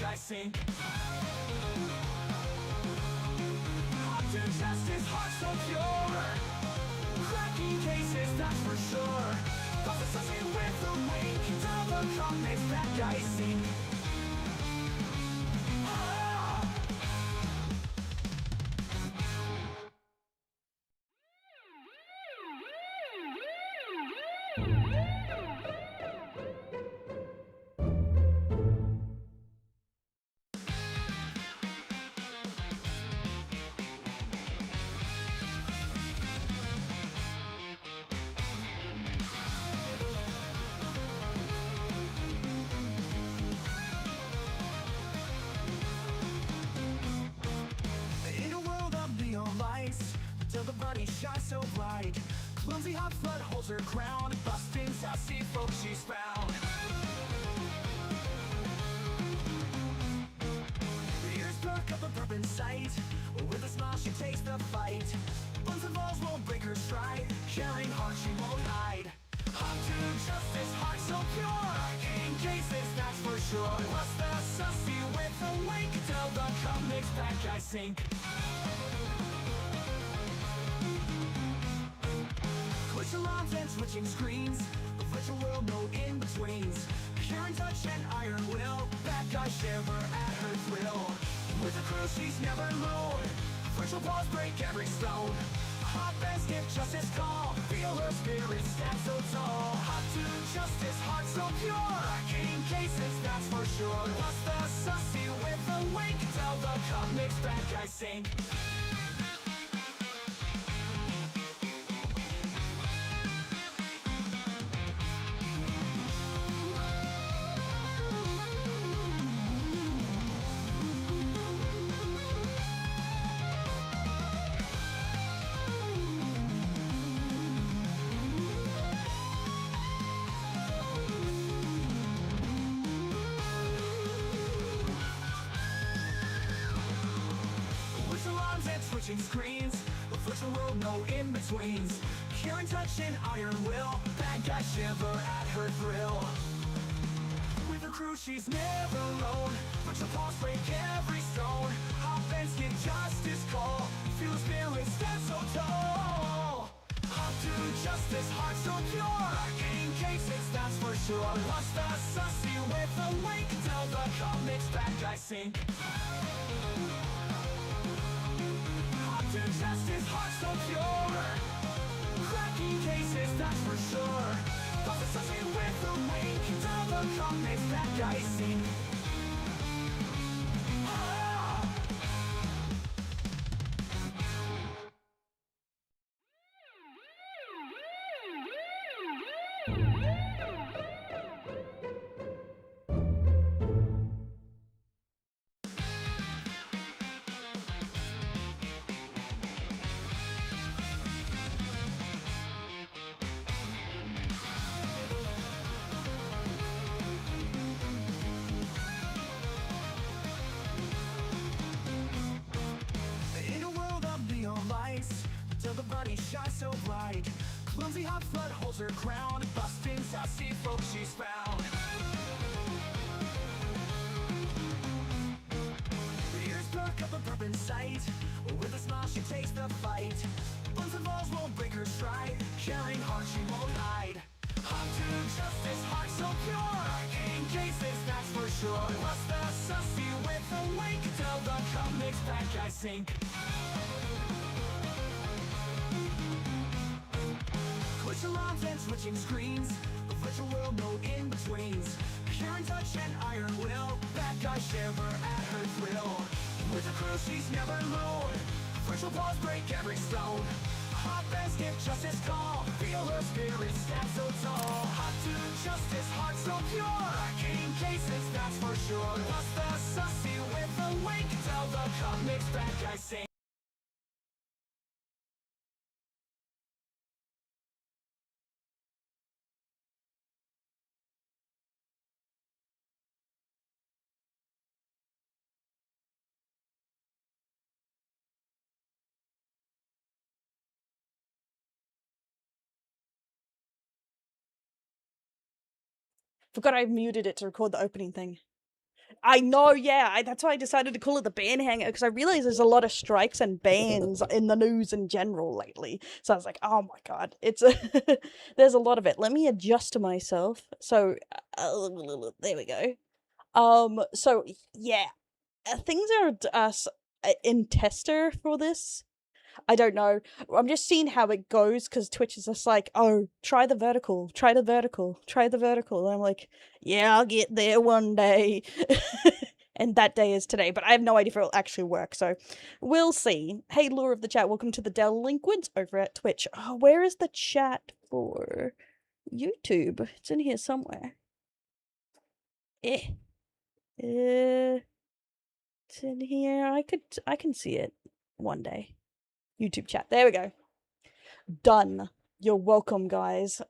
I sink. Up to justice, heart so pure. Cracking cases, that's for sure. Thoughts associated with the wake until the comics bad guys sink. In a world of neon lights, till the body shines so bright, clumsy hot flood holds her crown, busting sassy folks she's found. The ears perk up a bourbon sight, with a smile she takes the fight. Buns and balls won't break her stride, caring heart she won't hide. Up to justice, heart so pure, in cases that's for sure. What's the sussy with the wake till the comics bad guys sink. Twitch alarms and switching screens, the virtual world, no in-betweens. Karen touch and iron will, bad guys shiver at her thrill. With a crew she's never alone, virtual paws break every stone. Hot fans give justice call, feel her spirit stand so tall. Hot to justice, heart so pure, in cases that's for sure. What's the sussy with the wake till the comics bad guys sink. Switching screens, the virtual world, no in-betweens. Karen touch and iron will, bad guys shiver at her thrill. With her crew she's never alone, virtual paws break every stone. Hot fans give justice call, feel the spirit stand so tall. Up to justice, heart so pure, in cases that's for sure. What's the sussy with the wake till the comics bad guys sink. To justice, heart so pure, cracking cases that's for sure. Thoughts associated with the wake till the comics bad guys sink. Till the body shines so bright, clumsy hot flood holds her crown, busting sassy folks she's found. The ears perk up a bourbon sight, with a smile she takes the fight. Buns and balls won't break her stride, caring heart she won't hide. Up to justice, heart so pure, in cases that's for sure. What's the sussy with the wake till the comics bad guys sink. Twitch alarms and switching screens, the virtual world, no in-betweens. Karen touch and iron will, bad guys shiver at her thrill. With a crew she's never alone, virtual paws break every stone. Hot fans give justice call, feel her spirit stand so tall. Hot to justice, heart so pure, in cases that's for sure. What's the sussy with the wake till the comics bad guys sink. Forgot I muted it to record the opening thing. I know, yeah. That's why I decided to call it the ban hanger, because I realize there's a lot of strikes and bans in the news in general lately. So I was like, oh my god, it's there's a lot of it. Let me adjust myself. So there we go. So yeah, things are in tester for this. I don't know. I'm just seeing how it goes, because Twitch is just like, oh, try the vertical, try the vertical, try the vertical. And I'm like, yeah, I'll get there one day. And that day is today, but I have no idea if it'll actually work, so we'll see. Hey, Lure of the chat, welcome to the Delinquents over at Twitch. Oh, where is the chat for YouTube? It's in here somewhere. It's in here. I can see it one day. YouTube chat. There we go. Done. You're welcome, guys.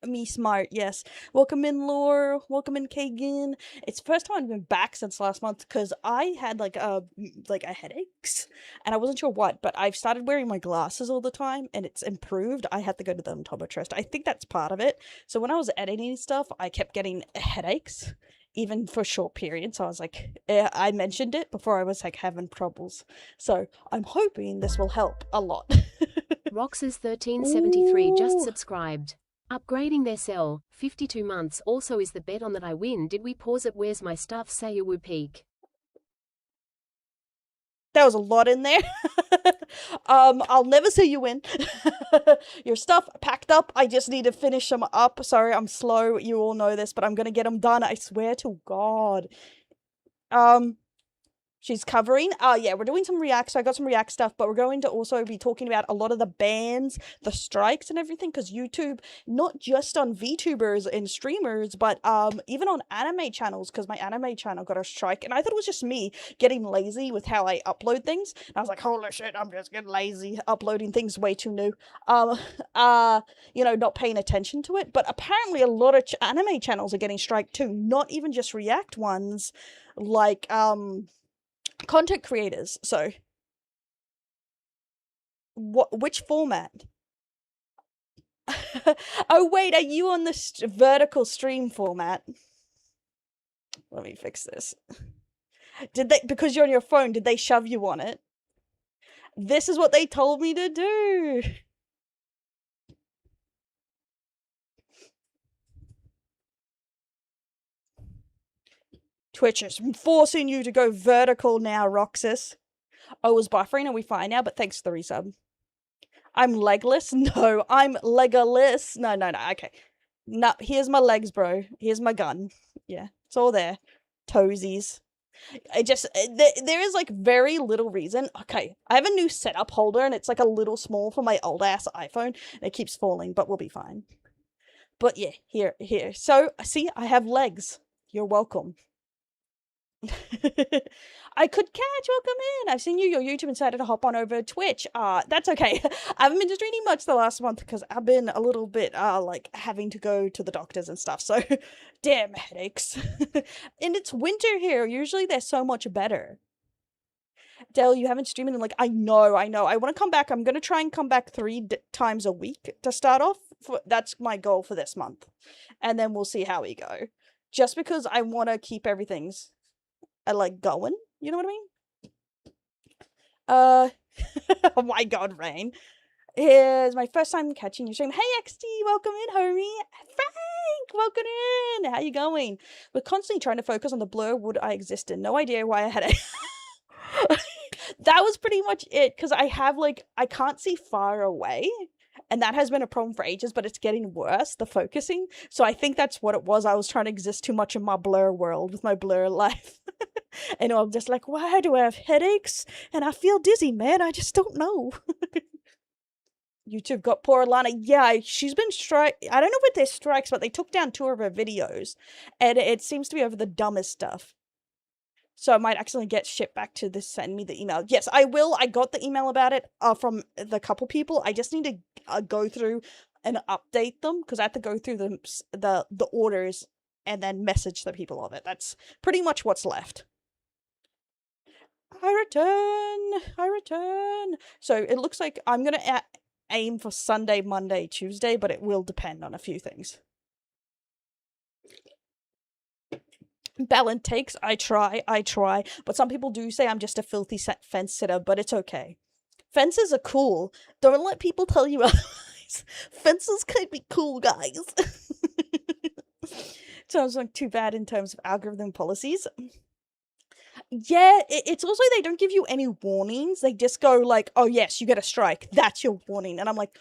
Me smart, yes. Welcome in, Lore. Welcome in, Kagan. It's the first time I've been back since last month, because I had like a headaches, and I wasn't sure what, but I've started wearing my glasses all the time, and it's improved. I had to go to the optometrist. I think that's part of it. So when I was editing stuff, I kept getting headaches, even for short periods. So I was like, I mentioned it before I was like having troubles. So I'm hoping this will help a lot. Roxas1373 just Ooh. subscribed. Upgrading their cell, 52 months also is the bet on that I win. Did we pause it? Where's my stuff? Say a woo peak. That was a lot in there. I'll never see you win. Your stuff packed up. I just need to finish them up. Sorry, I'm slow. You all know this, but I'm gonna get them done. I swear to God. She's covering. Yeah, we're doing some React, so I got some React stuff, but we're going to also be talking about a lot of the bans, the strikes and everything, because YouTube, not just on VTubers and streamers, but even on anime channels, because my anime channel got a strike, and I thought it was just me getting lazy with how I upload things, and I was like, holy shit, I'm just getting lazy, uploading things way too new, not paying attention to it, but apparently a lot of anime channels are getting striked too, not even just React ones, like, content creators. So which format? Oh wait, are you on the vertical stream format? Let me fix this. Did they, because you're on your phone, did they shove you on it? This is what they told me to do. Twitch is forcing you to go vertical now, Roxas. Oh, it was buffering. Are we fine now? But thanks for the resub. I'm legless? No, I'm legaless. No, okay. No, here's my legs, bro. Here's my gun. Yeah, it's all there. Toesies. There is like very little reason. Okay, I have a new setup holder, and it's like a little small for my old ass iPhone, and it keeps falling, but we'll be fine. But yeah, here. So, see, I have legs. You're welcome. I could catch. Welcome in. I've seen your YouTube and decided to hop on over Twitch. That's okay. I haven't been streaming much the last month because I've been a little bit like having to go to the doctors and stuff. So damn headaches. And it's winter here. Usually they're so much better. Dell, you haven't streamed in like, I know. I want to come back. I'm gonna try and come back 3 times a week to start off. That's my goal for this month, and then we'll see how we go. Just because I want to keep everything's like going, you know what I mean? Oh my god, Rain. Here's my first time catching your stream. Hey XD, welcome in, homie. Frank, welcome in. How you going? We're constantly trying to focus on the blur would I exist in. No idea why I had it. That was pretty much it, because I have like, I can't see far away. And that has been a problem for ages, but it's getting worse, the focusing. So I think that's what it was. I was trying to exist too much in my blur world with my blur life. And I'm just like, why do I have headaches? And I feel dizzy, man. I just don't know. YouTube got poor Alana. Yeah, she's been I don't know what their strikes, but they took down 2 of her videos. And it seems to be over the dumbest stuff. So I might accidentally get shipped back to this, send me the email. Yes, I will. I got the email about it from the couple people. I just need to go through and update them, because I have to go through the orders and then message the people of it. That's pretty much what's left. I return. So it looks like I'm going to aim for Sunday, Monday, Tuesday, but it will depend on a few things. Balance takes, I try. But some people do say I'm just a filthy fence sitter, but it's okay. Fences are cool. Don't let people tell you otherwise. Fences can be cool, guys. Sounds like too bad in terms of algorithm policies. Yeah, it's also they don't give you any warnings. They just go like, oh yes, you get a strike. That's your warning. And I'm like,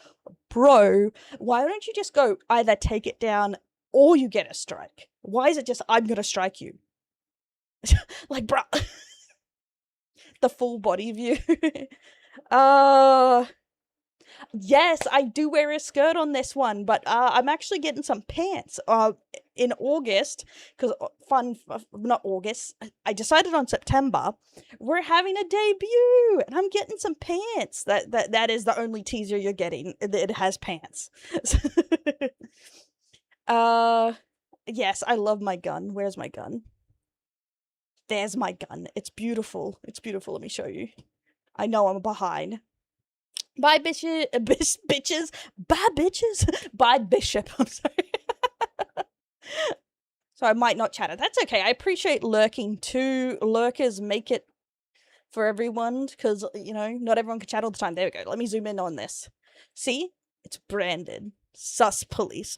bro, why don't you just go either take it down or you get a strike? Why is it just, I'm gonna strike you? Like, bro. The full body view. Yes, I do wear a skirt on this one, but I'm actually getting some pants in August, because not August, I decided on September, we're having a debut, and I'm getting some pants. That is the only teaser you're getting. It has pants. Yes, I love my gun. Where's my gun? There's my gun. It's beautiful. It's beautiful. Let me show you. I know I'm behind. Bye, bitches. Bitches. Bye, bitches. Bye, bishop. I'm sorry. So I might not chatter. That's okay. I appreciate lurking too. Lurkers make it for everyone, because, you know, not everyone can chat all the time. There we go. Let me zoom in on this. See? It's branded. Sus police.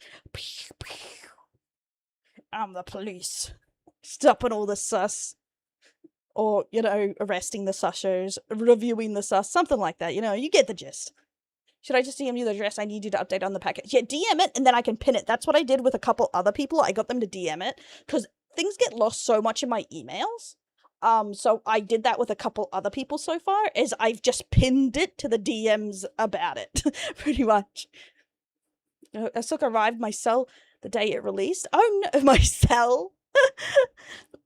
I'm the police. Stopping all the sus. Or, you know, arresting the sushers, reviewing the sus, something like that. You know, you get the gist. Should I just DM you the address? I need you to update on the package. Yeah, DM it, and then I can pin it. That's what I did with a couple other people. I got them to DM it, because things get lost so much in my emails. So I did that with a couple other people so far, is I've just pinned it to the DMs about it, pretty much. Ahsoka arrived my cell the day it released. Oh no, my cell?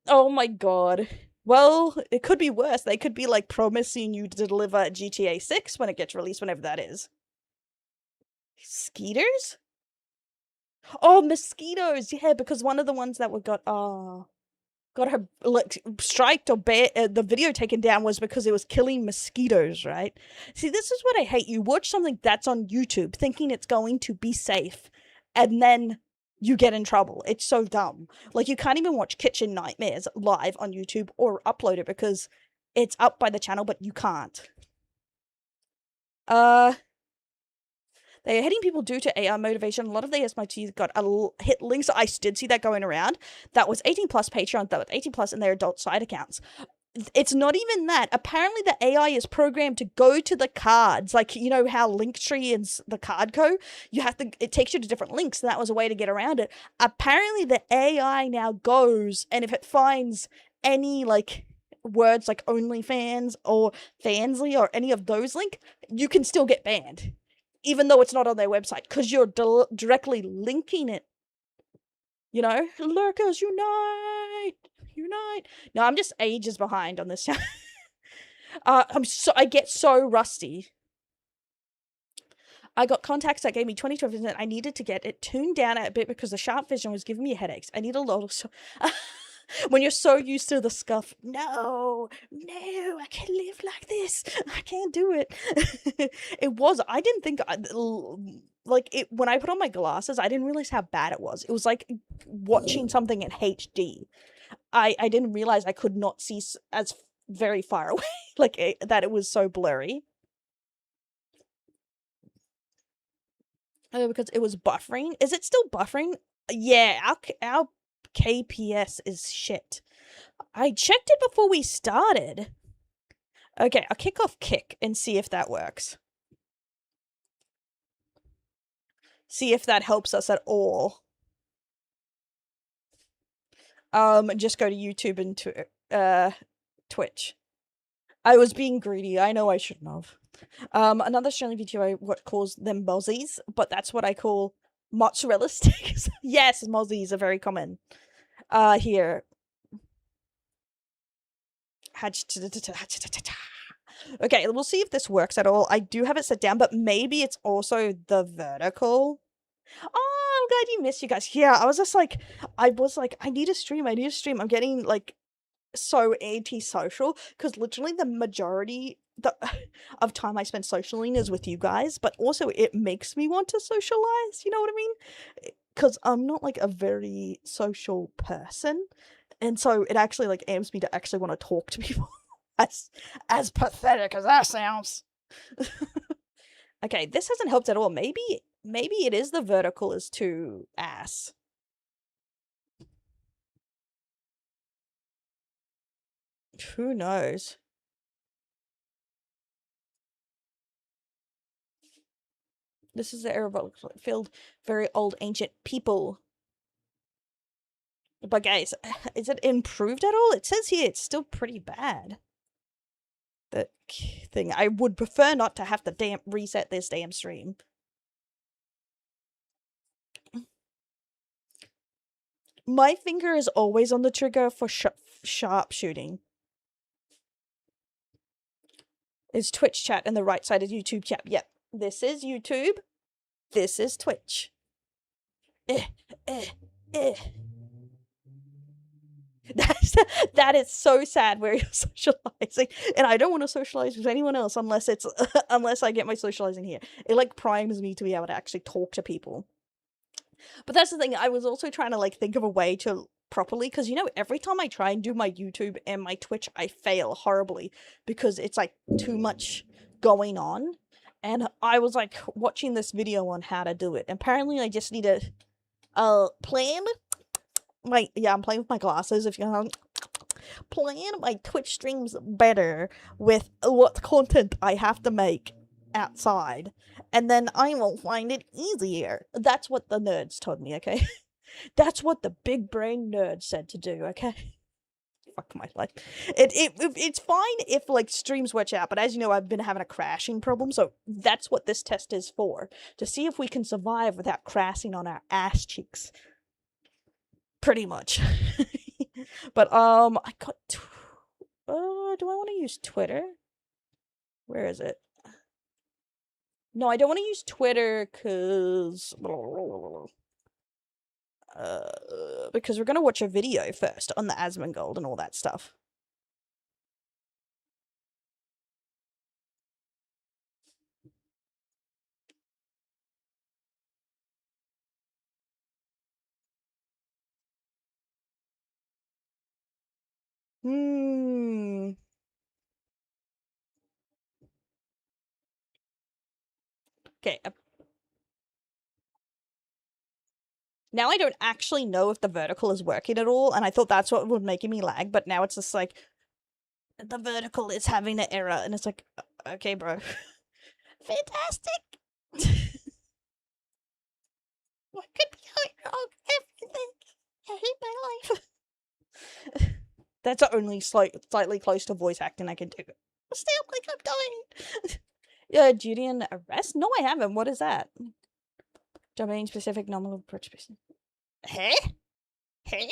Oh my god. Well, it could be worse. They could be, like, promising you to deliver GTA 6 when it gets released, whenever that is. Skeeters? Oh, mosquitoes! Yeah, because one of the ones that got her, like, striked or the video taken down was because it was killing mosquitoes, right? See, this is what I hate. You watch something that's on YouTube thinking it's going to be safe, and then you get in trouble. It's so dumb. Like, you can't even watch Kitchen Nightmares live on YouTube or upload it because it's up by the channel, but you can't. They're hitting people due to AR motivation. A lot of the SMITs got hit links. I did see that going around. That was 18 plus Patreon, that was 18 plus in their adult side accounts. It's not even that. Apparently the AI is programmed to go to the cards. Like, you know how Linktree is the card code? It takes you to different links, and that was a way to get around it. Apparently the AI now goes, and if it finds any, like, words like OnlyFans or Fansly or any of those links, you can still get banned. Even though it's not on their website, because you're directly linking it. You know? Lurkers, unite! Unite! No, I'm just ages behind on this. I get so rusty. I got contacts that gave me 22%. I needed to get it tuned down a bit because the sharp vision was giving me headaches. I need a lot of... When you're so used to the scuff, no, I can't live like this. I can't do it. I didn't think, when I put on my glasses, I didn't realize how bad it was. It was like watching something in HD. I didn't realize I could not see as very far away, that it was so blurry. Because it was buffering. Is it still buffering? Yeah, our KPS is shit. I checked it before we started. Okay, I'll kick off kick and see if that works. See if that helps us at all. Just go to YouTube and Twitch. I was being greedy. I know I shouldn't have. Another Australian VTuber what calls them mozzies, but that's what I call mozzarella sticks. Yes, mozzies are very common. Here. Okay, we'll see if this works at all. I do have it set down, but maybe it's also the vertical. Oh, I'm glad you missed, you guys. Yeah, I was like, I need a stream. I'm getting, like, so anti-social, because literally the majority of time I spend socialing is with you guys, but also it makes me want to socialize, you know what I mean? Because I'm not, like, a very social person. And so it actually like amps me to actually want to talk to people. as pathetic as that sounds. Okay, this hasn't helped at all. Maybe it is the vertical is too ass. Who knows? This is the era filled very old ancient people. But guys, is it improved at all? It says here it's still pretty bad. The thing. I would prefer not to have to reset this damn stream. My finger is always on the trigger for sharp shooting. Is Twitch chat and the right side is YouTube chat. Yep. This is YouTube. This is Twitch. That is so sad where you're socializing. And I don't want to socialize with anyone else unless it's unless I get my socializing here. It like primes me to be able to actually talk to people. But that's the thing, I was also trying to like think of a way to properly, because you know, every time I try and do my YouTube and my Twitch, I fail horribly because it's like too much going on. And I was like watching this video on how to do it. Apparently I just need to plan I'm playing with my glasses if you know, plan my Twitch streams better with what content I have to make outside, and then I will find it easier. That's what the nerds told me, okay? That's what the big brain nerd said to do, okay? Fuck my life. It's fine if like streams watch out, but as you know, I've been having a crashing problem, so that's what this test is for, to see if we can survive without crashing on our ass cheeks. Pretty much. But I got do I want to use Twitter? Where is it? No, I don't want to use Twitter because we're gonna watch a video first on the Asmongold and all that stuff. Okay. Now I don't actually know if the vertical is working at all, and I thought that's what would make me lag, but now it's just like, the vertical is having an error, and it's like, okay, bro. Fantastic! What could be going wrong? Everything. I hate my life. That's only slightly close to voice acting I can do. Still, like, I'm dying. Duty and arrest? No, I haven't. What is that? Domain specific nominal approach. Hey? Hey?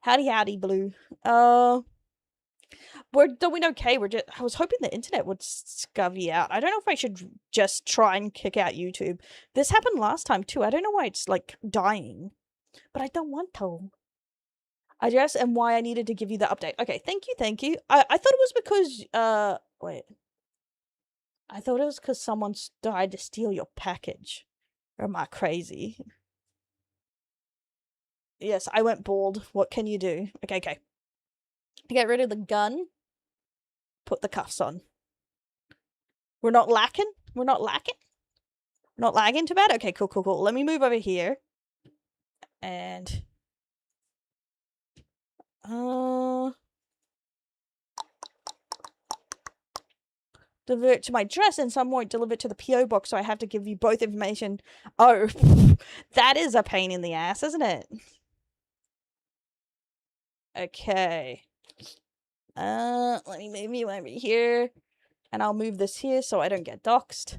Howdy, Blue. We're doing okay. I was hoping the internet would scuvvy out. I don't know if I should just try and kick out YouTube. This happened last time too. I don't know why it's like dying, but I don't want to. I just and why I needed to give you the update. Okay, thank you. I thought it was because wait. I thought it was because someone tried to steal your package. Or am I crazy? Yes, I went bald. What can you do? Okay. Get rid of the gun. Put the cuffs on. We're not lacking? We're not lagging too bad? Okay, cool. Let me move over here. And deliver it to my address, and some won't deliver it to the PO box, so I have to give you both information. Oh, that is a pain in the ass, isn't it? Okay. Let me move you over here, and I'll move this here so I don't get doxxed.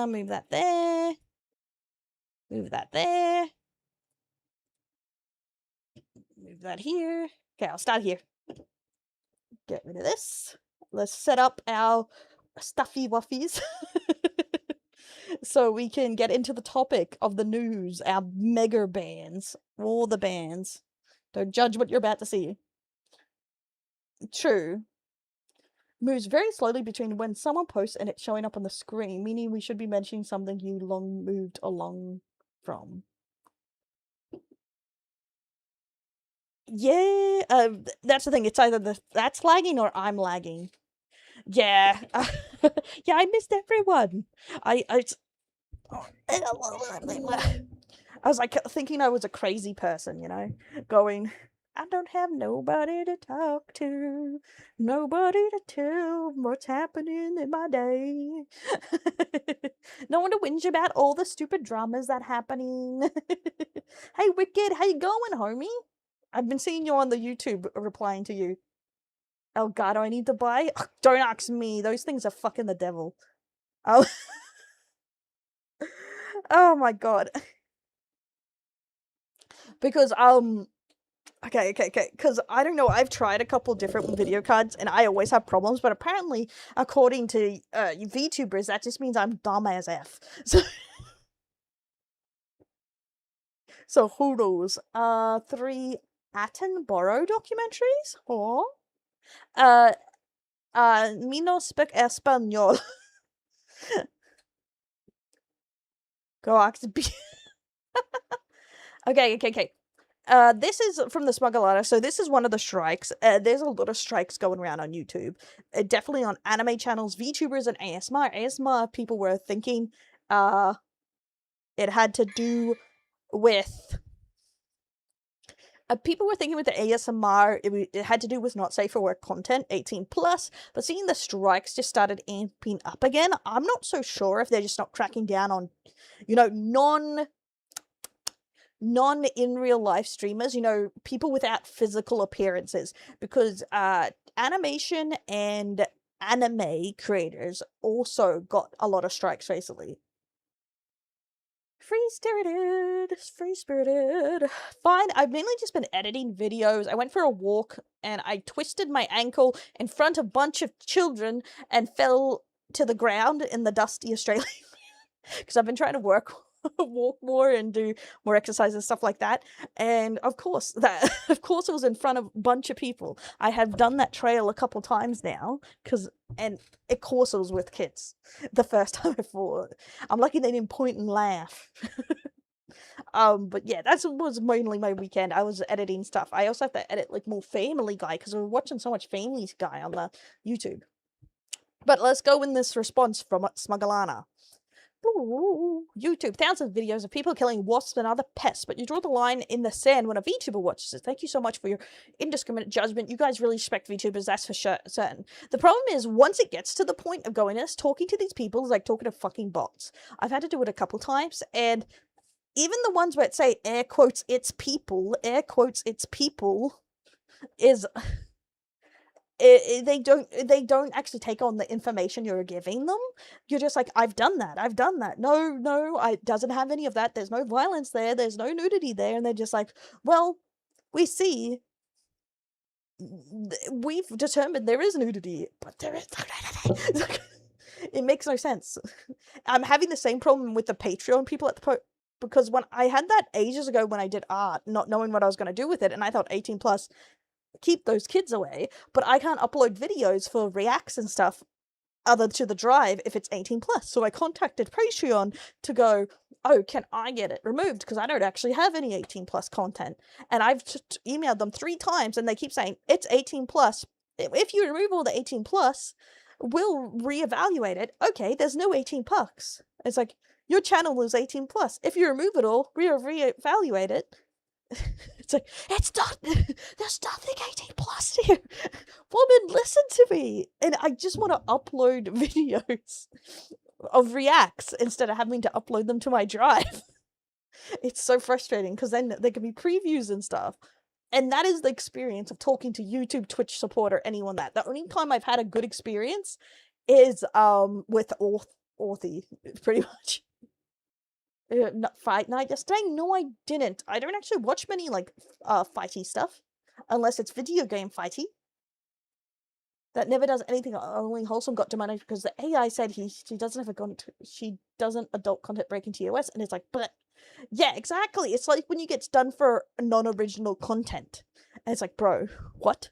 Move that there. Move that there. Move that here. Okay, I'll start here. Get rid of this. Let's set up our stuffy wuffies. So we can get into the topic of the news, our mega bands. All the bands. Don't judge what you're about to see. True. moves very slowly between when someone posts and it's showing up on the screen, meaning we should be mentioning something you long moved along from. Yeah, that's the thing. It's either that's lagging or I'm lagging. Yeah, yeah, I missed everyone. I was like thinking I was a crazy person, you know, going, I don't have nobody to talk to, nobody to tell what's happening in my day. No one to whinge about all the stupid dramas that happening. Hey, Wicked, how you going, homie? I've been seeing you on the YouTube replying to you. Elgato I need to buy? Ugh, don't ask me. Those things are fucking the devil. Oh, oh my god. Because okay, because I don't know, I've tried a couple different video cards and I always have problems, but apparently, according to VTubers, that just means I'm dumb as F. So who knows? 3 Attenborough documentaries? Or me no speak español. Go ask B. Okay. This is from the Smugalana, so this is one of the strikes. There's a lot of strikes going around on YouTube. Definitely on anime channels, VTubers, and ASMR. ASMR people were thinking it had to do with... people were thinking with the ASMR, it had to do with not safe for work content, 18+, but seeing the strikes just started amping up again, I'm not so sure if they're just not cracking down on, you know, non in real life streamers, you know, people without physical appearances, because animation and anime creators also got a lot of strikes recently. Free spirited. Fine, I've mainly just been editing videos. I went for a walk and I twisted my ankle in front of a bunch of children and fell to the ground in the dusty Australian because I've been trying to walk more and do more exercise and stuff like that. And of course it was in front of a bunch of people. I have done that trail a couple times now and of course it was with kids the first time I fought. I'm lucky they didn't point and laugh. But yeah, that was mainly my weekend. I was editing stuff. I also have to edit like more Family Guy because we're watching so much Family Guy on the YouTube. But let's go in this response from Smugalana. Ooh, YouTube, thousands of videos of people killing wasps and other pests, but you draw the line in the sand when a VTuber watches it. Thank you so much for your indiscriminate judgment. You guys really respect VTubers, that's for sure, certain. The problem is, once it gets to the point of going this, talking to these people is like talking to fucking bots. I've had to do it a couple times, and even the ones where it say, air quotes, it's people, is... they don't actually take on the information you're giving them. You're just like, I've done that. No, it doesn't have any of that. There's no violence there. There's no nudity there. And they're just like, well, we see. We've determined there is nudity, but there is no nudity. It makes no sense. I'm having the same problem with the Patreon people at the because when I had that ages ago when I did art, not knowing what I was going to do with it, and I thought 18+, keep those kids away, but I can't upload videos for reacts and stuff other to the drive if it's 18+. So I contacted Patreon to go, oh, can I get it removed? Because I don't actually have any 18+ content. And I've emailed them 3 times and they keep saying, it's 18+. If you remove all the 18+, we'll reevaluate it. Okay, there's no 18+. It's like, your channel is 18+. If you remove it all, we'll reevaluate it. It's like, it's not, there's nothing 18+ here. Woman, listen to me. And I just want to upload videos of reacts instead of having to upload them to my drive. It's so frustrating because then there can be previews and stuff. And that is the experience of talking to YouTube, Twitch support, or anyone that. The only time I've had a good experience is with Orthy, pretty much. Not Fight Night yesterday? No, I didn't. I don't actually watch many, like, fighty stuff. Unless it's video game fighty. That never does anything. Only Wholesome got demoted because the AI said she doesn't have she doesn't adult content break into TOS, and it's like, but yeah, exactly. It's like when you get done for non-original content. And it's like, bro, what?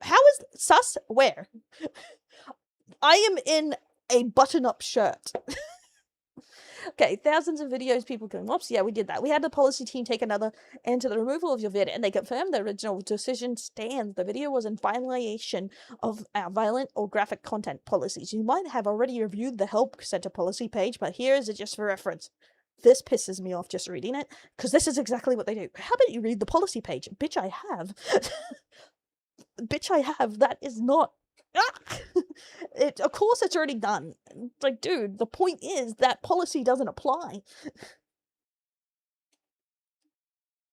How is sus? Where? I am in a button-up shirt. Okay, thousands of videos, people going, whoops, yeah, we did that. We had the policy team take another into the removal of your vid, and they confirmed the original decision stands. The video was in violation of our violent or graphic content policies. You might have already reviewed the Help Center policy page, but here is it just for reference. This pisses me off just reading it, because this is exactly what they do. How about you read the policy page? Bitch, I have. Bitch, I have. That is not... of course it's already done. It's like, dude, the point is that policy doesn't apply.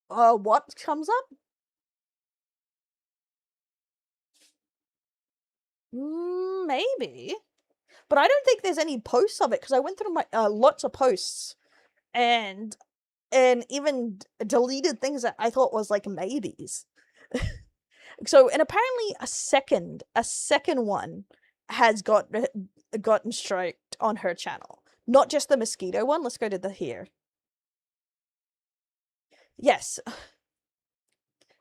What comes up? Maybe. But I don't think there's any posts of it, because I went through my lots of posts and even deleted things that I thought was like maybes. So, and apparently a second one has gotten striked on her channel. Not just the mosquito one. Let's go to the here. Yes.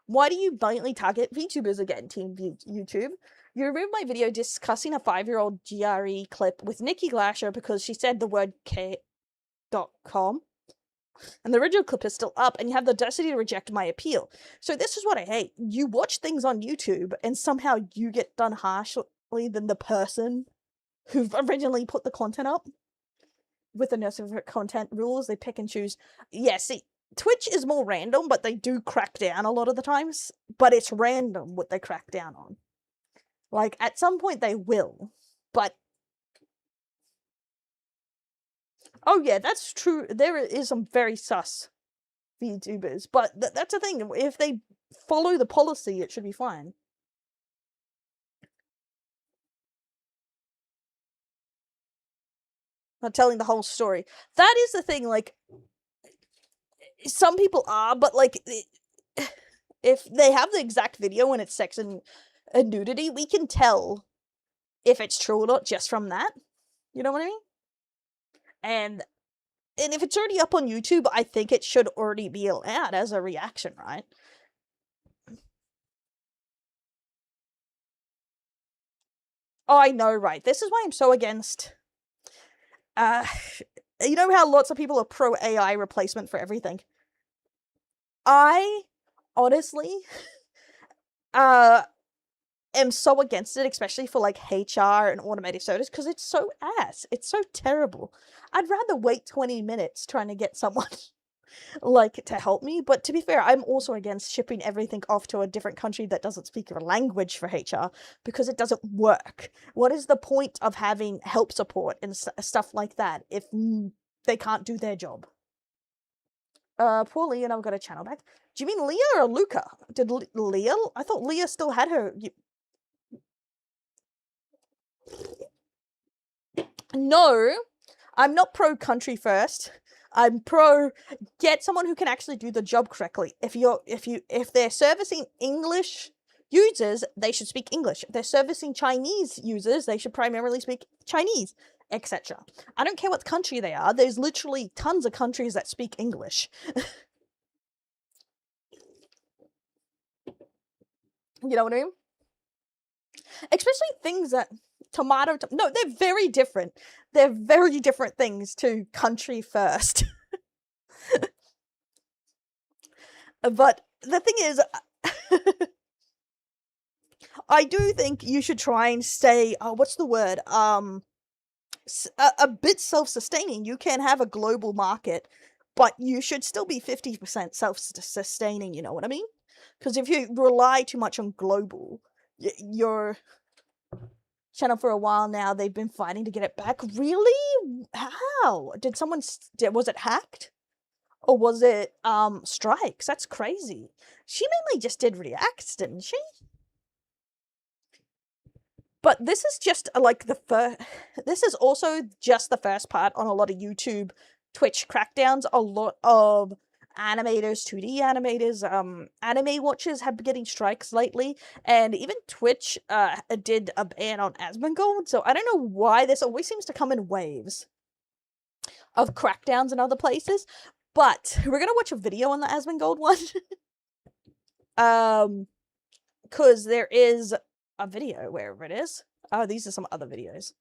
Why do you violently target VTubers again, Team YouTube? You removed my video discussing a 5-year-old GRE clip with Nikki Glasher because she said the word K.com. And the original clip is still up, and you have the audacity to reject my appeal. So this is what I hate. You watch things on YouTube, and somehow you get done harshly than the person who originally put the content up. With the no content rules, they pick and choose. Yeah, see, Twitch is more random, but they do crack down a lot of the times. But it's random what they crack down on. Like, at some point they will. But... oh yeah, that's true. There is some very sus VTubers, but that's the thing. If they follow the policy, it should be fine. Not telling the whole story. That is the thing, like, some people are, but like, if they have the exact video and it's sex and nudity, we can tell if it's true or not just from that. You know what I mean? And if it's already up on YouTube, I think it should already be allowed as a reaction, right? Oh, I know, right? This is why I'm so against... you know how lots of people are pro AI replacement for everything? I, honestly, am so against it, especially for like HR and automated service, because it's so ass. It's so terrible. I'd rather wait 20 minutes trying to get someone like to help me. But to be fair, I'm also against shipping everything off to a different country that doesn't speak your language for HR, because it doesn't work. What is the point of having help support and stuff like that if they can't do their job? Poor Leah never got a channel back. Do you mean Leah or Luca? Did Leah? I thought Leah still had her. No, I'm not pro country first. I'm pro get someone who can actually do the job correctly. If they're servicing English users, they should speak English. If they're servicing Chinese users, they should primarily speak Chinese, etc. I don't care what country they are. There's literally tons of countries that speak English. You know what I mean? Especially things that no, they're very different. They're very different things to country first. But the thing is, I do think you should try and stay, what's the word? A bit self-sustaining. You can have a global market, but you should still be 50% self-sustaining, you know what I mean? Because if you rely too much on global, your channel for a while now, they've been fighting to get it back. Really? How? Did someone... was it hacked? Or was it, strikes? That's crazy. She mainly just did reacts, didn't she? But this is just, like, the first... This is also just the first part on a lot of YouTube, Twitch crackdowns. A lot of animators, 2D animators, anime watchers have been getting strikes lately, and even Twitch did a ban on Asmongold, so I don't know why this always seems to come in waves of crackdowns in other places, but we're gonna watch a video on the Asmongold one, because there is a video wherever it is. Oh, these are some other videos.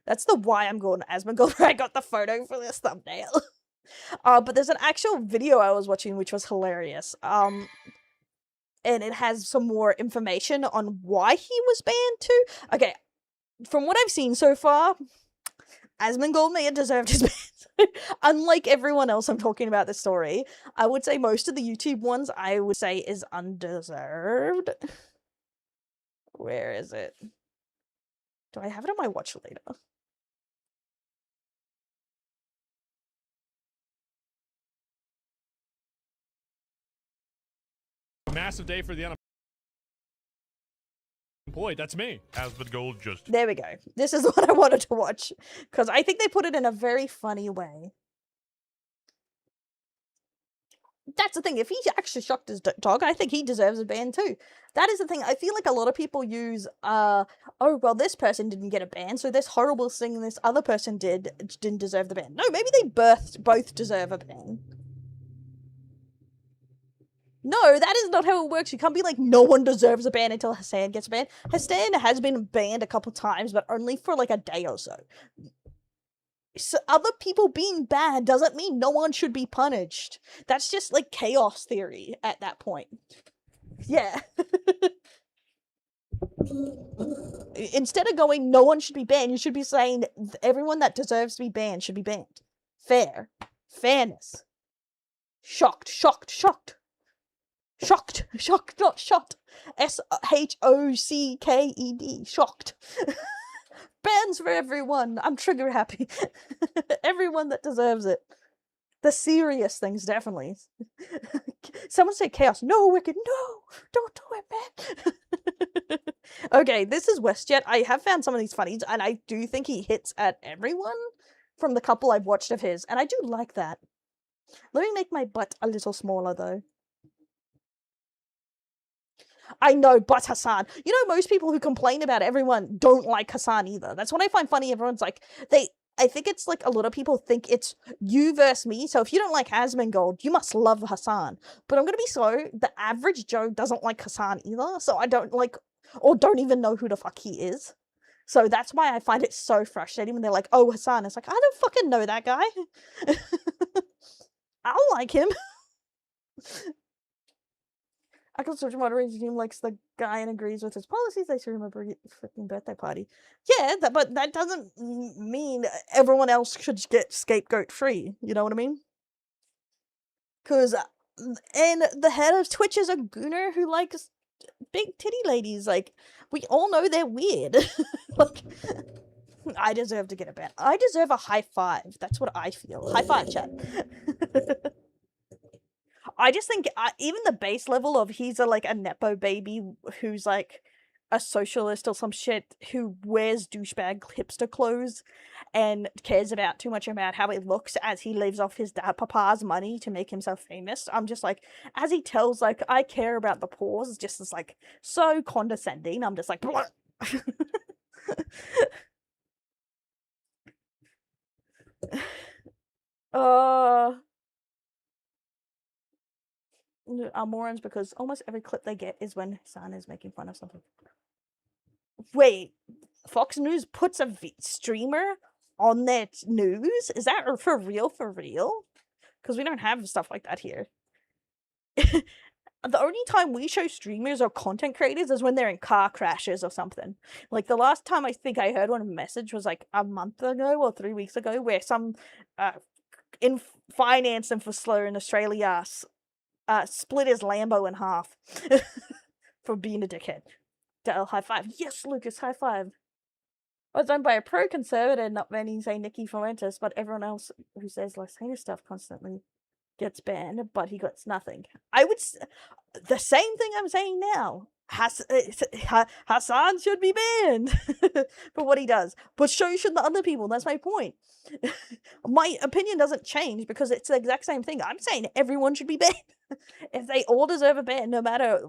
That's the why I'm going to Asmongold where I got the photo for this thumbnail. But there's an actual video I was watching which was hilarious. And it has some more information on why he was banned too. Okay, from what I've seen so far, Asmongold may have deserved his ban. Unlike everyone else I'm talking about this story, I would say most of the YouTube ones I would say is undeserved. Where is it? Do I have it on my watch later? Massive day for the unemployed. That's me. Asmongold just. There we go. This is what I wanted to watch. Because I think they put it in a very funny way. That's the thing. If he actually shocked his dog, I think he deserves a ban too. That is the thing. I feel like a lot of people use, oh, well, this person didn't get a ban, so this horrible thing this other person didn't deserve the ban. No, maybe they both deserve a ban. No, that is not how it works. You can't be like, no one deserves a ban until Hassan gets banned. Hassan has been banned a couple times, but only for like a day or so. So other people being bad doesn't mean no one should be punished. That's just like chaos theory at that point. Yeah. Instead of going, no one should be banned, you should be saying everyone that deserves to be banned should be banned. Fair. Fairness. Shocked. Shocked. Shocked. Shocked. Shocked, not shot. SHOCKED. Shocked. Bans for everyone. I'm trigger happy. Everyone that deserves it. The serious things, definitely. Someone say chaos. No, Wicked. No. Don't do it, man. Okay, this is WestJet. I have found some of these funnies, and I do think he hits at everyone from the couple I've watched of his, and I do like that. Let me make my butt a little smaller, though. I know, but Hassan. You know, most people who complain about everyone don't like Hassan either. That's what I find funny. Everyone's like, I think it's like a lot of people think it's you versus me. So if you don't like Asmongold, you must love Hassan. But I'm going to be so, the average Joe doesn't like Hassan either. So I don't like, or don't even know who the fuck he is. So that's why I find it so frustrating when they're like, oh, Hassan. It's like, I don't fucking know that guy. I don't like him. I can search moderator's team likes the guy and agrees with his policies. They threw him a freaking birthday party. Yeah, but that doesn't mean everyone else should get scapegoat free. You know what I mean? Because, and the head of Twitch is a gooner who likes big titty ladies. Like, we all know they're weird. Like, I deserve to get a ban. I deserve a high five. That's what I feel. High five, chat. I just think even the base level of he's like a nepo baby who's like a socialist or some shit who wears douchebag hipster clothes and cares about too much about how he looks as he lives off his dad papa's money to make himself famous. I'm just like, as he tells like, I care about the poor, is just as like so condescending. I'm just like, are morons because almost every clip they get is when Hassan is making fun of something. Wait, Fox News puts a streamer on their news? Is that for real? For real? Because we don't have stuff like that here. The only time we show streamers or content creators is when they're in car crashes or something. Like the last time I think I heard one message was like a month ago or 3 weeks ago where some in finance and for Slur in Australia split his Lambo in half for being a dickhead. Dale, high five. Yes, Lucas, high five. I was done by a pro-conservative, not many say Nikki Fuentes, but everyone else who says Lasina stuff constantly gets banned, but he gets nothing. I would... the same thing I'm saying now. Hassan should be banned for what he does. But so should the other people. That's my point. My opinion doesn't change because it's the exact same thing. I'm saying everyone should be banned. If they all deserve a ban, no matter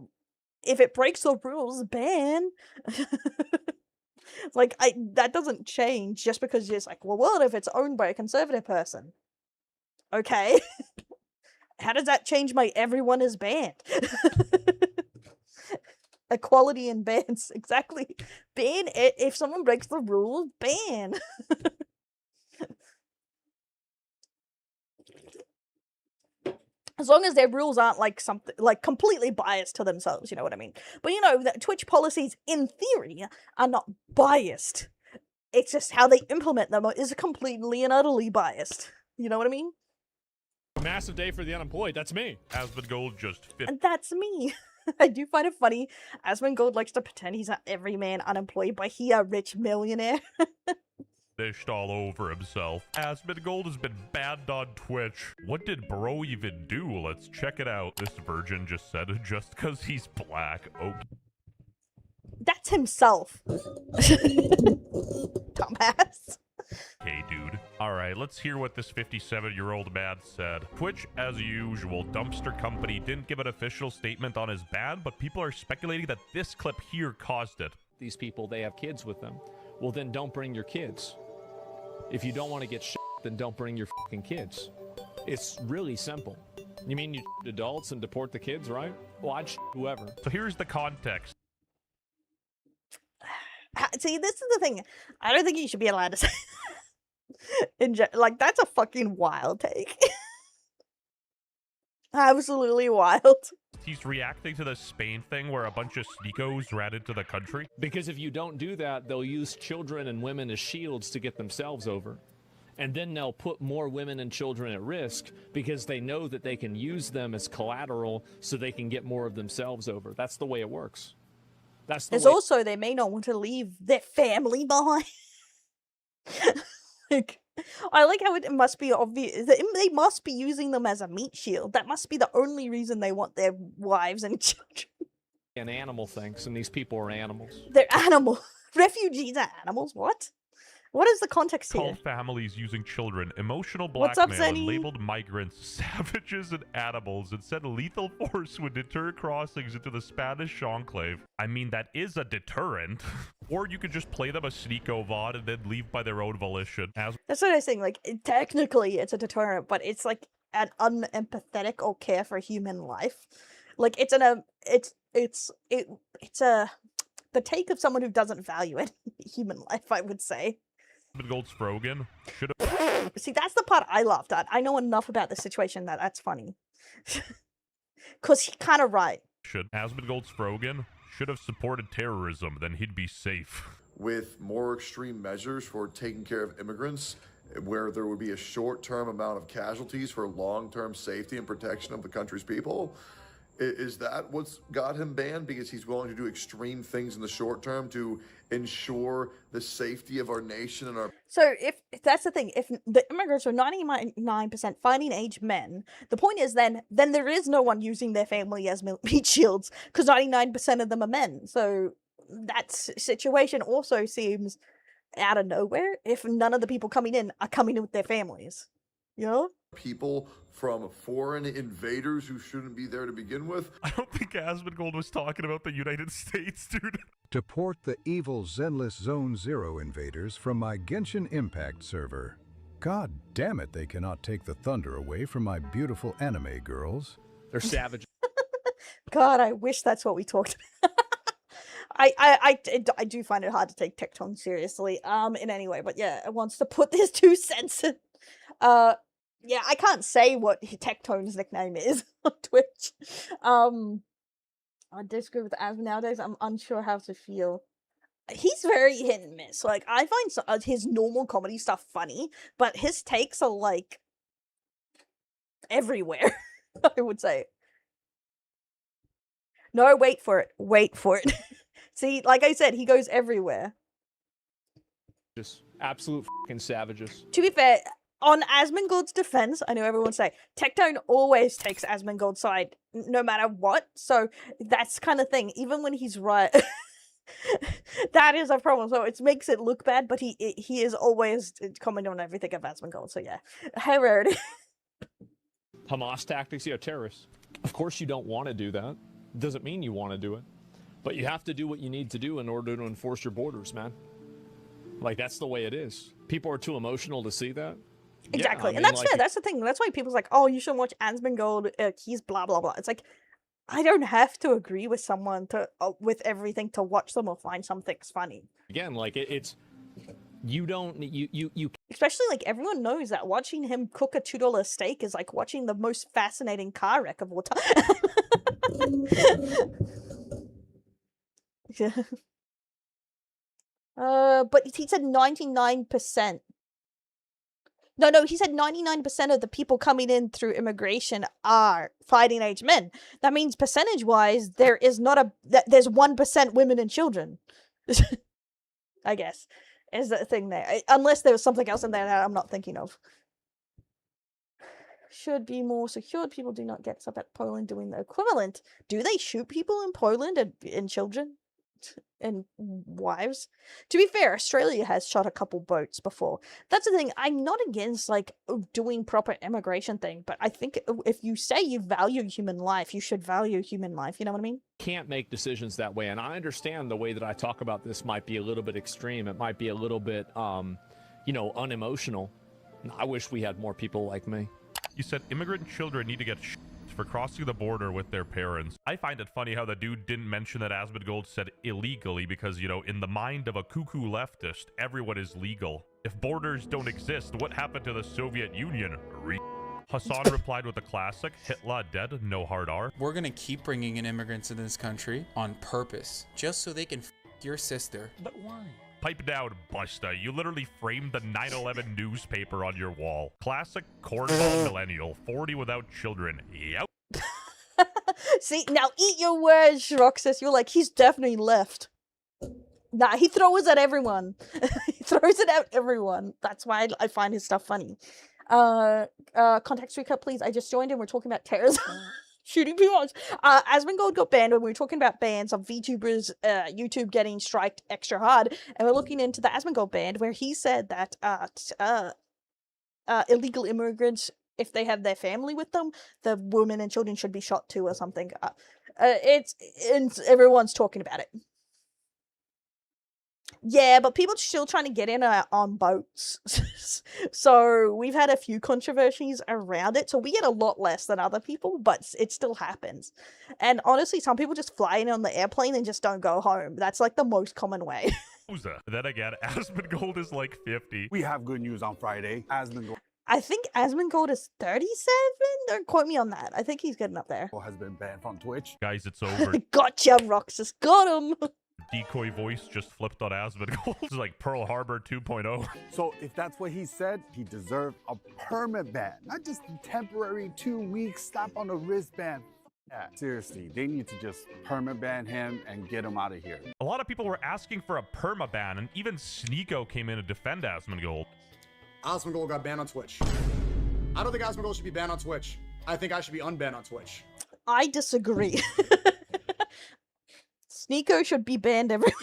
if it breaks the rules, ban. Like, that doesn't change just because it's like, well, what if it's owned by a conservative person? Okay. How does that change my everyone is banned? Equality in bans, exactly. Ban it if someone breaks the rules. Ban. As long as their rules aren't like something like completely biased to themselves, you know what I mean? But you know that Twitch policies, in theory, are not biased. It's just how they implement them is completely and utterly biased. You know what I mean? Massive day for the unemployed. That's me. Asmongold just fit. And that's me. I do find it funny. Asmongold likes to pretend he's an everyman unemployed, but he a rich millionaire. Fished all over himself. Asmongold has been banned on Twitch. What did bro even do? Let's check it out. This virgin just said it just because he's black. Okay. That's himself. Dumbass. Okay, dude. Alright, let's hear what this 57-year-old man said. Twitch, as usual, dumpster company didn't give an official statement on his ban, but people are speculating that this clip here caused it. These people, they have kids with them. Well, then don't bring your kids. If you don't want to get shit, then don't bring your fucking kids. It's really simple. You mean you adults and deport the kids, right? Well, I'd whoever. So here's the context. See, this is the thing. I don't think you should be allowed to say like, that's a fucking wild take. Absolutely wild. He's reacting to the Spain thing where a bunch of sneakos ran into the country. Because if you don't do that, they'll use children and women as shields to get themselves over. And then they'll put more women and children at risk because they know that they can use them as collateral so they can get more of themselves over. That's the way it works. That's the There's way. also, they may not want to leave their family behind. Like, I like how it must be obvious. They must be using them as a meat shield. That must be the only reason they want their wives and children. An animal thinks, and these people are animals. They're animal. Refugees are animals? What? What is the context here? Called families using children, emotional What's up, blackmail, and Zenny? labeled migrants savages and animals, and said lethal force would deter crossings into the Spanish enclave. I mean, that is a deterrent. Or you could just play them a sneako VOD and then leave by their own volition. As That's what I was saying. Like, technically, it's a deterrent, but it's like an unempathetic or care for human life. Like, it's the take of someone who doesn't value any human life, I would say. Asmongold Smugalana should have See, that's the part I laughed at. I know enough about the situation that's funny. Because he's kind of right. Asmongold Smugalana should have supported terrorism, then he'd be safe. With more extreme measures for taking care of immigrants, where there would be a short-term amount of casualties for long-term safety and protection of the country's people. Is that what's got him banned? Because he's willing to do extreme things in the short term to ensure the safety of our nation and our... So if that's the thing, if the immigrants are 99% fighting age men, the point is then there is no one using their family as meat shields, because 99% of them are men. So that situation also seems out of nowhere if none of the people coming in are coming in with their families. You know? people from foreign invaders who shouldn't be there to begin with. I don't think Asmongold was talking about the United States, dude. Deport the evil Zenless Zone Zero invaders from my Genshin Impact server. God damn it, they cannot take the thunder away from my beautiful anime girls. They're savage. God, I wish that's what we talked about. I do find it hard to take Tectone seriously, in any way, but yeah, it wants to put this 2 cents in. Yeah, I can't say what Tectone's nickname is on Twitch. I disagree with Asm nowadays. I'm unsure how to feel. He's very hit and miss. Like, I find his normal comedy stuff funny, but his takes are, like, everywhere, I would say. No, wait for it. Wait for it. See, like I said, he goes everywhere. Just absolute fucking savages. To be fair, on Asmongold's defense, I know everyone say, Tectone always takes Asmongold's side, no matter what, so that's kind of thing. Even when he's right, that is a problem, so it makes it look bad, but he is always commenting on everything of Asmongold, so yeah. Hey, Rarity. Hamas tactics, yeah, terrorists. Of course you don't want to do that. Doesn't mean you want to do it. But you have to do what you need to do in order to enforce your borders, man. Like, that's the way it is. People are too emotional to see that. Exactly, Yeah, I and mean, that's like, fair. That's the thing. That's why people's like, "Oh, you should watch Asmongold. He's blah blah blah." It's like, I don't have to agree with someone to with everything to watch them or find something funny. Again, like it's you don't you Especially like everyone knows that watching him cook a $2 steak is like watching the most fascinating car wreck of all time. Yeah. But he said 99%. No, he said 99% of the people coming in through immigration are fighting age men. That means percentage-wise, there is not there's 1% women and children. I guess, is the thing there. Unless there was something else in there that I'm not thinking of. Should be more secured. People do not get up at Poland doing the equivalent. Do they shoot people in Poland and children? And wives. To be fair, Australia has shot a couple boats before. That's the thing. I'm not against like doing proper immigration thing, but I think if you say you value human life, you should value human life. You know what I mean? can't make decisions that way. And I understand the way that I talk about this might be a little bit extreme. It might be a little bit, you know, unemotional. I wish we had more people like me. You said immigrant children need to get for crossing the border with their parents. I find it funny how the dude didn't mention that Asmongold said illegally because, you know, in the mind of a cuckoo leftist, everyone is legal. If borders don't exist, what happened to the Soviet Union? Hassan replied with a classic, Hitler dead, no hard R. We're gonna keep bringing in immigrants in this country on purpose, just so they can f your sister. But why? Pipe down, Busta. You literally framed the 9/11 newspaper on your wall. Classic cornball millennial, 40 without children. Yep. See, now eat your words, Roxas. You're like, he's definitely left. Nah, he throws at everyone. He throws it at everyone. That's why I find his stuff funny. Context recap, please. I just joined and we're talking about terrorism. Shooting people. Asmongold got banned when we were talking about bans of VTubers, YouTube getting striked extra hard, and we're looking into the Asmongold ban where he said that illegal immigrants, if they have their family with them, the women and children should be shot too or something. It's everyone's talking about it. Yeah, but people still trying to get in on boats. So we've had a few controversies around it. So we get a lot less than other people, but it still happens. And honestly, some people just fly in on the airplane and just don't go home. That's like the most common way. Then again, Asmongold is like 50. We have good news on Friday. Asmongold I think Asmongold is 37? Don't quote me on that. I think he's getting up there. has been banned from Twitch. Guys, it's over. Gotcha, Roxas. Got him. Decoy voice just flipped on Asmongold. It's like Pearl Harbor 2.0. So if that's what he said, he deserved a permanent ban, not just a temporary 2 weeks slap on the wristband. Yeah, seriously, they need to just perma ban him and get him out of here. A lot of people were asking for a perma ban, and even Sneeko came in to defend Asmongold. Asmongold got banned on Twitch. I don't think Asmongold should be banned on Twitch. I think I should be unbanned on Twitch. I disagree. Sneeko should be banned everywhere.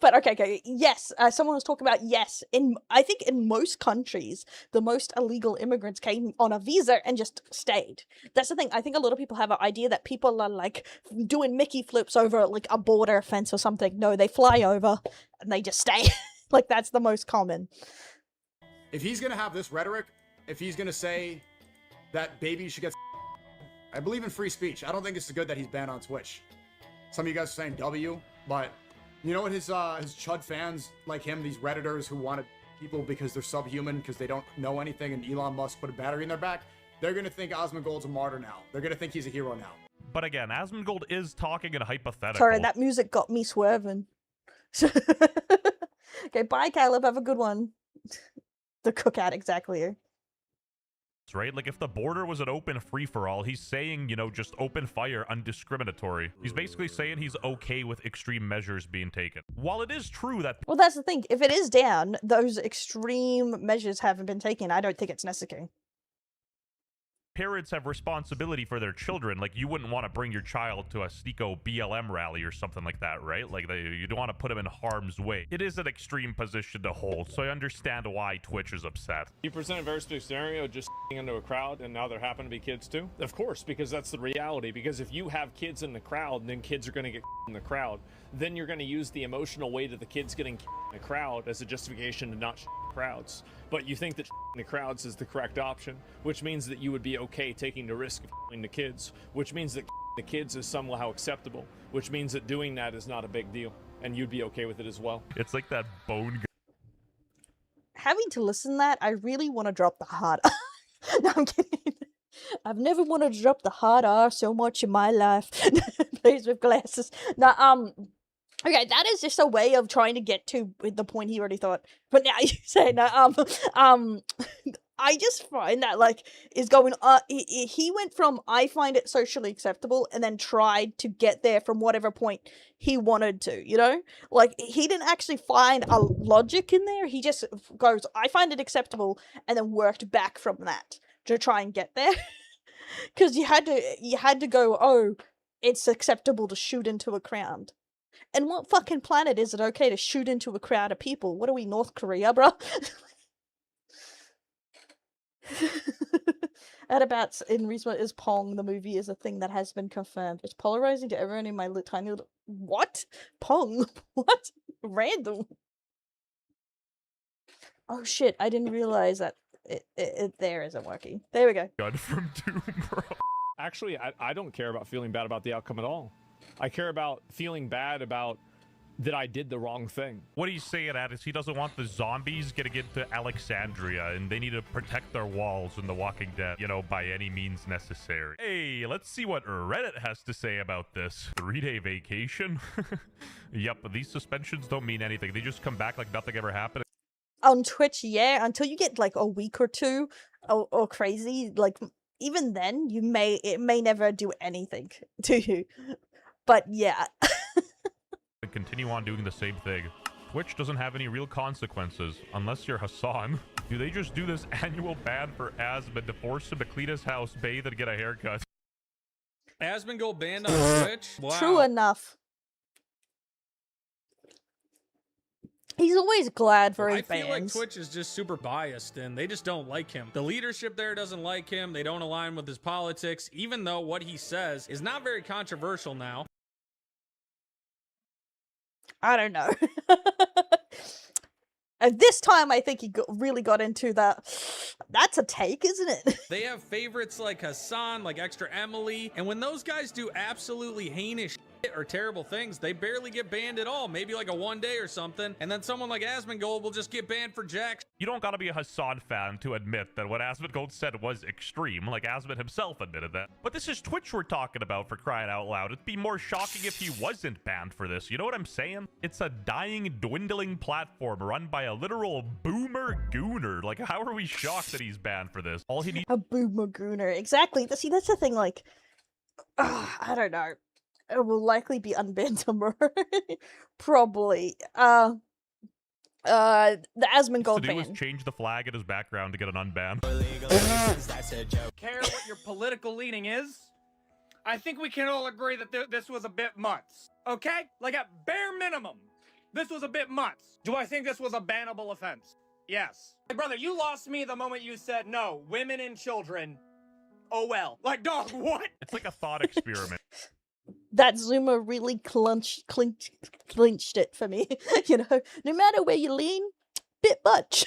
But okay. Yes, someone was talking about, yes, I think in most countries, the most illegal immigrants came on a visa and just stayed. That's the thing. I think a lot of people have an idea that people are like doing Mickey flips over like a border fence or something. No, they fly over and they just stay. Like that's the most common. If he's gonna have this rhetoric, if he's gonna say that babies should get, I believe in free speech. I don't think it's good that he's banned on Twitch. Some of you guys are saying W, but you know what his chud fans like him, these Redditors who wanted people because they're subhuman, because they don't know anything, and Elon Musk put a battery in their back, they're gonna think Asmongold's a martyr now. They're gonna think he's a hero now. But again, Asmongold is talking in hypothetical. Sorry, that music got me swerving. Okay, bye, Caleb. Have a good one. The cookout, exactly. Right? Like, if the border was an open free-for-all, he's saying, you know, just open fire, undiscriminatory. He's basically saying he's okay with extreme measures being taken. While it is true that... Well, that's the thing. If it is down, those extreme measures haven't been taken. I don't think it's necessary. Parents have responsibility for their children. Like, you wouldn't want to bring your child to a Sneeko BLM rally or something like that, right? Like, you don't want to put him in harm's way. It is an extreme position to hold, so I understand why Twitch is upset. You present a very specific scenario, just into a crowd, and now there happen to be kids too? Of course, because that's the reality. Because if you have kids in the crowd, then kids are going to get in the crowd. Then you're going to use the emotional weight of the kids getting in the crowd as a justification to not crowds. but you think that the crowds is the correct option, which means that you would be okay taking the risk of the kids, which means that the kids is somehow acceptable, which means that doing that is not a big deal, and you'd be okay with it as well. It's like that bone. Having to listen to that, I really want to drop the hard R. No, I'm kidding. I've never wanted to drop the hard R so much in my life. Plays with glasses. No, okay, that is just a way of trying to get to the point he already thought. But now you say no. I just find that like is going. He went from I find it socially acceptable, and then tried to get there from whatever point he wanted to. You know, like he didn't actually find a logic in there. He just goes, I find it acceptable, and then worked back from that to try and get there. Because you had to go. Oh, it's acceptable to shoot into a crowd. And what fucking planet is it okay to shoot into a crowd of people? What are we, North Korea, bro? At about in recent is Pong, the movie, is a thing that has been confirmed. It's polarizing to everyone in my tiny little... What? Pong? What? Random. Oh shit, I didn't realize that it there isn't working. There we go. Gun from Doom, bro. Actually, I don't care about feeling bad about the outcome at all. I care about feeling bad about that I did the wrong thing. What he's saying at is he doesn't want the zombies getting into Alexandria, and they need to protect their walls in The Walking Dead, you know, by any means necessary. Hey, let's see what Reddit has to say about this. 3-day vacation? Yep, these suspensions don't mean anything. They just come back like nothing ever happened. On Twitch, yeah, until you get like a week or two or crazy, like even then it may never do anything to you. But yeah. And continue on doing the same thing. Twitch doesn't have any real consequences unless you're Hassan. Do they just do this annual ban for Asmon to force him to clean his house, bathe, and get a haircut? Asmongold banned on Twitch? Wow. True enough. He's always glad for his I feel like bans. Twitch is just super biased and they just don't like him. The leadership there doesn't like him. They don't align with his politics, even though what he says is not very controversial now. I don't know. And this time I think he really got into that. That's a take, isn't it? They have favorites like Hassan, like Extra Emily, and when those guys do absolutely heinous shit or terrible things, they barely get banned at all. Maybe like a 1 day or something, and then someone like Asmongold will just get banned for jack. You don't gotta be a Hassan fan to admit that what Asmongold said was extreme, like Asmon himself admitted that. But this is Twitch we're talking about, for crying out loud. It'd be more shocking if he wasn't banned for this, you know what I'm saying? It's a dying, dwindling platform run by a literal boomer gooner. Like, how are we shocked that he's banned for this? All he needs— A boomer gooner. Exactly. See, that's the thing, like, I don't know. It will likely be unbanned tomorrow. Probably. The Asmongold to do is ban. change the flag in his background to get an unban. Care what your political leaning is? I think we can all agree that this was a bit much. Okay? Like at bare minimum, this was a bit much. Do I think this was a bannable offense? Yes. Hey, brother, you lost me the moment you said no, women and children. Oh well. Like, dog, what? It's like a thought experiment. That Zoomer really clinched it for me. You know, no matter where you lean, bit much.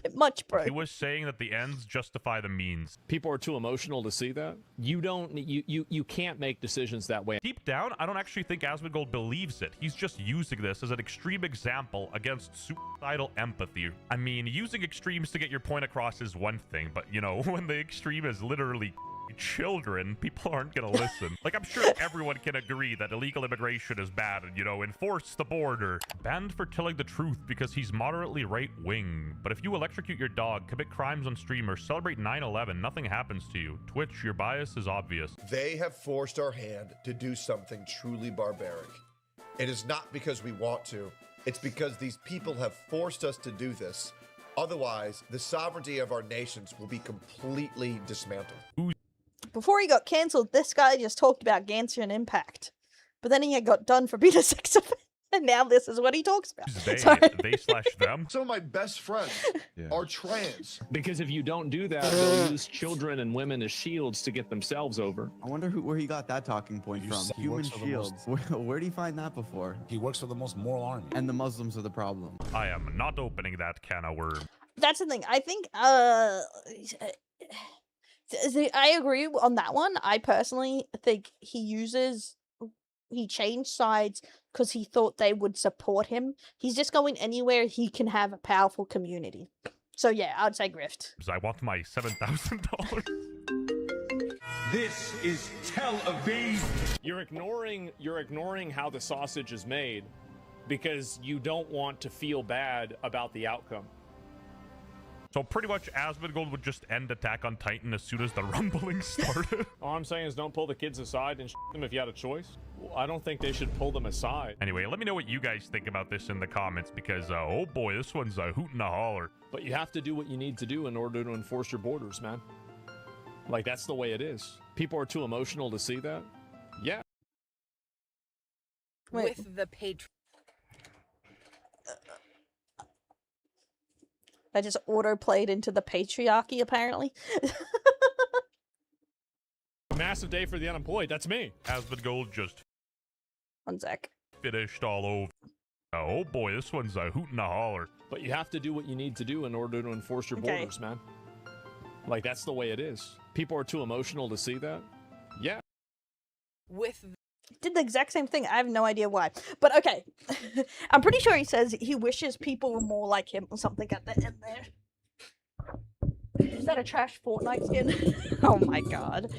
Bit much, bro. He was saying that the ends justify the means. People are too emotional to see that. You can't make decisions that way. Deep down, I don't actually think Asmongold believes it. He's just using this as an extreme example against suicidal empathy. I mean, using extremes to get your point across is one thing, but you know, when the extreme is literally children, people aren't gonna listen. Like, I'm sure everyone can agree that illegal immigration is bad and, you know, enforce the border. Banned for telling the truth because he's moderately right-wing. But if you electrocute your dog, commit crimes on stream, or celebrate 9/11, nothing happens to you. Twitch, your bias is obvious. They have forced our hand to do something truly barbaric. It is not because we want to. It's because these people have forced us to do this. Otherwise, the sovereignty of our nations will be completely dismantled. Before he got cancelled, this guy just talked about Genshin Impact. But then he got done for being a sex offender, and now this is what he talks about. They/them. Some of my best friends are trans. Because if you don't do that, they'll use children and women as shields to get themselves over. I wonder where he got that talking point from. Human shields. Where did he find that before? He works for the most moral army. And the Muslims are the problem. I am not opening that can of worms. That's the thing. I think I agree on that one. I personally think he changed sides because he thought they would support him. He's just going anywhere he can have a powerful community. So yeah, I would say grift. I want my $7,000. This is Tel Aviv. You're ignoring how the sausage is made because you don't want to feel bad about the outcome. So pretty much Asmongold would just end Attack on Titan as soon as the rumbling started. All I'm saying is don't pull the kids aside and them if you had a choice. Well, I don't think they should pull them aside. Anyway, let me know what you guys think about this in the comments because, oh boy, this one's a hoot and a holler. But you have to do what you need to do in order to enforce your borders, man. Like, that's the way it is. People are too emotional to see that. Yeah. With the patron. I just auto-played into the patriarchy, apparently. Massive day for the unemployed. That's me. Asmongold just... One sec. Finished all over. Oh boy, this one's a hoot and a holler. But you have to do what you need to do in order to enforce your borders, man. Like, that's the way it is. People are too emotional to see that. Yeah. With did the exact same thing. I have no idea why. But okay. I'm pretty sure he says he wishes people were more like him or something at the end there. Is that a trash Fortnite skin? Oh my god.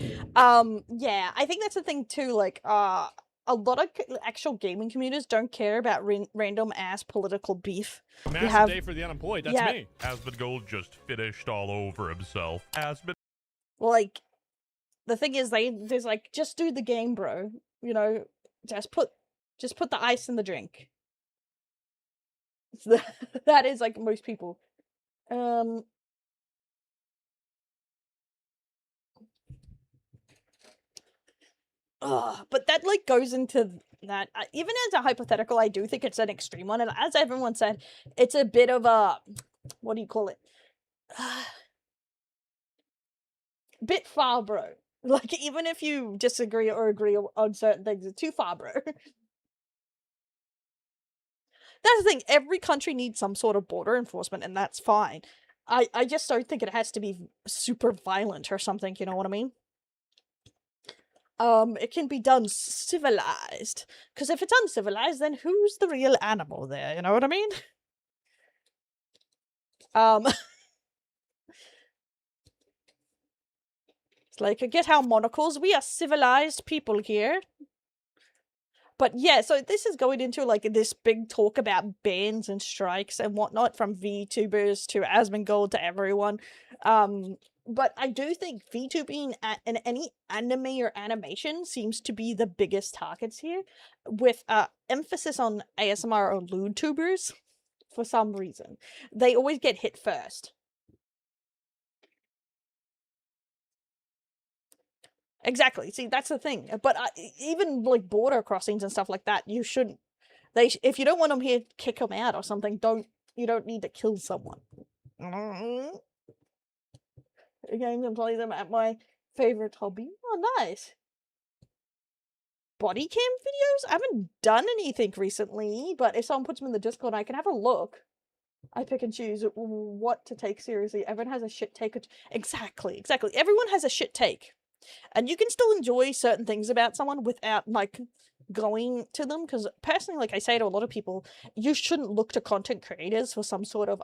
Yeah, I think that's the thing too, like, a lot of actual gaming communities don't care about random ass political beef. Massive day for the unemployed. That's me. Asmongold just finished all over himself. Like, the thing is, there's like, just do the game, bro. You know, just put the ice in the drink. That is like most people. But that like goes into that. Even as a hypothetical, I do think it's an extreme one, and as everyone said, it's a bit of a, what do you call it? Bit far, bro. Like, even if you disagree or agree on certain things, it's too far, bro. That's the thing. Every country needs some sort of border enforcement, and that's fine. I just don't think it has to be super violent or something, you know what I mean? It can be done civilized. Because if it's uncivilized, then who's the real animal there, you know what I mean? It's like, I get how monocles, we are civilized people here. But yeah, so this is going into like this big talk about bans and strikes and whatnot, from VTubers to Asmongold to everyone. But I do think VTubing in any anime or animation seems to be the biggest targets here, with emphasis on ASMR or lewd tubers for some reason. They always get hit first. Exactly. See, that's the thing. But even like border crossings and stuff like that, you shouldn't. If you don't want them here, kick them out or something. You don't need to kill someone. Games and play them at my favorite hobby. Oh, nice. Body cam videos? I haven't done anything recently, but if someone puts them in the Discord, I can have a look. I pick and choose what to take seriously. Everyone has a shit take. Exactly. Everyone has a shit take. And you can still enjoy certain things about someone without, like, going to them. Because, personally, like I say to a lot of people, you shouldn't look to content creators for some sort of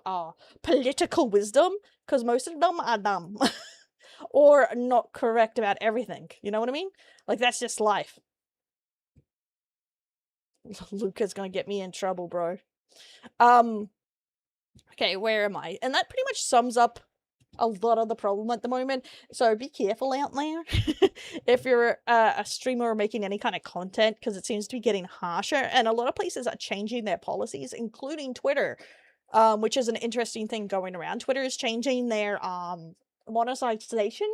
political wisdom. Because most of them are dumb. Or not correct about everything. You know what I mean? Like, that's just life. Luca's gonna get me in trouble, bro. Okay, where am I? And that pretty much sums up a lot of the problem at the moment, so be careful out there if you're a streamer or making any kind of content, because it seems to be getting harsher, and a lot of places are changing their policies, including Twitter, which is an interesting thing going around. Twitter is changing their monetization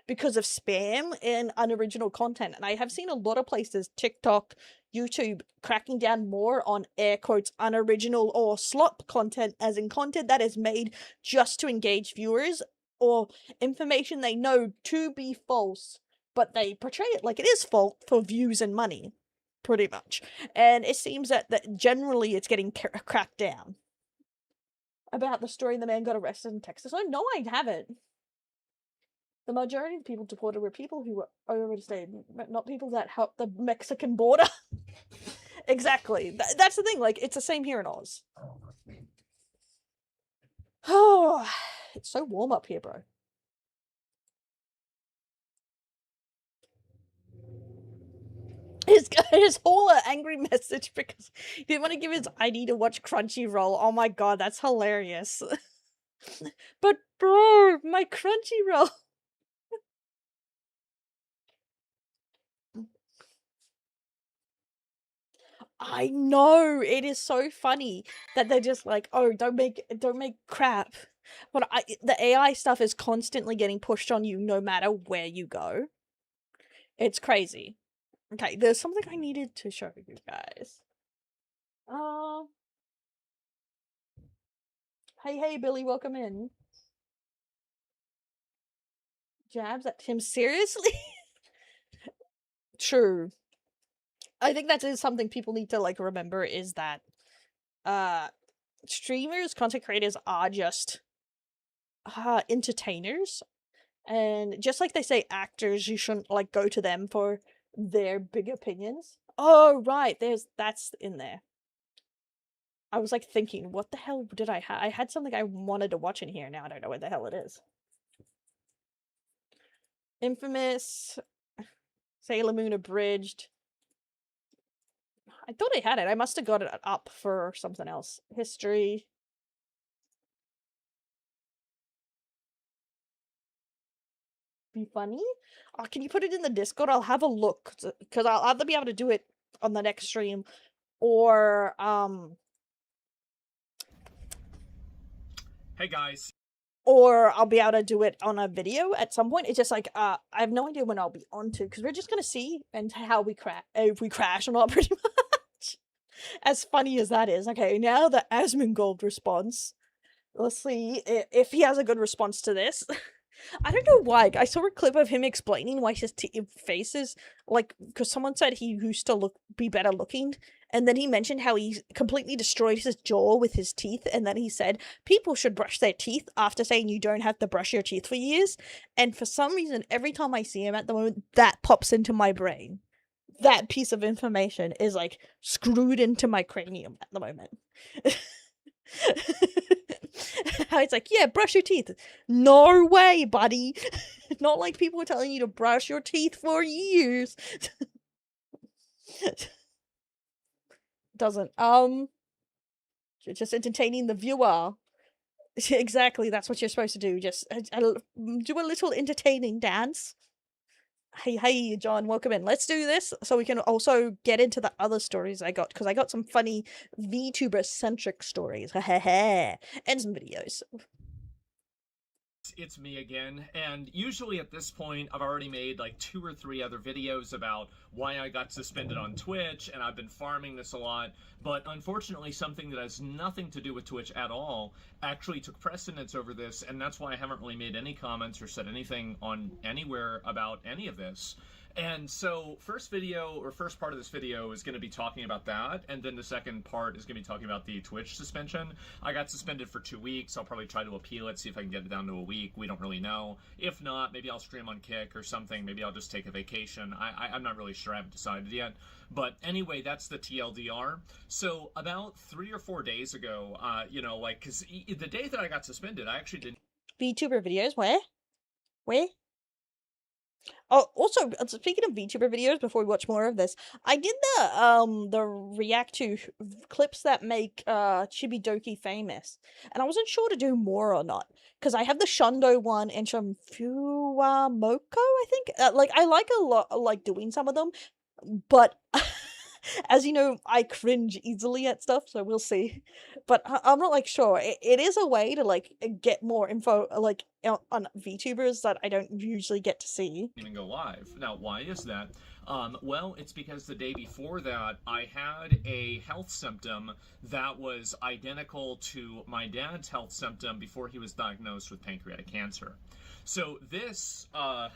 because of spam and unoriginal content, and I have seen a lot of places, TikTok, YouTube, cracking down more on air quotes unoriginal or slop content, as in content that is made just to engage viewers, or information they know to be false, but they portray it like it is false for views and money, pretty much. And it seems that generally it's getting cracked down. about the story the man got arrested in Texas? Oh, no, I haven't. The majority of people deported were people who were overstayed, not people that helped the Mexican border. Exactly. That's the thing. Like, it's the same here in Oz. Oh, it's so warm up here, bro. His whole angry message because he didn't want to give his ID to watch Crunchyroll. Oh my god, that's hilarious. But bro, my Crunchyroll. I know, it is so funny that they're just like, oh, don't make crap. But the AI stuff is constantly getting pushed on you no matter where you go. It's crazy. Okay, there's something I needed to show you guys. Hey, Billy, welcome in. Jabs at him, seriously? True. I think that is something people need to, like, remember, is that, streamers, content creators are just, entertainers. And just like they say actors, you shouldn't, like, go to them for their big opinions. Oh, right, that's in there. I was, like, thinking, what the hell did I have? I had something I wanted to watch in here, now I don't know what the hell it is. Infamous, Sailor Moon Abridged. I thought I had it. I must have got it up for something else. History. Be funny? Oh, can you put it in the Discord? I'll have a look, because I'll either be able to do it on the next stream, or Hey guys. Or I'll be able to do it on a video at some point. It's just like, I have no idea when I'll be onto, because we're just gonna see and how we if we crash or not, pretty much. As funny as that is. Okay, now the Asmongold response. Let's see if he has a good response to this. I don't know why. I saw a clip of him explaining why his face is, like, because someone said he used to be better looking, and then he mentioned how he completely destroyed his jaw with his teeth, and then he said people should brush their teeth after saying you don't have to brush your teeth for years, and for some reason, every time I see him at the moment, that pops into my brain. That piece of information is, like, screwed into my cranium at the moment. How it's like, yeah, brush your teeth. No way, buddy. Not like people are telling you to brush your teeth for years. Doesn't. Just entertaining the viewer. Exactly, that's what you're supposed to do. Just do a little entertaining dance. Hey, John, welcome in. Let's do this so we can also get into the other stories I got, because I got some funny VTuber-centric stories. And some videos. It's me again, and usually at this point I've already made like 2 or 3 other videos about why I got suspended on Twitch, and I've been farming this a lot, but unfortunately something that has nothing to do with Twitch at all actually took precedence over this, and that's why I haven't really made any comments or said anything on anywhere about any of this. And so first part of this video is going to be talking about that, and then the second part is going to be talking about the Twitch suspension. I got suspended for 2 weeks. I'll probably try to appeal it, see if I can get it down to a week. We don't really know. If not, maybe I'll stream on Kick or something. Maybe I'll just take a vacation. I'm not really sure. I haven't decided yet. But anyway, that's the TLDR. So about 3 or 4 days ago, you know, like, because the day that I got suspended, I actually didn't... VTuber videos? Where? Oh, also, speaking of VTuber videos, before we watch more of this, I did the react to clips that make Chibidoki famous, and I wasn't sure to do more or not, because I have the Shundo one and some Fuwamoko, I think. Like, I like a lot, like, doing some of them, but as you know, I cringe easily at stuff, so we'll see. But I'm not, like, sure. It is a way to, like, get more info, like, on VTubers that I don't usually get to see. Even go live. Now, why is that? Well, it's because the day before that, I had a health symptom that was identical to my dad's health symptom before he was diagnosed with pancreatic cancer. So this, I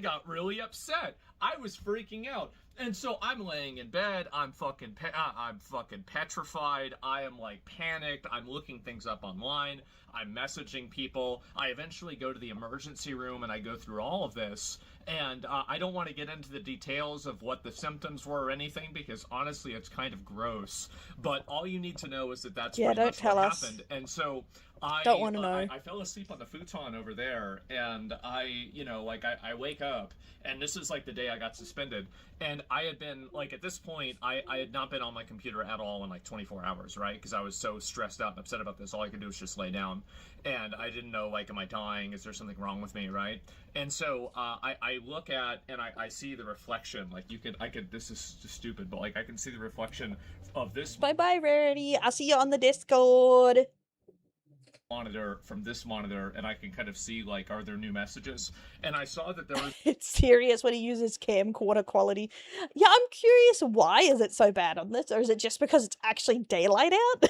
got really upset. I was freaking out. And so I'm laying in bed, I'm fucking petrified, I am like panicked, I'm looking things up online, I'm messaging people, I eventually go to the emergency room and I go through all of this, and I don't want to get into the details of what the symptoms were or anything, because honestly it's kind of gross, but all you need to know is that that's pretty much what happened. And so don't want to know. I fell asleep on the futon over there, and I wake up, and this is like the day I got suspended, and I had been, like, at this point, I had not been on my computer at all in like 24 hours, right? Because I was so stressed out and upset about this, all I could do was just lay down, and I didn't know, like, am I dying? Is there something wrong with me, right? And so I look at, and I see the reflection, like, this is just stupid, but like, I can see the reflection of this. Bye-bye, Rarity. I'll see you on the Discord. Monitor from this monitor, and I can kind of see, like, are there new messages? And I saw that there was It's serious when he uses camcorder quality. Yeah, I'm curious, why is it so bad on this? Or is it just because it's actually daylight out?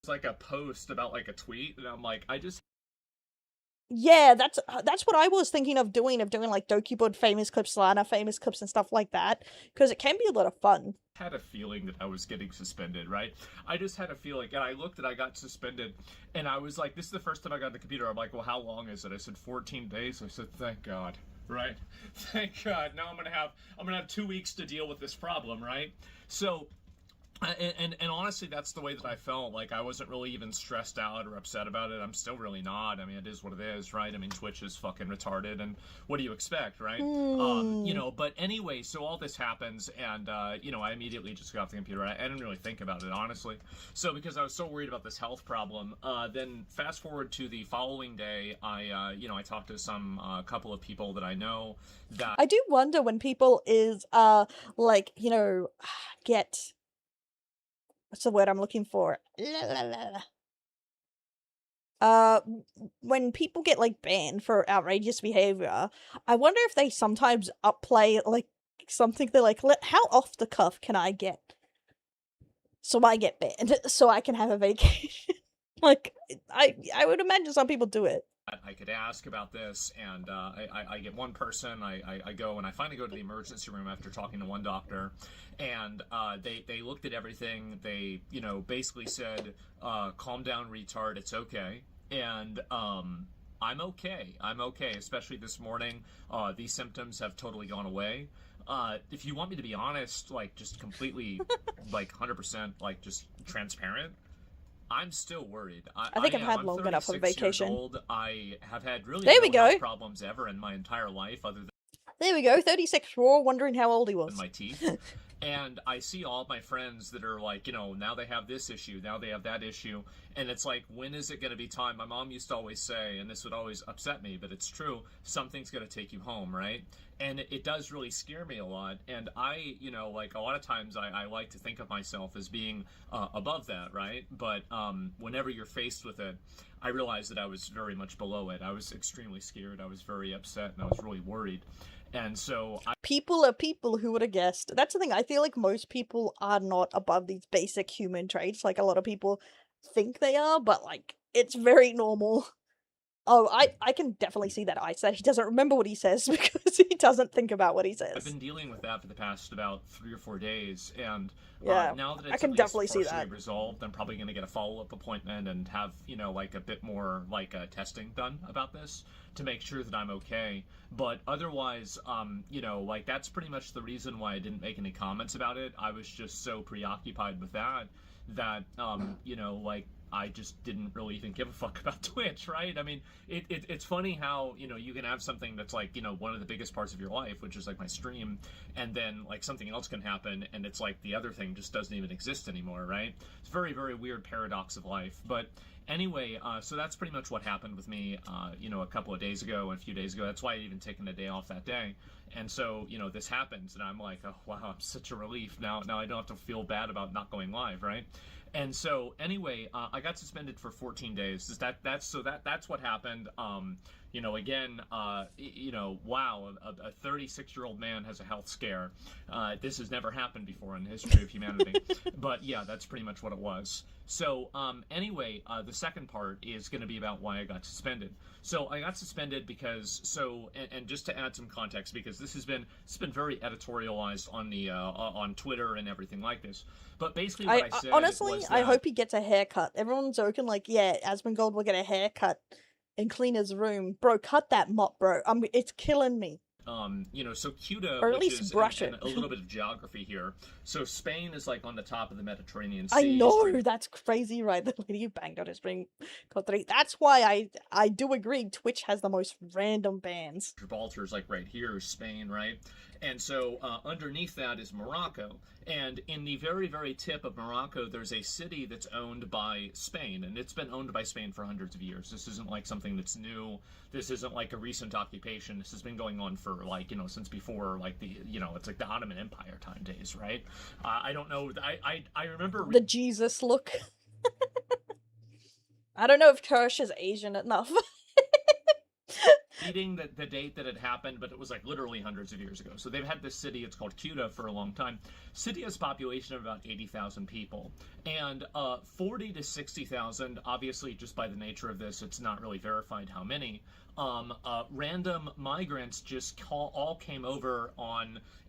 like a post about like a tweet, and I'm like, Yeah, that's what I was thinking of doing like Dokibud famous clips, Lana famous clips and stuff like that, because it can be a lot of fun. Had a feeling that I was getting suspended, right? I just had a feeling, and I looked and I got suspended, and I was like, this is the first time I got on the computer. I'm like, well, how long is it? I said 14 days. I said, thank God, right? Thank God. Now I'm gonna have 2 weeks to deal with this problem, right? So and honestly, that's the way that I felt. Like, I wasn't really even stressed out or upset about it. I'm still really not. I mean, it is what it is, right? I mean, Twitch is fucking retarded, and what do you expect, right? You know, but anyway, so all this happens, and, you know, I immediately just got off the computer. I didn't really think about it, honestly. So, because I was so worried about this health problem, then fast forward to the following day, you know, I talked to some, couple of people that I know that... I do wonder when people is, like, you know, get... What's the word I'm looking for? When people get, like, banned for outrageous behavior, I wonder if they sometimes upplay, like, something they're like, how off the cuff can I get? So I get banned, so I can have a vacation. Like, I would imagine some people do it. I could ask about this, and I get one person, I go, and I finally go to the emergency room after talking to one doctor, and they looked at everything. They, you know, basically said, calm down, retard, it's okay. And I'm okay. I'm okay, especially this morning. These symptoms have totally gone away. If you want me to be honest, like, just completely, like, 100%, like, just transparent, I'm still worried. I think I've had long enough of a vacation. Old. I have had really no health problems ever in my entire life, other than... There we go, 36 Raw, wondering how old he was. ...my teeth. And I see all of my friends that are like, you know, now they have this issue, now they have that issue, and it's like, when is it going to be time? My mom used to always say, and this would always upset me, but it's true, something's going to take you home, right? And it does really scare me a lot, and I, you know, like, a lot of times I like to think of myself as being above that, right? But whenever you're faced with it, I realized that I was very much below it. I was extremely scared, I was very upset, and I was really worried. And so people are people, who would have guessed? That's the thing, I feel like most people are not above these basic human traits. Like, a lot of people think they are, but, like, it's very normal. Oh, I can definitely see that eyesight. He doesn't remember what he says because he doesn't think about what he says. I've been dealing with that for the past about 3 or 4 days, and yeah, now that it's I can definitely see that resolved, I'm probably going to get a follow-up appointment and have, you know, like, a bit more, like, testing done about this to make sure that I'm okay. But otherwise, you know, like, that's pretty much the reason why I didn't make any comments about it. I was just so preoccupied with that, you know, like, I just didn't really even give a fuck about Twitch, right? I mean, it's funny how, you know, you can have something that's like, you know, one of the biggest parts of your life, which is like my stream, and then like something else can happen, and it's like the other thing just doesn't even exist anymore, right? It's a very, very weird paradox of life. But anyway, so that's pretty much what happened with me, you know, a couple of days ago and a few days ago. That's why I'd even taken a day off that day. And so, you know, this happens, and I'm like, oh, wow, I'm such a relief. Now I don't have to feel bad about not going live, right? And so, anyway, I got suspended for 14 days. That's what happened. You know, again, you know, wow, a 36-year-old man has a health scare. This has never happened before in the history of humanity. But yeah, that's pretty much what it was. So anyway, the second part is going to be about why I got suspended. So I got suspended because, and just to add some context, because this has been very editorialized on the on Twitter and everything like this. But basically, what I said honestly, was I that, hope he gets a haircut. Everyone's joking like, yeah, Asmongold will get a haircut and clean his room. Bro, cut that mop, bro. It's killing me. you know, so Cuba, Or at which least is brush and it. a little bit of geography here. So Spain is like on the top of the Mediterranean Sea. I know, that's crazy, right? The lady who banged on his ring got 3. That's why I do agree Twitch has the most random bans. Gibraltar's like right here, Spain, right? And so underneath that is Morocco. And in the very, very tip of Morocco, there's a city that's owned by Spain. And it's been owned by Spain for hundreds of years. This isn't like something that's new. This isn't like a recent occupation. This has been going on for like, you know, since before like the, you know, it's like the Ottoman Empire time days, right? I don't know. I remember... The Jesus look. I don't know if Kirsch is Asian enough. reading the date that it happened, but it was like literally hundreds of years ago. So they've had this city, it's called Cuba, for a long time. City has a population of about 80,000 people. And 40 to 60,000, obviously just by the nature of this, it's not really verified how many, random migrants just all came over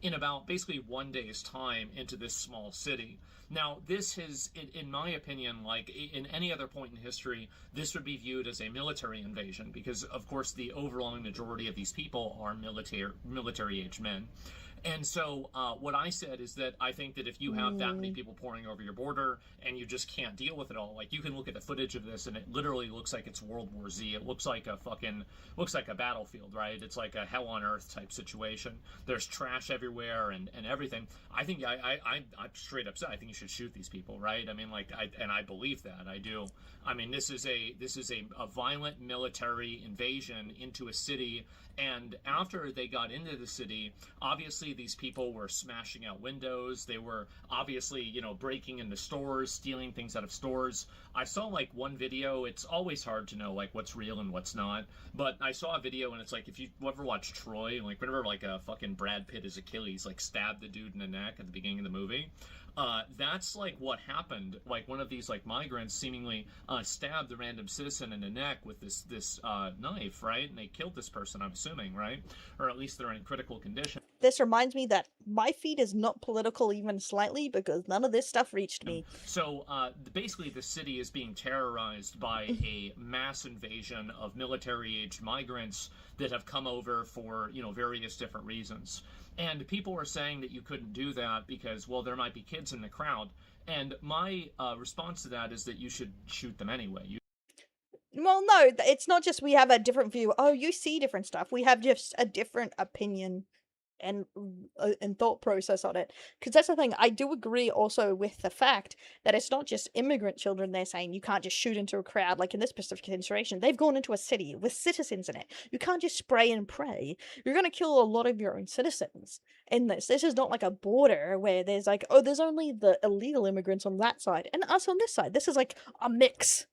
in about basically 1 day's time into this small city. Now, this is, in my opinion, like in any other point in history, this would be viewed as a military invasion because, of course, the overwhelming majority of these people are military-aged men. And so what I said is that I think that if you have that many people pouring over your border and you just can't deal with it all, like you can look at the footage of this and it literally looks like it's World War Z. It looks like a battlefield, right? It's like a hell on earth type situation. There's trash everywhere and everything. I think I'm straight up said I think you should shoot these people, right? I mean, like, I believe that. I do. I mean, this is a violent military invasion into a city. And after they got into the city, obviously these people were smashing out windows. They were obviously, you know, breaking into stores, stealing things out of stores. I saw like one video. It's always hard to know like what's real and what's not. But I saw a video and it's like, if you ever watch Troy, like whenever like a fucking Brad Pitt as Achilles like stabbed the dude in the neck at the beginning of the movie. That's like what happened. Like one of these like migrants seemingly stabbed the random citizen in the neck with this knife, right? And they killed this person, I'm assuming, right? Or at least they're in critical condition. This reminds me that my feed is not political even slightly because none of this stuff reached me. So basically the city is being terrorized by a mass invasion of military-aged migrants that have come over for, you know, various different reasons. And people are saying that you couldn't do that because, well, there might be kids in the crowd. And my response to that is that you should shoot them anyway. Well, no, it's not just we have a different view. Oh, you see different stuff. We have just a different opinion and thought process on it. Because that's the thing. I do agree also with the fact that it's not just immigrant children they're saying you can't just shoot into a crowd. Like in this specific situation, they've gone into a city with citizens in it. You can't just spray and pray. You're going to kill a lot of your own citizens in this. This is not like a border where there's like, oh, there's only the illegal immigrants on that side and us on this side. This is like a mix.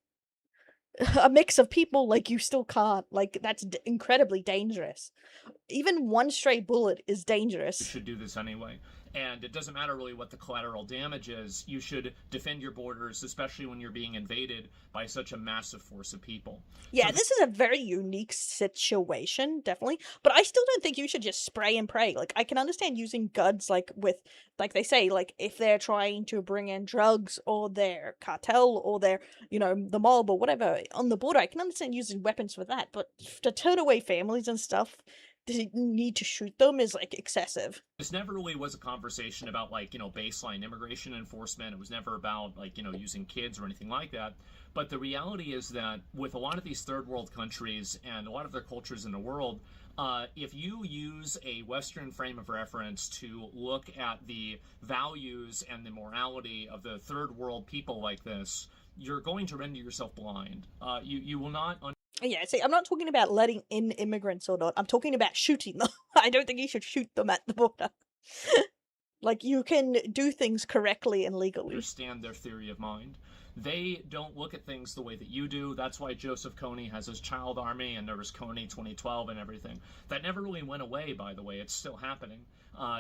A mix of people, like, you still can't, like, that's incredibly dangerous. Even one stray bullet is dangerous. You should do this anyway. And it doesn't matter really what the collateral damage is. You should defend your borders, especially when you're being invaded by such a massive force of people. Yeah, this is a very unique situation, definitely. But I still don't think you should just spray and pray. Like, I can understand using guns, like, with, like they say, like, if they're trying to bring in drugs or their cartel or their, you know, the mob or whatever on the border. I can understand using weapons for that. But to turn away families and stuff, the need to shoot them is like excessive. This never really was a conversation about like, you know, baseline immigration enforcement. It was never about like, you know, using kids or anything like that. But the reality is that with a lot of these third world countries and a lot of their cultures in the world, if you use a Western frame of reference to look at the values and the morality of the third world people like this, you're going to render yourself blind. You will not. Yeah, see, I'm not talking about letting in immigrants or not. I'm talking about shooting them. I don't think you should shoot them at the border. Like, you can do things correctly and legally. Understand their theory of mind. They don't look at things the way that you do. That's why Joseph Kony has his child army, and there was Kony 2012 and everything. That never really went away, by the way. It's still happening.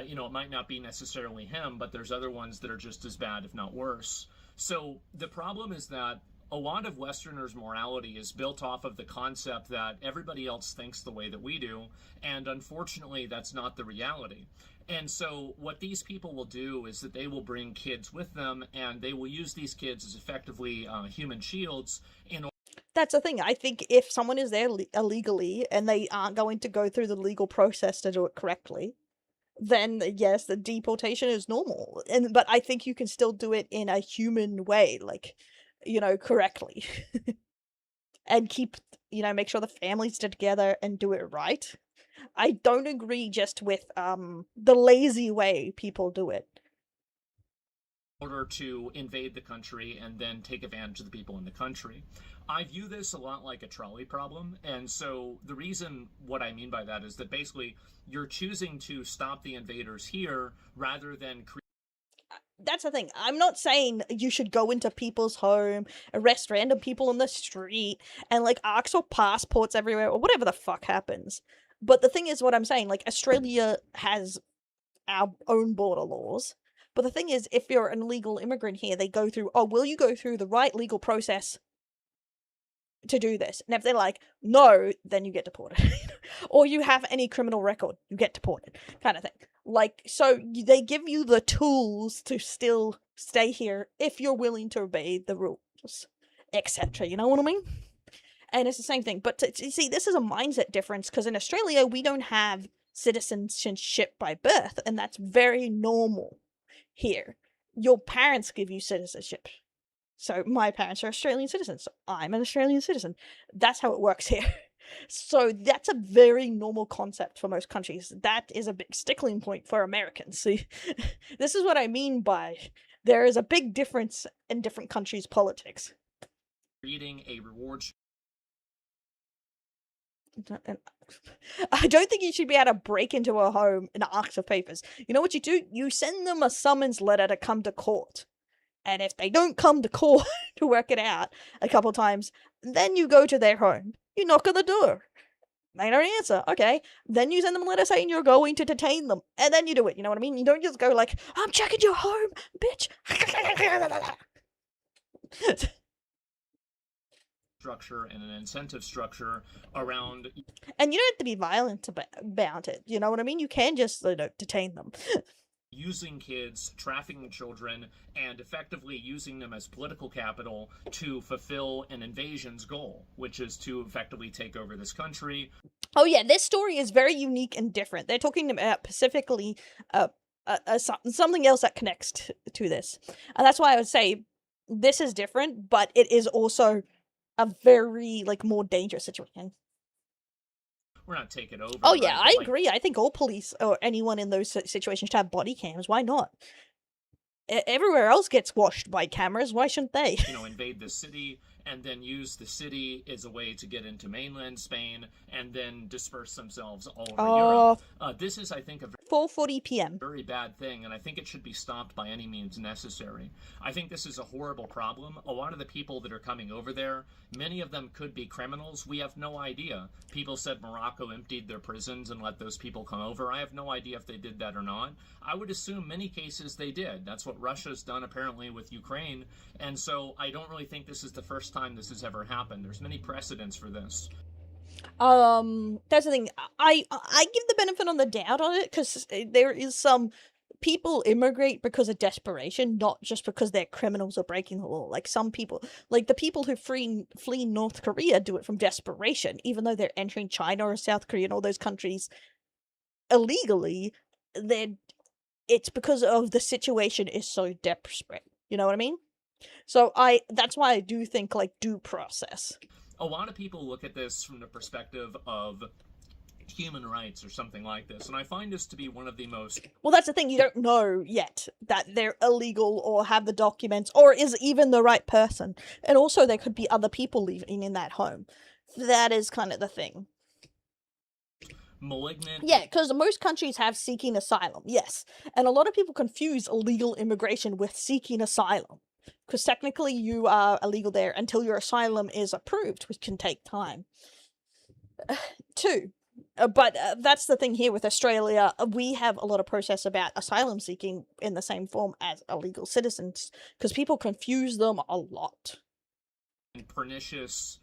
You know, it might not be necessarily him, but there's other ones that are just as bad, if not worse. So the problem is that a lot of Westerners' morality is built off of the concept that everybody else thinks the way that we do, and unfortunately, that's not the reality. And so what these people will do is that they will bring kids with them, and they will use these kids as effectively human shields in order. That's the thing. I think if someone is there illegally and they aren't going to go through the legal process to do it correctly, then yes, the deportation is normal. But I think you can still do it in a human way, like, you know, correctly. And keep, you know, make sure the families are together and do it right. I don't agree just with the lazy way people do it. In order to invade the country and then take advantage of the people in the country. I view this a lot like a trolley problem, and so the reason what I mean by that is that basically you're choosing to stop the invaders here rather than That's the thing. I'm not saying you should go into people's home, arrest random people on the street, and like ask for passports everywhere or whatever the fuck happens. But the thing is, what I'm saying, like, Australia has our own border laws. But the thing is, if you're an illegal immigrant here, they go through, oh, will you go through the right legal process to do this? And if they're like, no, then you get deported. Or you have any criminal record, you get deported, kind of thing. Like, so they give you the tools to still stay here if you're willing to obey the rules, etc. You know what I mean? And it's the same thing. But you see, this is a mindset difference, because in Australia, we don't have citizenship by birth, and that's very normal here. Your parents give you citizenship. So my parents are Australian citizens, so I'm an Australian citizen. That's how it works here. So that's a very normal concept for most countries. That is a big stickling point for Americans. See, this is what I mean by there is a big difference in different countries' politics. creating a reward. I don't think you should be able to break into a home and ask for papers. You know what you do? You send them a summons letter to come to court. And if they don't come to court to work it out a couple times, then you go to their home. You knock on the door. They don't answer. Okay. Then you send them a letter saying you're going to detain them. And then you do it. You know what I mean? You don't just go like, I'm checking your home, bitch. Structure and an incentive structure around. And you don't have to be violent about it. You know what I mean? You can just, you know, detain them. Using kids, trafficking children, and effectively using them as political capital to fulfill an invasion's goal, which is to effectively take over this country. Oh yeah, this story is very unique and different. They're talking about specifically something else that connects to this. And that's why I would say this is different, but it is also a very, like, more dangerous situation. We're not taking over. Oh yeah, right? I agree. I think all police or anyone in those situations should have body cams. Why not? Everywhere else gets watched by cameras. Why shouldn't they? You know, invade the city and then use the city as a way to get into mainland Spain and then disperse themselves all over Europe. This is, I think, a 4:40 p.m. very bad thing, and I think it should be stopped by any means necessary. I think this is a horrible problem. A lot of the people that are coming over there, many of them could be criminals. We have no idea. People said Morocco emptied their prisons and let those people come over. I have no idea if they did that or not. I would assume many cases they did. That's what Russia's done apparently with Ukraine, and so I don't really think this is the first time this has ever happened. There's many precedents for this. That's the thing. I give the benefit on the doubt on it, because there is some people immigrate because of desperation, not just because they're criminals or breaking the law. Like, some people, like the people who flee North Korea, do it from desperation, even though they're entering China or South Korea and all those countries illegally. It's because of the situation is so desperate. You know what I mean? So that's why I do think, like, due process. A lot of people look at this from the perspective of human rights or something like this, and I find this to be one of the most... Well, that's the thing, you don't know yet that they're illegal or have the documents or is even the right person. And also there could be other people living in that home. That is kind of the thing. malignant. Yeah, because most countries have seeking asylum, yes. And a lot of people confuse illegal immigration with seeking asylum. Because technically you are illegal there until your asylum is approved, which can take time. Two. But that's the thing here with Australia. We have a lot of process about asylum seeking in the same form as illegal citizens. Because people confuse them a lot. Pernicious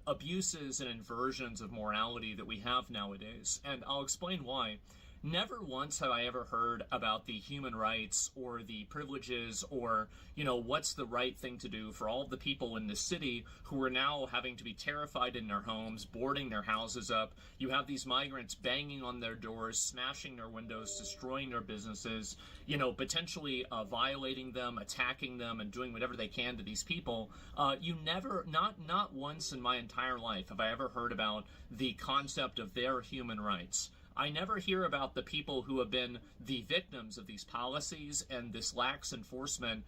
abuses and inversions of morality that we have nowadays. And I'll explain why. Never once have I ever heard about the human rights or the privileges or, you know, what's the right thing to do for all of the people in this city who are now having to be terrified in their homes, boarding their houses up. You have these migrants banging on their doors, smashing their windows, destroying their businesses, you know, potentially violating them, attacking them, and doing whatever they can to these people. You never, not once in my entire life have I ever heard about the concept of their human rights. I never hear about the people who have been the victims of these policies and this lax enforcement.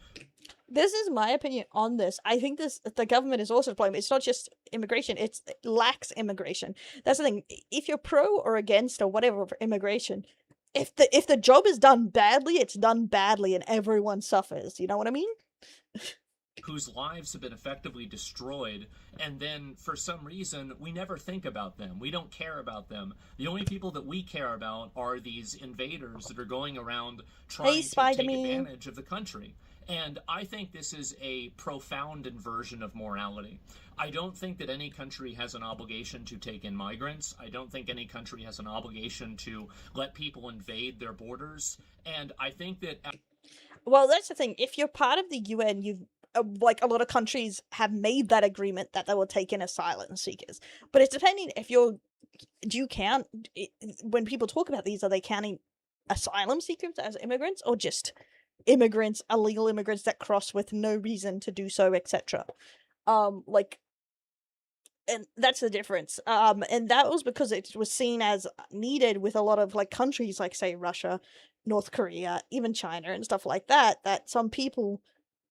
This is my opinion on this. I think the government is also to blame. It's not just immigration, it's lax immigration. That's the thing. If you're pro or against or whatever for immigration, if the job is done badly, it's done badly and everyone suffers. You know what I mean? Whose lives have been effectively destroyed, and then for some reason we never think about them. We don't care about them. The only people that we care about are these invaders that are going around trying to take advantage of the country. And I think this is a profound inversion of morality. I don't think that any country has an obligation to take in migrants. I don't think any country has an obligation to let people invade their borders. And I think that... Well, that's the thing. If you're part of the UN, you've like a lot of countries have made that agreement that they will take in asylum seekers. But it's depending if do you count, when people talk about these, are they counting asylum seekers as immigrants or just immigrants, illegal immigrants that cross with no reason to do so, etc. And that's the difference. And that was because it was seen as needed with a lot of like countries like say Russia, North Korea, even China and stuff like that, that some people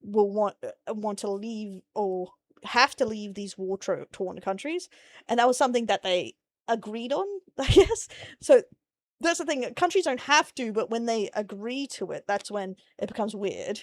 will want to leave or have to leave these war-torn countries, and that was something that they agreed on, I guess. So that's the thing, countries don't have to, but when they agree to it, that's when it becomes weird.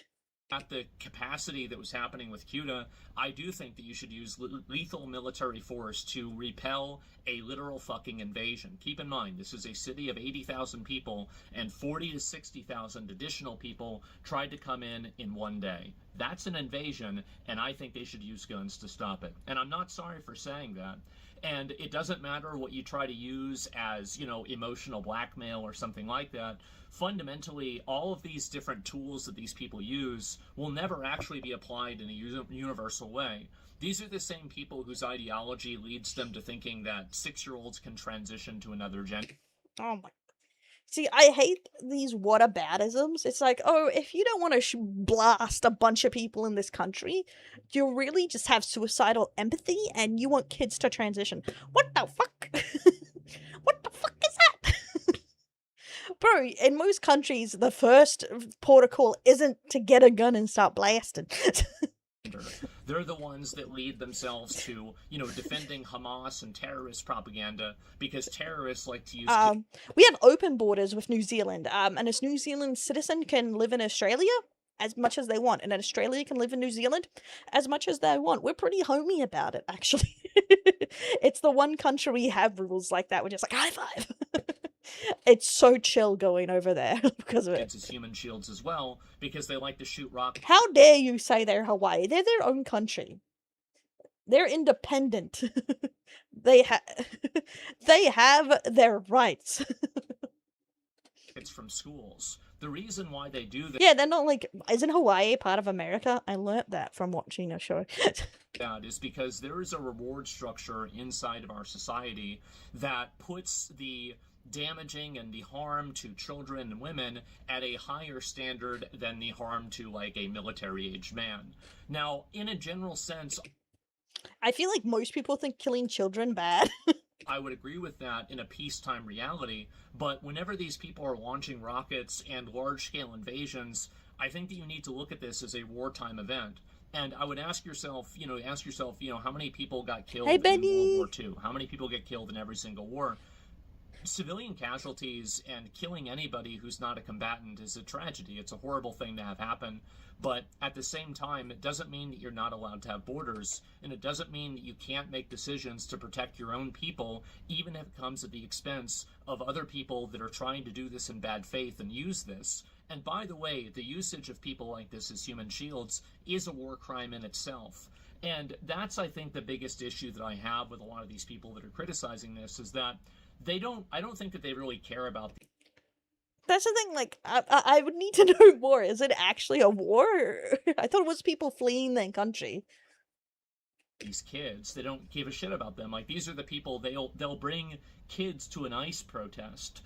At the capacity that was happening with Cuba, I do think that you should use lethal military force to repel a literal fucking invasion. Keep in mind, this is a city of 80,000 people, and 40 to 60,000 additional people tried to come in one day. That's an invasion, and I think they should use guns to stop it. And I'm not sorry for saying that. And it doesn't matter what you try to use as, you know, emotional blackmail or something like that. Fundamentally, all of these different tools that these people use will never actually be applied in a universal way. These are the same people whose ideology leads them to thinking that 6-year-olds can transition to another gender. Oh my. See, I hate these whataboutisms. It's like, oh, if you don't want to blast a bunch of people in this country, you really just have suicidal empathy and you want kids to transition. What the fuck? What the fuck is that? Bro, in most countries, the first protocol isn't to get a gun and start blasting. They're the ones that lead themselves to, you know, defending Hamas and terrorist propaganda, because terrorists like to use... we have open borders with New Zealand, and a New Zealand citizen can live in Australia as much as they want, and an Australia can live in New Zealand as much as they want. We're pretty homey about it, actually. It's the one country we have rules like that. We're just like, high five! It's so chill going over there because of it. It's human shields as well, because they like to shoot rockets. How dare you say they're Hawaii? They're their own country. They're independent. They have their rights. It's from schools. The reason why they do that... Yeah, they're not like... Isn't Hawaii part of America? I learnt that from watching a show. That is because there is a reward structure inside of our society that puts the damaging and the harm to children and women at a higher standard than the harm to, like, a military-aged man. Now, in a general sense... I feel like most people think killing children bad. I would agree with that in a peacetime reality, but whenever these people are launching rockets and large-scale invasions, I think that you need to look at this as a wartime event. And I would ask yourself, how many people got killed in World War II? How many people get killed in every single war? Civilian casualties and killing anybody who's not a combatant is a tragedy. It's a horrible thing to have happen. But at the same time, it doesn't mean that you're not allowed to have borders, and it doesn't mean that you can't make decisions to protect your own people, even if it comes at the expense of other people that are trying to do this in bad faith and use this. And by the way, the usage of people like this as human shields is a war crime in itself. And that's, I think, the biggest issue that I have with a lot of these people that are criticizing this, is that I don't think that they really care about That's the thing, like, I would need to know more. Is it actually a war? I thought it was people fleeing their country. these kids. They don't give a shit about them. Like, these are the people, they'll bring kids to an ICE protest.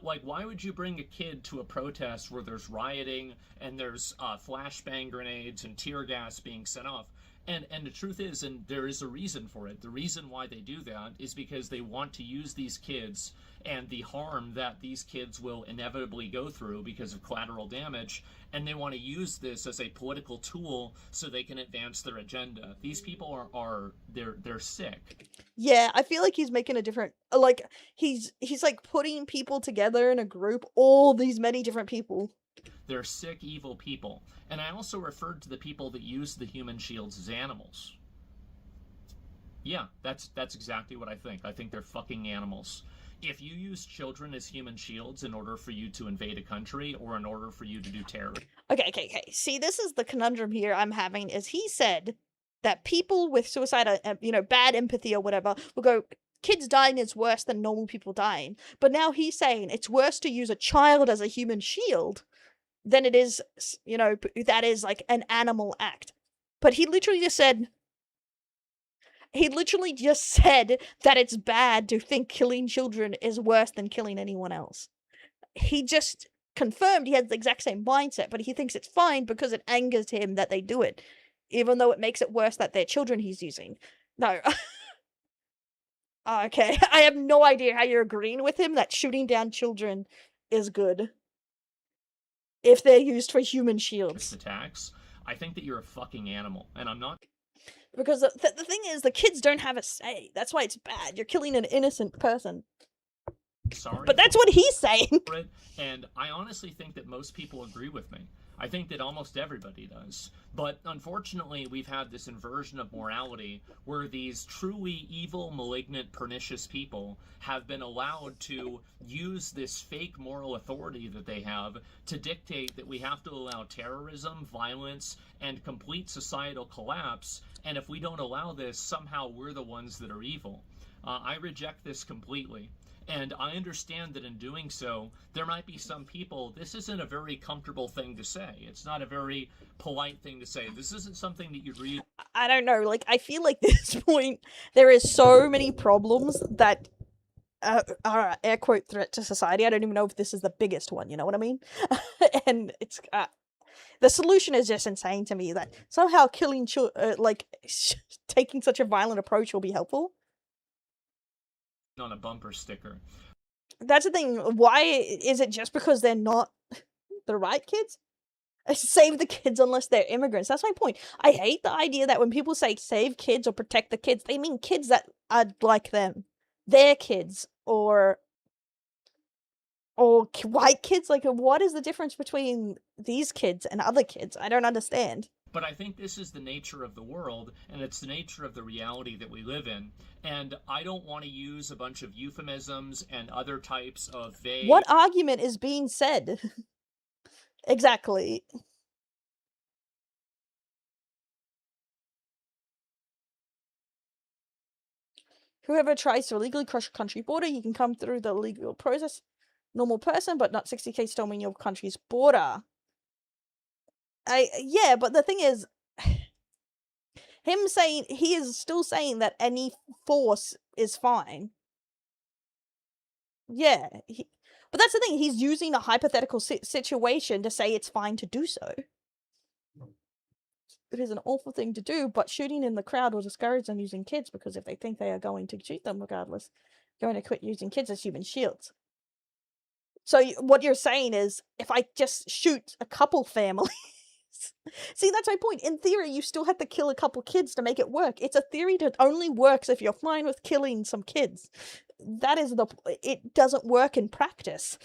Like, why would you bring a kid to a protest where there's rioting and there's flashbang grenades and tear gas being set off? And the truth is, and there is a reason for it, the reason why they do that is because they want to use these kids and the harm that these kids will inevitably go through because of collateral damage, and they want to use this as a political tool so they can advance their agenda. These people they're sick. Yeah, I feel like he's making a different, like, he's like putting people together in a group, all these many different people. They're sick, evil people. And I also referred to the people that use the human shields as animals. Yeah, that's exactly what I think. I think they're fucking animals. If you use children as human shields in order for you to invade a country or in order for you to do terror. Okay. See, this is the conundrum here I'm having, is he said that people with suicide, bad empathy or whatever, will go, kids dying is worse than normal people dying. But now he's saying it's worse to use a child as a human shield than it is, that is like an animal act. But he literally just said that it's bad to think killing children is worse than killing anyone else. He just confirmed he has the exact same mindset, but he thinks it's fine because it angers him that they do it, even though it makes it worse that they're children he's using. No. Okay, I have no idea how you're agreeing with him that shooting down children is good if they're used for human shields. Attacks. I think that you're a fucking animal, and I'm not. Because the thing is, the kids don't have a say. That's why it's bad. You're killing an innocent person. Sorry. But that's what he's saying. And I honestly think that most people agree with me. I think that almost everybody does. But unfortunately, we've had this inversion of morality where these truly evil, malignant, pernicious people have been allowed to use this fake moral authority that they have to dictate that we have to allow terrorism, violence, and complete societal collapse. And if we don't allow this, somehow we're the ones that are evil. I reject this completely. And I understand that in doing so, there might be some people, this isn't a very comfortable thing to say. It's not a very polite thing to say. This isn't something that you'd read. I don't know, like, I feel like at this point, there is so many problems that are air quote threat to society. I don't even know if this is the biggest one, you know what I mean? And it's, the solution is just insane to me, that somehow killing taking such a violent approach will be helpful. On a bumper sticker. That's the thing. Why is it just because they're not the right kids? Save the kids unless they're immigrants. That's my point. I hate the idea that when people say save kids or protect the kids, they mean kids that are like them. Their kids or white kids. Like, what is the difference between these kids and other kids? I don't understand. But I think this is the nature of the world, and it's the nature of the reality that we live in. And I don't want to use a bunch of euphemisms and other types of vague... What argument is being said? Exactly. Whoever tries to illegally cross a country border, you can come through the legal process. Normal person, but not 60k storming your country's border. Yeah, but the thing is, he is still saying that any force is fine. Yeah, but that's the thing, he's using a hypothetical situation to say it's fine to do so. It is an awful thing to do, but shooting in the crowd will discourage them using kids, because if they think they are going to shoot them regardless, they're going to quit using kids as human shields. So what you're saying is, if I just shoot a couple families... See, that's my point. In theory, you still have to kill a couple kids to make it work. It's a theory that only works if you're fine with killing some kids. that is it doesn't work in practice.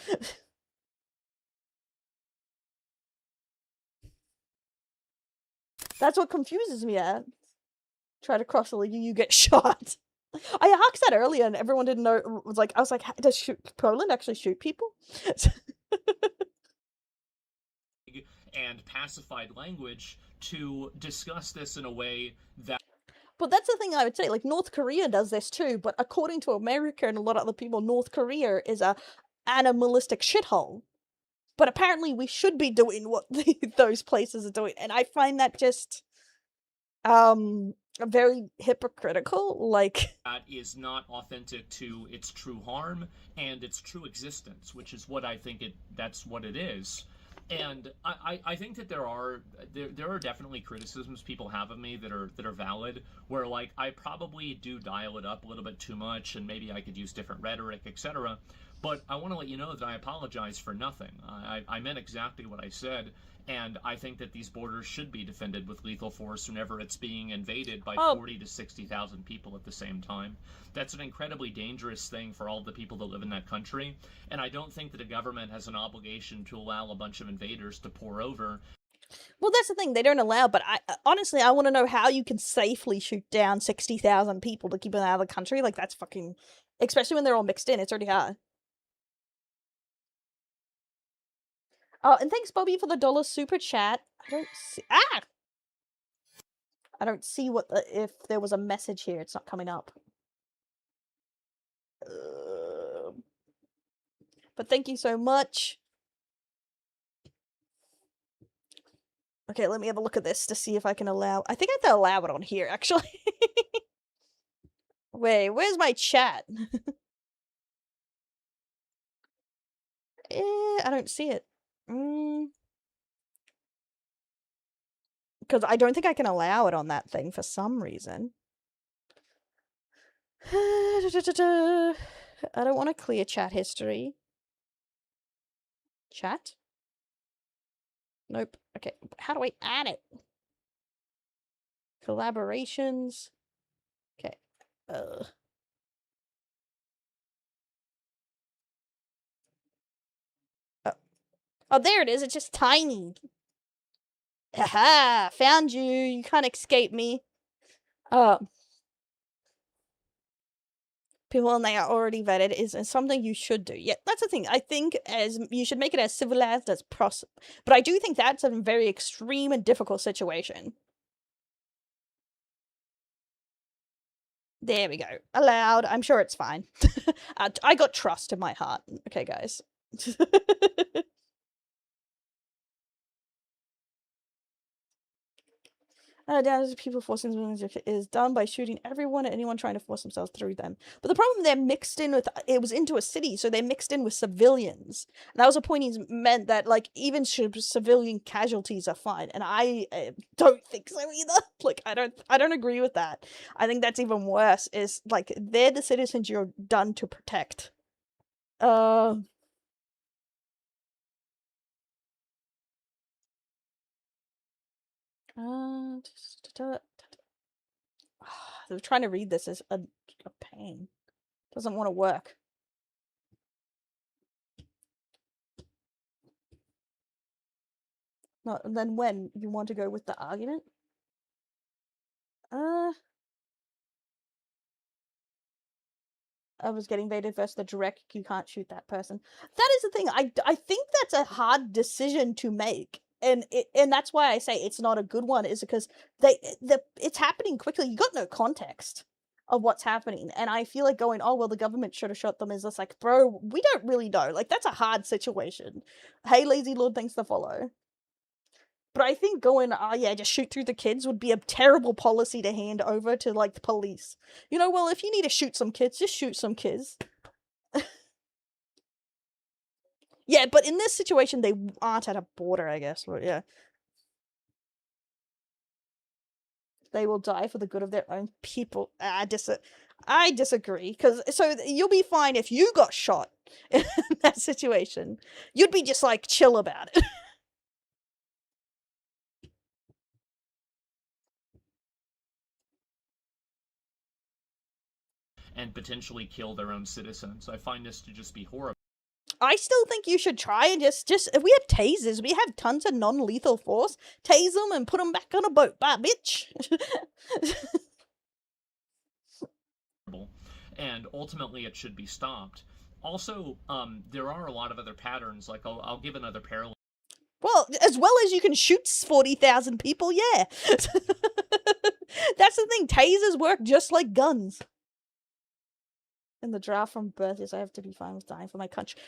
That's what confuses me. Try to cross the league, you get shot. I asked that earlier, and everyone didn't know. I was like, does Poland actually shoot people? And pacified language to discuss this in a way that. But that's the thing I would say. Like, North Korea does this too, but according to America and a lot of other people, North Korea is a animalistic shithole. But apparently, we should be doing what those places are doing, and I find that just very hypocritical. Like, that is not authentic to its true harm and its true existence, which is what I think that's what it is. And I think that there are definitely criticisms people have of me that are valid, where like I probably do dial it up a little bit too much, and maybe I could use different rhetoric, etc. But I want to let you know that I apologize for nothing. I meant exactly what I said, and I think that these borders should be defended with lethal force whenever it's being invaded by 40 to 60,000 people at the same time. That's an incredibly dangerous thing for all of the people that live in that country, and I don't think that a government has an obligation to allow a bunch of invaders to pour over. Well, that's the thing, they don't allow, but honestly, I want to know how you can safely shoot down 60,000 people to keep them out of the country. Like, that's fucking... Especially when they're all mixed in, it's already hard. Oh, and thanks, Bobby, for the $1 super chat. I don't see... I don't see if there was a message here. It's not coming up. But thank you so much. Okay, let me have a look at this to see if I can allow... I think I have to allow it on here, actually. Wait, where's my chat? I don't see it. Because I don't think I can allow it on that thing for some reason. I don't want to clear chat history. Chat? Nope. Okay, how do I add it? Collaborations. Okay. Oh, there it is. It's just tiny. Haha, found you. You can't escape me. People and they are already vetted is something you should do. Yeah, that's the thing. I think as you should make it as civilized as possible. But I do think that's a very extreme and difficult situation. There we go. Allowed. I'm sure it's fine. I got trust in my heart. Okay, guys. Damage people forcing is done by shooting everyone and anyone trying to force themselves through them. But the problem, they're mixed in with, it was into a city, so they mixed in with civilians. And that was a point he's meant that, like, even civilian casualties are fine. And I don't think so either. Like, I don't agree with that. I think that's even worse, is, like, they're the citizens you're done to protect. They're trying to read this as a pain. Doesn't want to work. No, and then when you want to go with the argument? I was getting invaded versus the direct, you can't shoot that person. That is the thing. I think that's a hard decision to make. And that's why I say it's not a good one, is because it's happening quickly. You got no context of what's happening. And I feel like going, oh, well, the government should have shot them, is just like, bro, we don't really know. Like, that's a hard situation. Hey, Lazy Lord, thanks to follow. But I think going, oh yeah, just shoot through the kids would be a terrible policy to hand over to, like, the police. You know, well, if you need to shoot some kids, just shoot some kids. Yeah, but in this situation, they aren't at a border, I guess, but yeah. They will die for the good of their own people. I disagree, because, so, you'll be fine if you got shot in that situation. You'd be just, like, chill about it. and potentially kill their own citizens. I find this to just be horrible. I still think you should try and just if we have tasers, we have tons of non-lethal force. Tase them and put them back on a boat. Bye, bitch. And ultimately it should be stopped. Also, there are a lot of other patterns. Like, I'll give another parallel. Well, as well as you can shoot 40,000 people, yeah. That's the thing. Tasers work just like guns. In the draft from birth, yes, I have to be fine with dying for my country.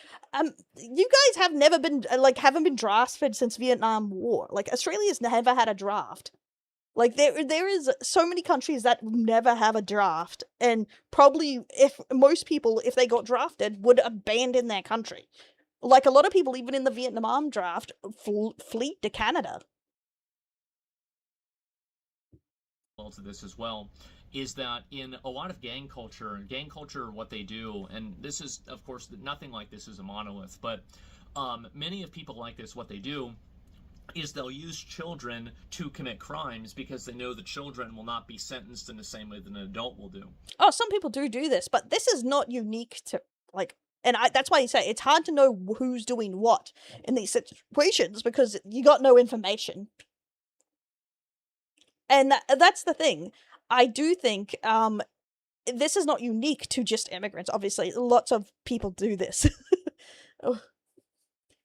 You guys have never been, haven't been drafted since Vietnam War. Like, Australia's never had a draft. Like, there is so many countries that never have a draft, and probably, if most people, if they got drafted, would abandon their country. Like, a lot of people, even in the Vietnam draft, flee to Canada. To this as well, is that in a lot of gang culture, what they do, and this is, of course, nothing like this is a monolith, but many of people like this, what they do is they'll use children to commit crimes because they know the children will not be sentenced in the same way that an adult will do. Oh, some people do this, but this is not unique to, like, and that's why you say it's hard to know who's doing what in these situations because you got no information. And that's the thing. I do think this is not unique to just immigrants. Obviously, lots of people do this.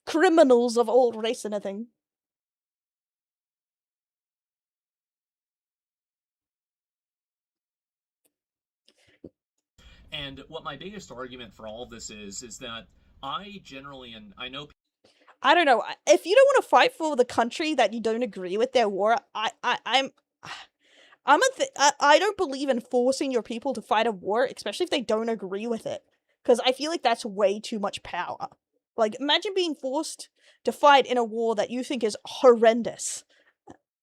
Criminals of all race and everything. And what my biggest argument for all of this is that I generally, and I know, I don't know, if you don't want to fight for the country that you don't agree with their war, I don't believe in forcing your people to fight a war, especially if they don't agree with it, because I feel like that's way too much power. Like, imagine being forced to fight in a war that you think is horrendous,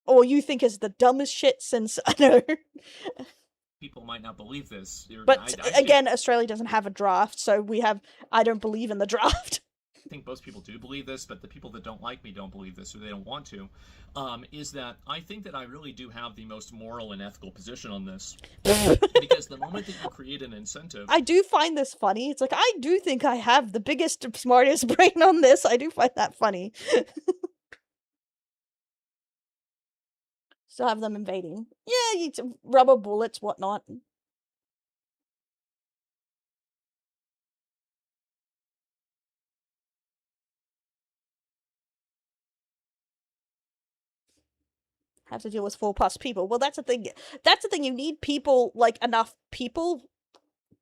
or you think is the dumbest shit since, I don't know. People might not believe this. But again, Australia doesn't have a draft, so we have, I don't believe in the draft. I think most people do believe this, but the people that don't like me don't believe this, or they don't want to, is that I think that I really do have the most moral and ethical position on this. Because the moment that you create an incentive... I do find this funny. It's like, I do think I have the biggest, smartest brain on this. I do find that funny. Still have them invading. Yeah, you rubber bullets, whatnot. Have to deal with 4+ people. Well, that's the thing. That's the thing. You need people, like, enough people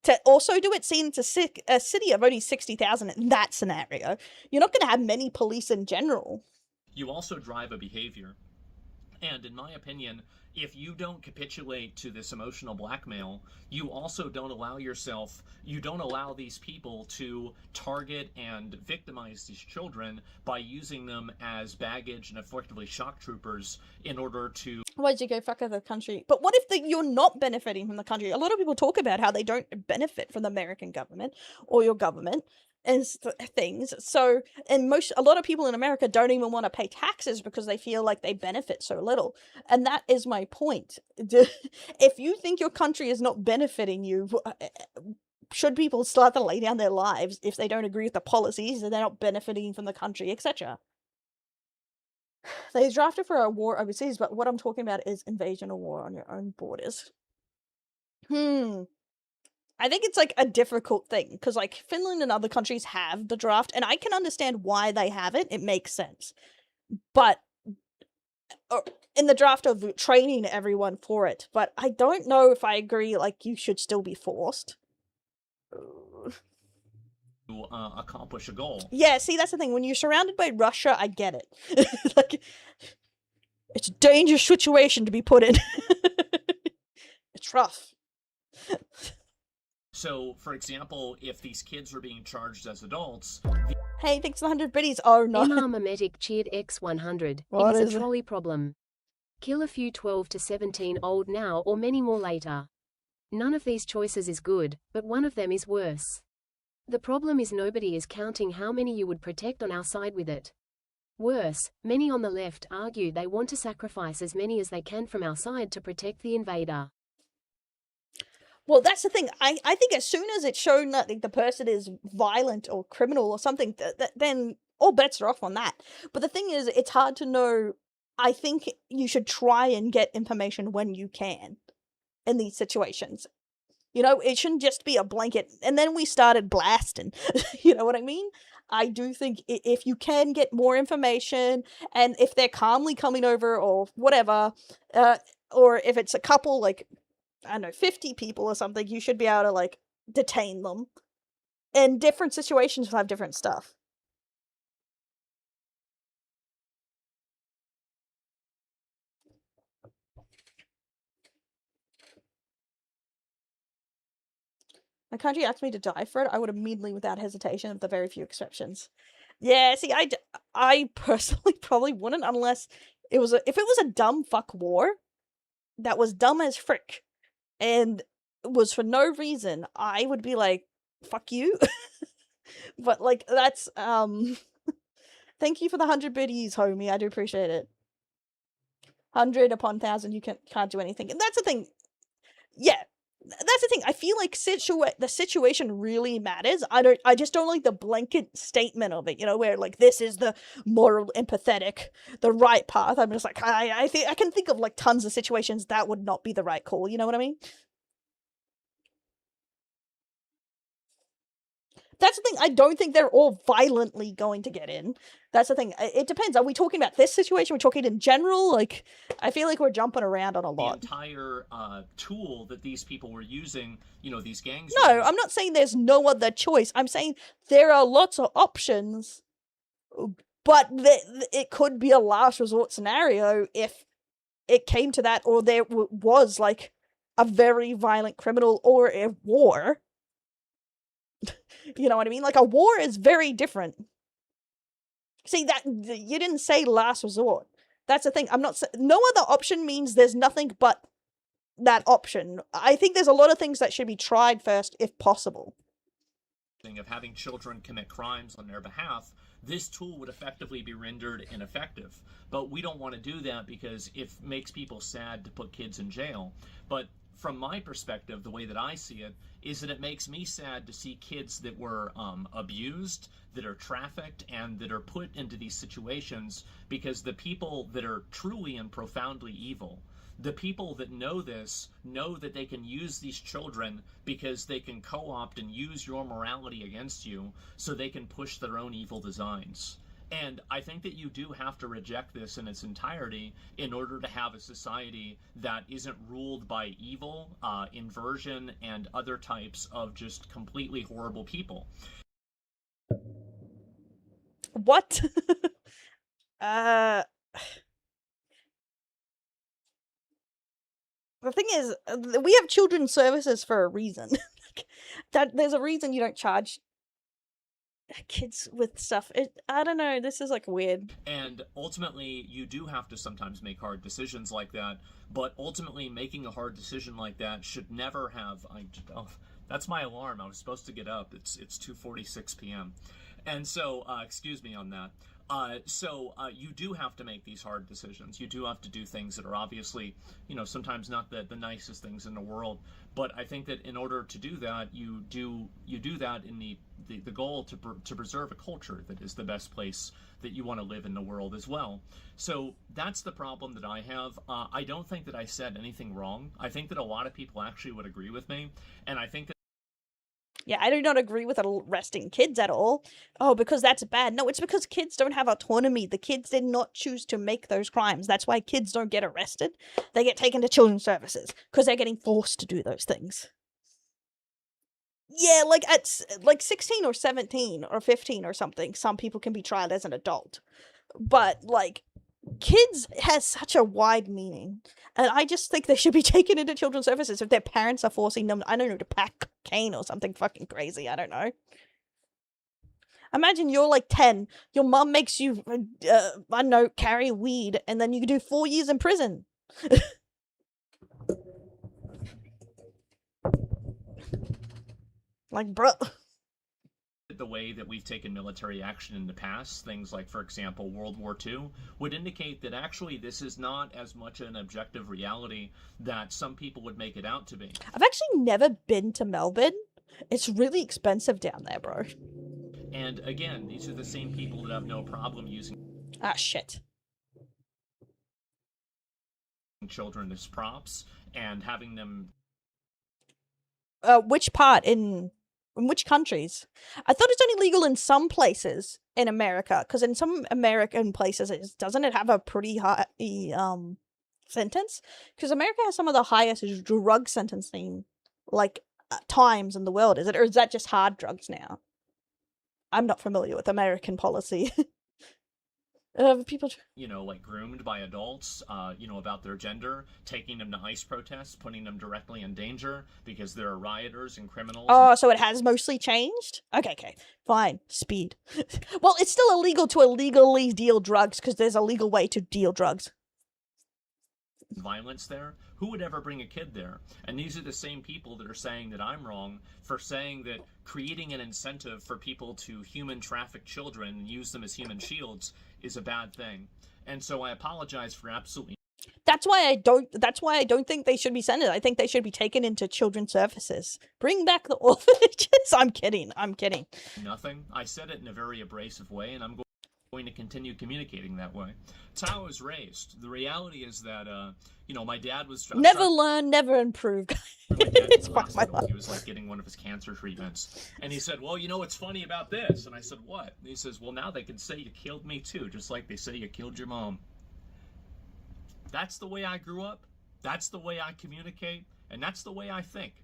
to also do it. Seeing it's a city of only 60,000 in that scenario, you're not going to have many police in general. You also drive a behavior. And in my opinion, if you don't capitulate to this emotional blackmail, you also don't allow these people to target and victimize these children by using them as baggage and effectively shock troopers in order to... Why'd you go fuck other country? But what if you're not benefiting from the country? A lot of people talk about how they don't benefit from the American government or your government and things. So, and a lot of people in America don't even want to pay taxes because they feel like they benefit so little. And that is my point. If you think your country is not benefiting you, should people start to lay down their lives if they don't agree with the policies and they're not benefiting from the country, etc.? They drafted for a war overseas, but what I'm talking about is invasion or war on your own borders. I think it's, like, a difficult thing, because, like, Finland and other countries have the draft, and I can understand why they have it. It makes sense. But in the draft of training everyone for it, but I don't know if I agree, like, you should still be forced. To accomplish a goal. Yeah, see, that's the thing. When you're surrounded by Russia, I get it. Like, it's a dangerous situation to be put in. It's rough. So, for example, if these kids are being charged as adults... Hey, thanks for the 100 biddies. Oh, no. Marmetic cheered X100. What It is is a trolley problem. Kill a few 12 to 17 old now or many more later. None of these choices is good, but one of them is worse. The problem is nobody is counting how many you would protect on our side with it. Worse, many on the left argue they want to sacrifice as many as they can from our side to protect the invader. Well, that's the thing. I think as soon as it's shown that the person is violent or criminal or something, then all bets are off on that. But the thing is, it's hard to know. I think you should try and get information when you can in these situations. You know, it shouldn't just be a blanket. And then we started blasting. You know what I mean? I do think if you can get more information, and if they're calmly coming over or whatever, or if it's a couple, like, I don't know, 50 people or something, you should be able to, like, detain them. And different situations will have different stuff. My country asked me to die for it, I would immediately, without hesitation, with the very few exceptions. Yeah, see, I personally probably wouldn't unless if it was a dumb fuck war that was dumb as frick and was for no reason, I would be like, fuck you. But, like, that's, thank you for the 100 biddies, homie, I do appreciate it. 100 upon 1,000, you can't do anything. And that's the thing. Yeah, that's the thing. I feel like the situation really matters. I just don't like the blanket statement of it, you know, where, like, this is the moral, empathetic, the right path. I'm just like, I can think of, like, tons of situations that would not be the right call, you know what I mean? That's the thing. I don't think they're all violently going to get in. That's the thing. It depends. Are we talking about this situation? We're talking in general? Like, I feel like we're jumping around on a lot. The entire tool that these people were using, you know, these gangs. No, I'm not saying there's no other choice. I'm saying there are lots of options, but it could be a last resort scenario if it came to that, or there was, like, a very violent criminal or a war. You know what I mean? Like, a war is very different. See, that you didn't say last resort. That's the thing. I'm not no other option means there's nothing but that option. I think there's a lot of things that should be tried first if possible. Of having children commit crimes on their behalf, this tool would effectively be rendered ineffective. But we don't want to do that because it makes people sad to put kids in jail. But from my perspective, the way that I see it is that it makes me sad to see kids that were abused, that are trafficked, and that are put into these situations because the people that are truly and profoundly evil, the people that know this, know that they can use these children because they can co-opt and use your morality against you so they can push their own evil designs. And I think that you do have to reject this in its entirety in order to have a society that isn't ruled by evil, inversion, and other types of just completely horrible people. What? The thing is, we have children's services for a reason. That there's a reason you don't charge kids with stuff. I don't know, this is, like, weird. And ultimately, you do have to sometimes make hard decisions like that, but ultimately making a hard decision like that should never have... Oh, that's my alarm. I was supposed to get up. It's 2:46 p.m. And so, excuse me on that. You do have to make these hard decisions. You do have to do things that are obviously, you know, sometimes not the nicest things in the world. But I think that in order to do that, you do that in the goal to preserve a culture that is the best place that you want to live in the world as well. So that's the problem that I have. I don't think that I said anything wrong. I think that a lot of people actually would agree with me, and I think that Yeah, I do not agree with arresting kids at all. Oh, because that's bad. No, it's because kids don't have autonomy. The kids did not choose to make those crimes. That's why kids don't get arrested. They get taken to children's services because they're getting forced to do those things. Yeah, like at 16 or 17 or 15 or something, some people can be tried as an adult. But, like, kids has such a wide meaning. And I just think they should be taken into children's services if their parents are forcing them, I don't know, to pack cocaine or something fucking crazy. I don't know. Imagine you're, like, 10. Your mom makes you, I don't know, carry weed, and then you do 4 years in prison. the way that we've taken military action in the past, things like, for example, World War II, would indicate that actually this is not as much an objective reality that some people would make it out to be. I've actually never been to Melbourne. It's really expensive down there, bro. And again, these are the same people that have no problem using shit. children as props and having them. Which part in which countries? I thought it's only legal in some places in America, because in some American places, doesn't it have a pretty high sentence? Because America has some of the highest drug sentencing, like, times in the world. Is it, or is that just hard drugs now? I'm not familiar with American policy. People, like groomed by adults, about their gender, taking them to ICE protests, putting them directly in danger because there are rioters and criminals. Oh, so it has mostly changed? Okay, fine. Speed. Well, it's still illegal to illegally deal drugs because there's a legal way to deal drugs. Violence there. Who would ever bring a kid there? And these are the same people that are saying that I'm wrong for saying that creating an incentive for people to human traffic children and use them as human shields is a bad thing. And so I apologize for absolutely. That's why I don't think they should be sent. I think they should be taken into children's services. Bring back the orphanages. I'm kidding. Nothing. I said it in a very abrasive way, and I'm going to continue communicating that way. It's how I was raised. The reality is that, my dad was... Never learn, never improve. It's fucked my life. He was like getting one of his cancer treatments. And he said, well, what's funny about this? And I said, what? And he says, well, now they can say you killed me too, just like they say you killed your mom. That's the way I grew up. That's the way I communicate. And that's the way I think.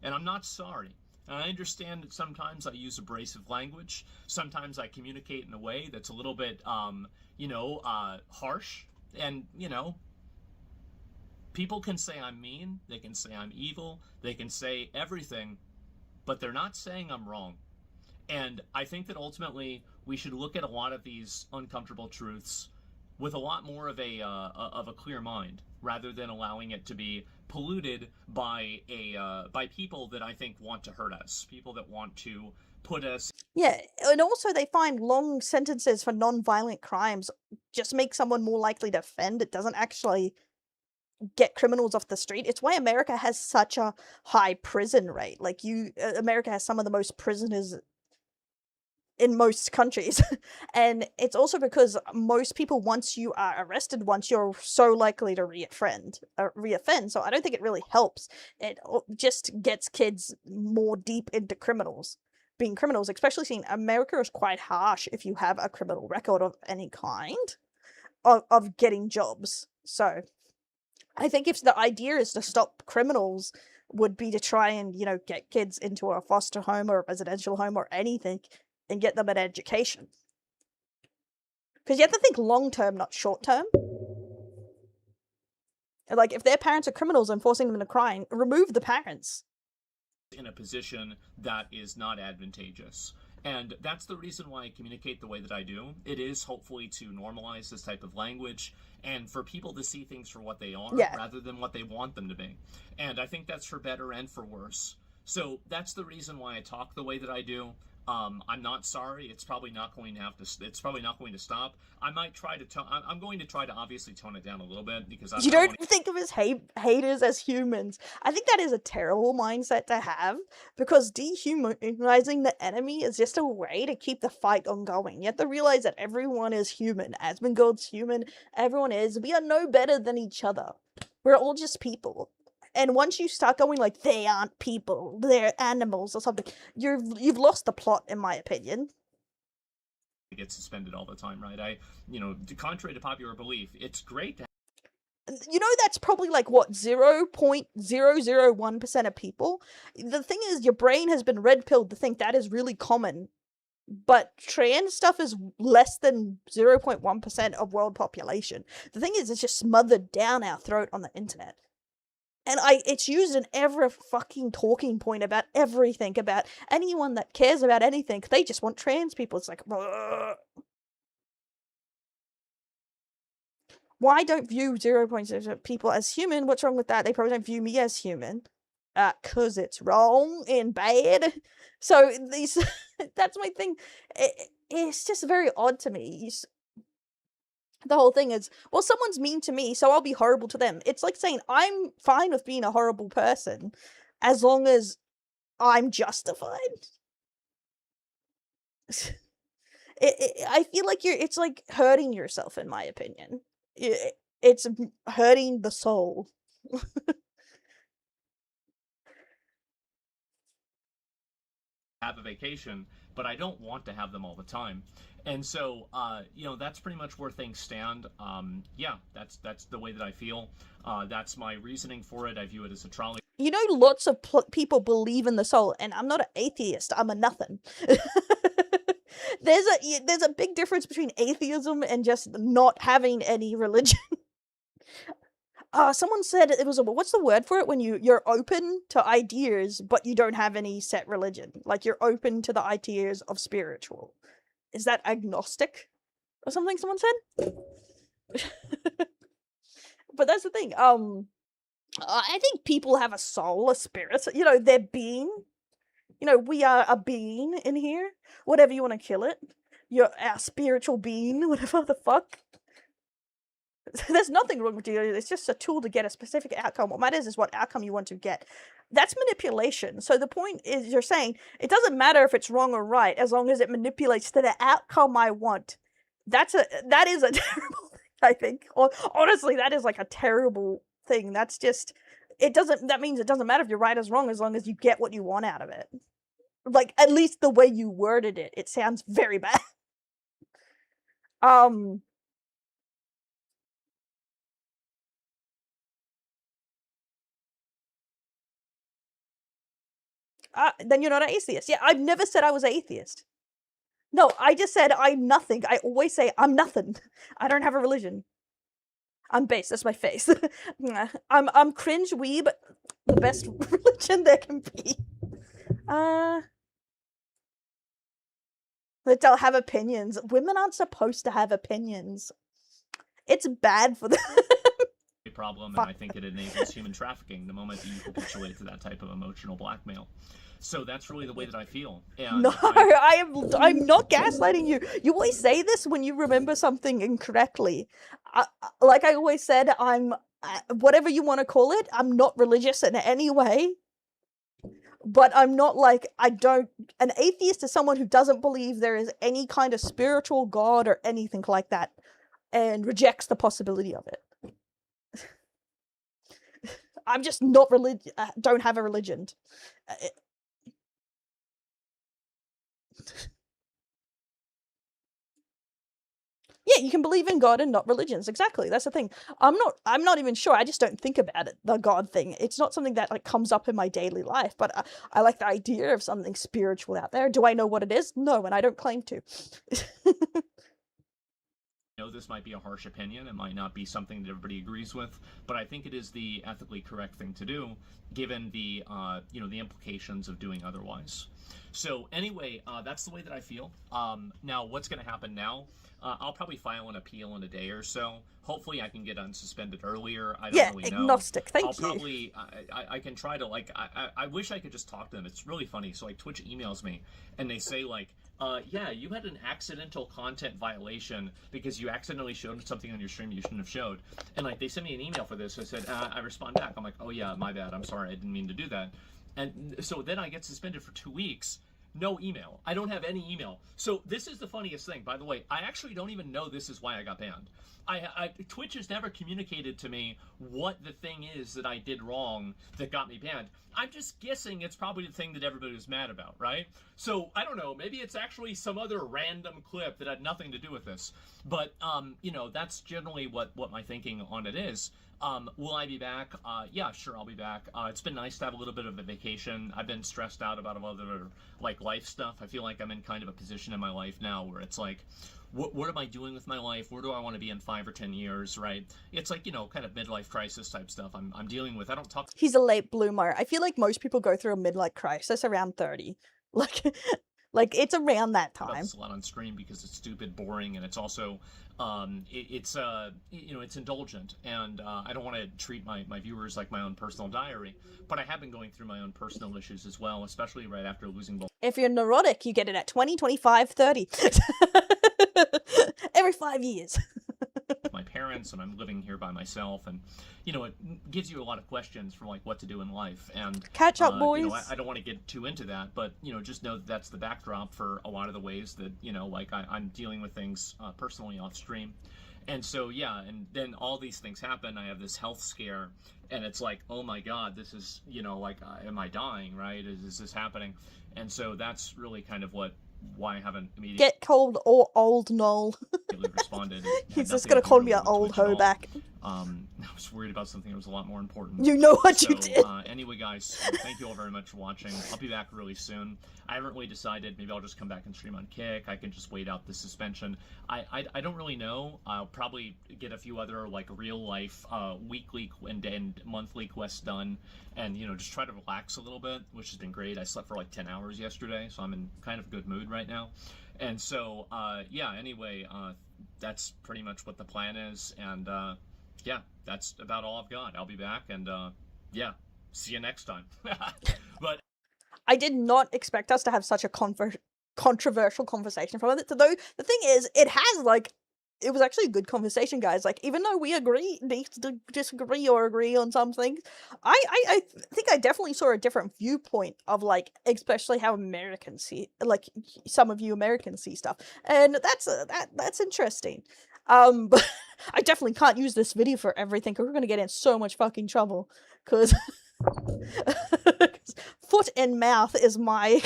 And I'm not sorry. And I understand that sometimes I use abrasive language. Sometimes I communicate in a way that's a little bit, harsh. And, people can say I'm mean. They can say I'm evil. They can say everything. But they're not saying I'm wrong. And I think that ultimately we should look at a lot of these uncomfortable truths with a lot more of a clear mind, rather than allowing it to be polluted by people that I think want to hurt us, people that want to put us. Yeah, and also they find long sentences for non-violent crimes just make someone more likely to offend. It doesn't actually get criminals off the street. It's why America has such a high prison rate. Like, America has some of the most prisoners in most countries. And it's also because most people, once you are arrested once, you're so likely to reoffend. So I don't think it really helps. It just gets kids more deep into being criminals, especially seeing America is quite harsh if you have a criminal record of any kind of getting jobs. So I think if the idea is to stop criminals, would be to try and, get kids into a foster home or a residential home or anything, and get them an education. Because you have to think long-term, not short-term. Like, if their parents are criminals and forcing them into crime, remove the parents. In a position that is not advantageous. And that's the reason why I communicate the way that I do. It is hopefully to normalize this type of language and for people to see things for what they are rather than what they want them to be. And I think that's for better and for worse. So that's the reason why I talk the way that I do. I'm not sorry. It's probably not going to It's probably not going to stop. I might try to. I'm going to try to obviously tone it down a little bit because you don't think of as haters as humans. I think that is a terrible mindset to have, because dehumanizing the enemy is just a way to keep the fight ongoing. You have to realize that everyone is human. Asmongold's human. Everyone is. We are no better than each other. We're all just people. And once you start going like, they aren't people, they're animals or something, you've lost the plot, in my opinion. Get suspended all the time, right? Contrary to popular belief, it's great to. That's probably like, what, 0.001% of people? The thing is, your brain has been red-pilled to think that is really common. But trans stuff is less than 0.1% of world population. The thing is, it's just smothered down our throat on the internet. And it's used in every fucking talking point about everything, about anyone that cares about anything. They just want trans people. It's like, ugh. Why don't view 0.0% people as human? What's wrong with that? They probably don't view me as human. 'cause it's wrong and bad. So these, that's my thing. It's just very odd to me. The whole thing is, well, someone's mean to me, so I'll be horrible to them. It's like saying, I'm fine with being a horrible person, as long as I'm justified. I feel like it's like hurting yourself, in my opinion. It's hurting the soul. Have a vacation, but I don't want to have them all the time. And so, you know, that's pretty much where things stand. Yeah, that's the way that I feel. That's my reasoning for it. I view it as a trolley. You know, lots of people believe in the soul, and I'm not an atheist. I'm a nothing. There's a big difference between atheism and just not having any religion. Someone said it was what's the word for it when you're open to ideas but you don't have any set religion? Like you're open to the ideas of spiritual. Is that agnostic or something someone said? But that's the thing. I think people have a soul, a spirit. You know, their being. You know, we are a being in here. Whatever you want to kill it. You're our spiritual being, whatever the fuck. There's nothing wrong with you. It's just a tool to get a specific outcome. What matters is what outcome you want to get. That's manipulation. So the point is, you're saying it doesn't matter if it's wrong or right, as long as it manipulates to the outcome I want. That is a terrible thing, I think. Honestly, that is like a terrible thing. That's just that means it doesn't matter if you're right or wrong, as long as you get what you want out of it. Like, at least the way you worded it, it sounds very bad. Then you're not an atheist. Yeah, I've never said I was an atheist. No, I just said I'm nothing. I always say I'm nothing. I don't have a religion. I'm base. That's my face. I'm cringe weeb. The best religion there can be. That they'll have opinions. Women aren't supposed to have opinions. It's bad for them. Problem, and I think it enables human trafficking the moment that you capitulate to that type of emotional blackmail. So that's really the way that I feel. And no, I'm not gaslighting you. You always say this when you remember something incorrectly. Like I always said, I'm whatever you want to call it. I'm not religious in any way, but I'm not like An atheist is someone who doesn't believe there is any kind of spiritual God or anything like that, and rejects the possibility of it. I'm just not don't have a religion. Yeah, you can believe in God and not religions. Exactly. That's the thing. I'm not even sure. I just don't think about it, the God thing. It's not something that like comes up in my daily life, but I like the idea of something spiritual out there. Do I know what it is? No, and I don't claim to. I know this might be a harsh opinion, it might not be something that everybody agrees with, but I think it is the ethically correct thing to do, given the you know, the implications of doing otherwise. So anyway, that's the way that I feel. Now, what's going to happen now? I'll probably file an appeal in a day or so. Hopefully, I can get unsuspended earlier. I don't really know. Agnostic. Thank you. I'll probably, I can try to like. I wish I could just talk to them. It's really funny. So like, Twitch emails me, and they say like, yeah, you had an accidental content violation because you accidentally showed something on your stream you shouldn't have showed. And like, they sent me an email for this. So I said, I respond back. I'm like, oh yeah, my bad. I'm sorry. I didn't mean to do that. And so then I get suspended for 2 weeks. No email. I don't have any email. So this is the funniest thing. By the way, I actually don't even know this is why I got banned. Twitch has never communicated to me what the thing is that I did wrong that got me banned. I'm just guessing it's probably the thing that everybody was mad about, right? So I don't know. Maybe it's actually some other random clip that had nothing to do with this. But you know, that's generally what my thinking on it is. Will I be back? Yeah, sure, I'll be back. It's been nice to have a little bit of a vacation. I've been stressed out about other like life stuff. I feel like I'm in kind of a position in my life now where it's like, what am I doing with my life? Where do I want to be in 5 or 10 years, right? It's like, you know, kind of midlife crisis type stuff I'm dealing with. I don't talk. He's a late bloomer. I feel like most people go through a midlife crisis around 30. Like, Like, it's around that about time. this a lot on stream because it's stupid, boring, and it's also it's indulgent, and I don't want to treat my viewers like my own personal diary, but I have been going through my own personal issues as well, especially right after losing both If you're neurotic, you get it at 20, 25, 30. Every 5 years. my parents, and I'm living here by myself, and it gives you a lot of questions for like what to do in life. And catch up, boys. I don't want to get too into that, but just know that that's the backdrop for a lot of the ways that I'm dealing with things personally off stream. And so yeah, and then all these things happen. I have this health scare, and it's like, oh my god, this is am I dying, right? Is this happening? And so that's really kind of why I haven't immediately get called old Noel. responded. He's just gonna call me an old hoe back. I was worried about something that was a lot more important. You know what you did. Anyway, guys, thank you all very much for watching. I'll be back really soon. I haven't really decided. Maybe I'll just come back and stream on Kick. I can just wait out the suspension. I don't really know. I'll probably get a few other real life weekly and monthly quests done, and just try to relax a little bit, which has been great. I slept for like 10 hours yesterday, so I'm in kind of a good mood right now. And so yeah. Anyway, that's pretty much what the plan is, and yeah, that's about all I've got. I'll be back, and yeah, see you next time. But I did not expect us to have such a controversial conversation from it. Though the thing is, it was actually a good conversation, guys. Like, even though we disagree or agree on some things, I think I definitely saw a different viewpoint of especially how Americans see, some of you Americans see stuff, and that's interesting. But I definitely can't use this video for everything, because we're gonna get in so much fucking trouble, because foot and mouth is my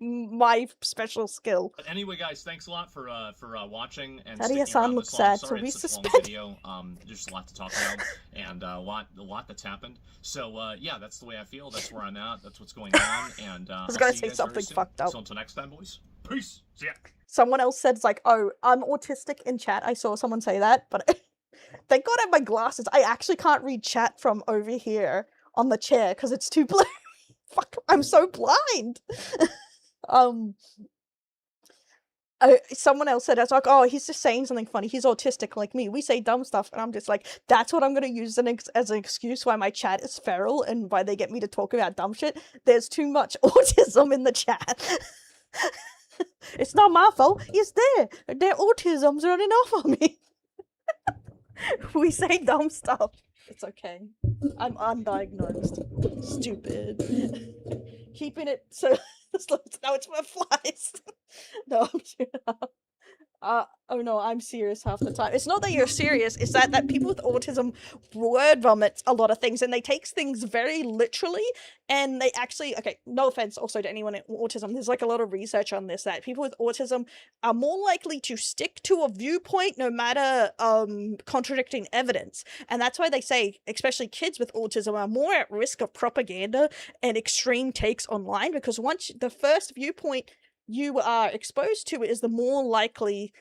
my special skill. But anyway, guys, thanks a lot for watching and Taddy-san looks sad, so we suspend. Video. There's a lot to talk about, and a lot that's happened. So yeah, that's the way I feel. That's where I'm at. That's what's going on. And I was gonna say something fucked up. So until next time, boys. Peace. See ya. Someone else said oh, I'm autistic in chat. I saw someone say that, but thank God I have my glasses. I actually can't read chat from over here on the chair because it's too blurry. Fuck, I'm so blind. Someone else said, it's oh, he's just saying something funny. He's autistic like me. We say dumb stuff, and I'm just like, that's what I'm gonna use as an excuse why my chat is feral and why they get me to talk about dumb shit. There's too much autism in the chat. It's not my fault. It's their autism's running off on me. We say dumb stuff. It's okay. I'm undiagnosed. Stupid. Keeping it so now it's my flies. No, I'm sure. Oh no, I'm serious half the time. It's not that you're serious, it's that people with autism word vomit a lot of things, and they take things very literally, and they actually, okay, no offense also to anyone with autism, there's a lot of research on this, that people with autism are more likely to stick to a viewpoint no matter contradicting evidence. And that's why they say, especially kids with autism are more at risk of propaganda and extreme takes online, because once the first viewpoint you are exposed to is the more likely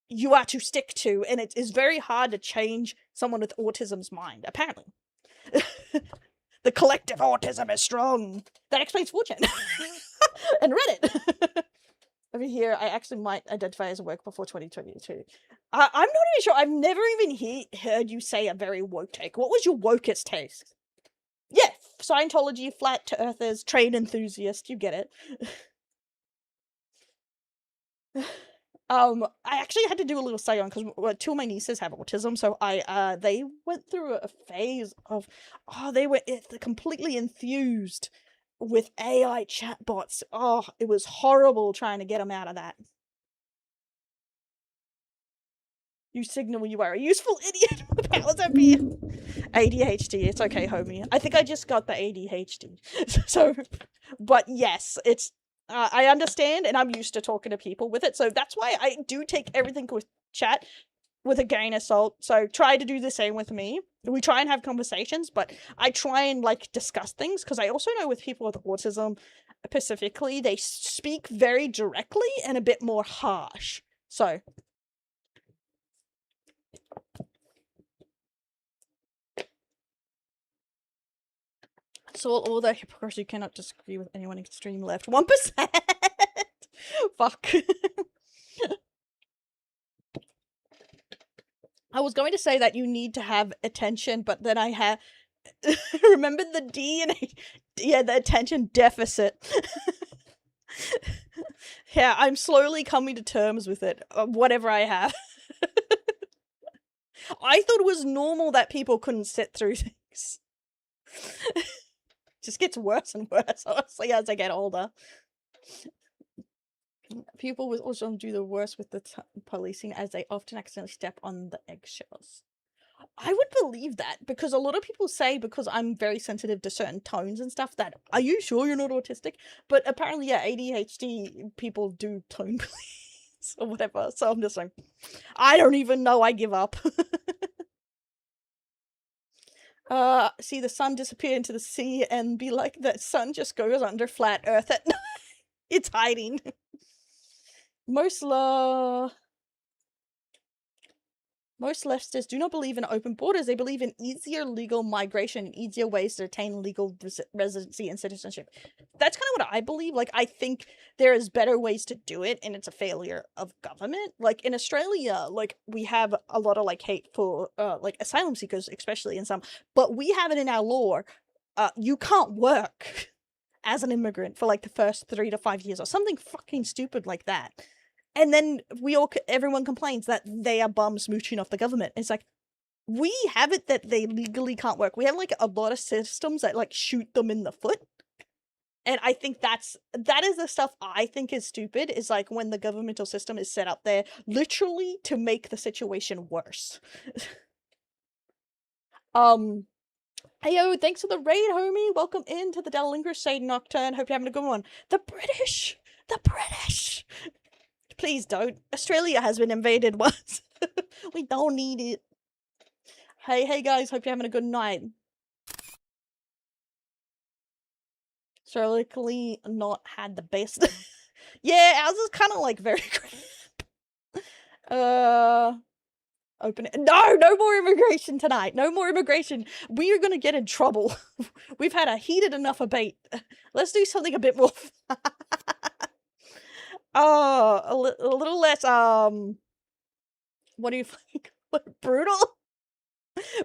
you are to stick to, and it is very hard to change someone with autism's mind, apparently. The collective autism is strong. That explains 4chan. And Reddit. Over here, I actually might identify as a woke before 2022. I'm not even sure. I've never even heard you say a very woke take. What was your wokest take? Yeah, Scientology, flat earthers, train enthusiast, you get it. I actually had to do a little seance because two of my nieces have autism, so they went through a phase of they were completely enthused with AI chatbots. Oh, it was horrible trying to get them out of that. You signal you are a useful idiot. Powers up here. ADHD, it's okay, homie. I think I just got the ADHD. So, but yes, it's I understand, and I'm used to talking to people with it, so that's why I do take everything with chat with a grain of salt. So try to do the same with me. We try and have conversations, but I try and discuss things, because I also know with people with autism specifically, they speak very directly and a bit more harsh. So all the hypocrisy, you cannot disagree with anyone in extreme left. 1%! fuck? I was going to say that you need to have attention, but then I had remember the D and yeah, the attention deficit. Yeah, I'm slowly coming to terms with it. Whatever I have. I thought it was normal that people couldn't sit through things. Just gets worse and worse, honestly, as I get older. People will also do the worst with the policing, as they often accidentally step on the eggshells. I would believe that, because a lot of people say, because I'm very sensitive to certain tones and stuff, that, are you sure you're not autistic? But apparently, yeah, ADHD people do tone police or whatever, so I'm just like, I don't even know, I give up. See the sun disappear into the sea and be like, the sun just goes under flat earth at night. It's hiding. Most leftists do not believe in open borders. They believe in easier legal migration and easier ways to attain legal residency and citizenship. That's kind of what I believe. Like, I think there is better ways to do it, and it's a failure of government. Like, in Australia, like, we have a lot of, like, hate for, like, asylum seekers, especially in some, but we have it in our law. You can't work as an immigrant for, like, the first 3 to 5 years or something fucking stupid like that. And then everyone complains that they are bums mooching off the government. It's like, we have it that they legally can't work. We have, like, a lot of systems that, like, shoot them in the foot. And I think that is the stuff I think is stupid, is, like, when the governmental system is set up there literally to make the situation worse. Heyo, thanks for the raid, homie. Welcome into the Delaware Crusade Nocturne. Hope you're having a good one. The British! Please don't. Australia has been invaded once. We don't need it. Hey guys, hope you're having a good night. Historically not had the best. Yeah, ours is kind of like very open it. No more immigration tonight. No more immigration. We are gonna get in trouble. We've had a heated enough debate. Let's do something a bit more a little less, what do you think? What, brutal?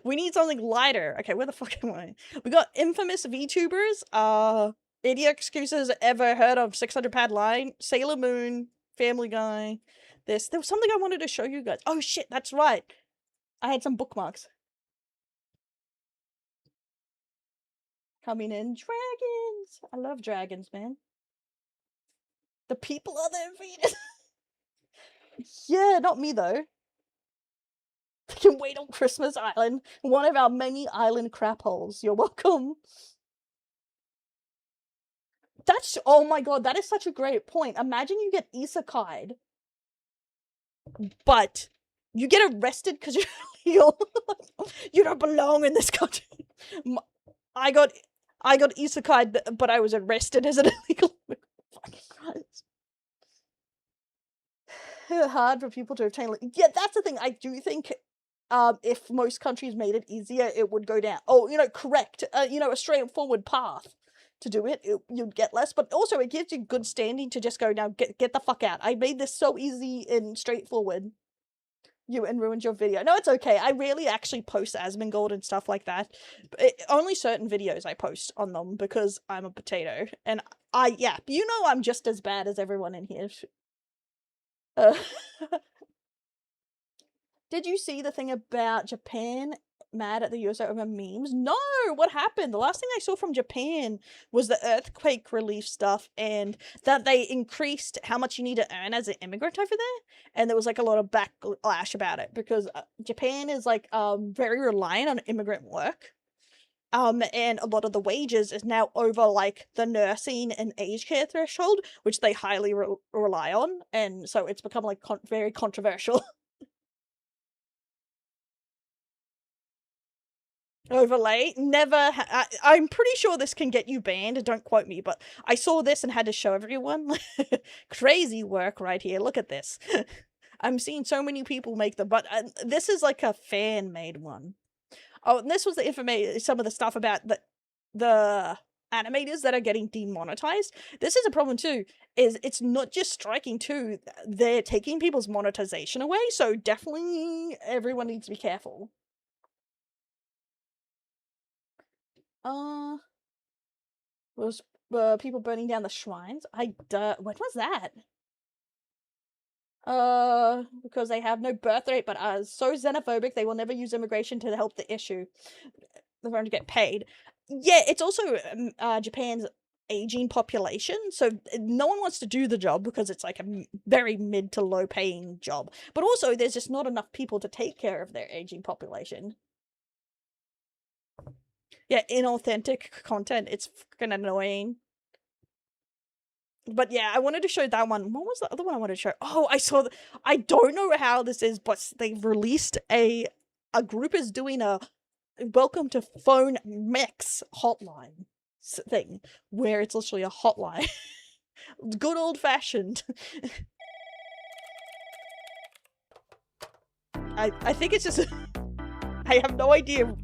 We need something lighter. Okay, where the fuck am I? We got infamous VTubers, idiot excuses, ever heard of 600 Pad Line, Sailor Moon, Family Guy. There was something I wanted to show you guys. Oh shit, that's right. I had some bookmarks. Coming in, dragons. I love dragons, man. The people are the invaders. Yeah, not me though. I can wait on Christmas Island, one of our many island crap holes. You're welcome. Oh my god, that is such a great point. Imagine you get isekai'd, but you get arrested because you're illegal. You don't belong in this country. I got isekai'd, but I was arrested as an illegal. Hard for people to obtain. Yeah, that's the thing. I do think if most countries made it easier, it would go down. Oh, correct. A straightforward path to do it, you'd get less. But also, it gives you good standing to just go, now get the fuck out. I made this so easy and straightforward. And ruined your video. No, it's okay. I rarely actually post Asmongold and stuff like that. Only certain videos I post on them because I'm a potato. And I'm just as bad as everyone in here. Did you see the thing about Japan mad at the USA over memes? No! What happened? The last thing I saw from Japan was the earthquake relief stuff, and that they increased how much you need to earn as an immigrant over there, and there was like a lot of backlash about it, because Japan is like very reliant on immigrant work. And a lot of the wages is now over, like, the nursing and aged care threshold, which they highly rely on, and so it's become, like, very controversial. Overlay? Never. I'm pretty sure this can get you banned, don't quote me, but I saw this and had to show everyone. Crazy work right here, look at this. I'm seeing so many people make them, but this is like a fan-made one. Oh, and this was the information, some of the stuff about the animators that are getting demonetized. This is a problem too, is it's not just striking too, they're taking people's monetization away, so definitely everyone needs to be careful. Was people burning down the shrines? When was that? Because they have no birth rate, but are so xenophobic they will never use immigration to help the issue. They're going to get paid. Yeah, it's also Japan's aging population, so no one wants to do the job because it's like a very mid to low paying job. But also, there's just not enough people to take care of their aging population. Yeah, inauthentic content. It's fucking annoying. But yeah, I wanted to show that one. What was the other one I wanted to show? Oh, I saw. I don't know how this is, but they've released a group is doing a welcome to phone mix hotline thing where it's literally a hotline. Good old fashioned. I think it's just. I have no idea.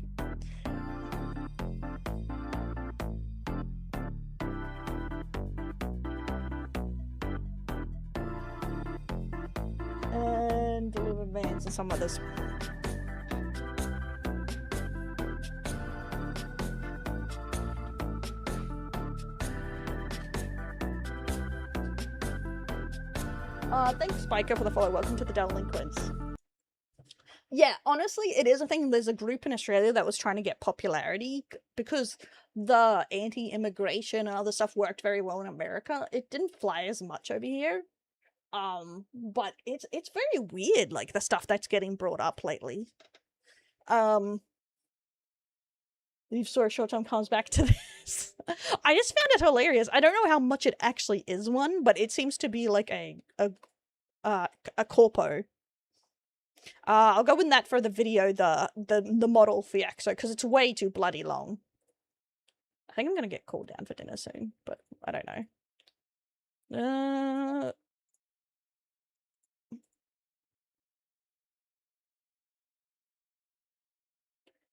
And deliver bands and some others. Thanks, Spiker, for the follow. Welcome to the Delinquents. Yeah, honestly, it is a thing. There's a group in Australia that was trying to get popularity because the anti-immigration and other stuff worked very well in America. It didn't fly as much over here. But it's very weird, like, the stuff that's getting brought up lately. Leave Story Short-Term comes back to this. I just found it hilarious. I don't know how much it actually is one, but it seems to be like a corpo. I'll go in that for the video, the model for Yaxo, because it's way too bloody long. I think I'm gonna get called down for dinner soon, but I don't know.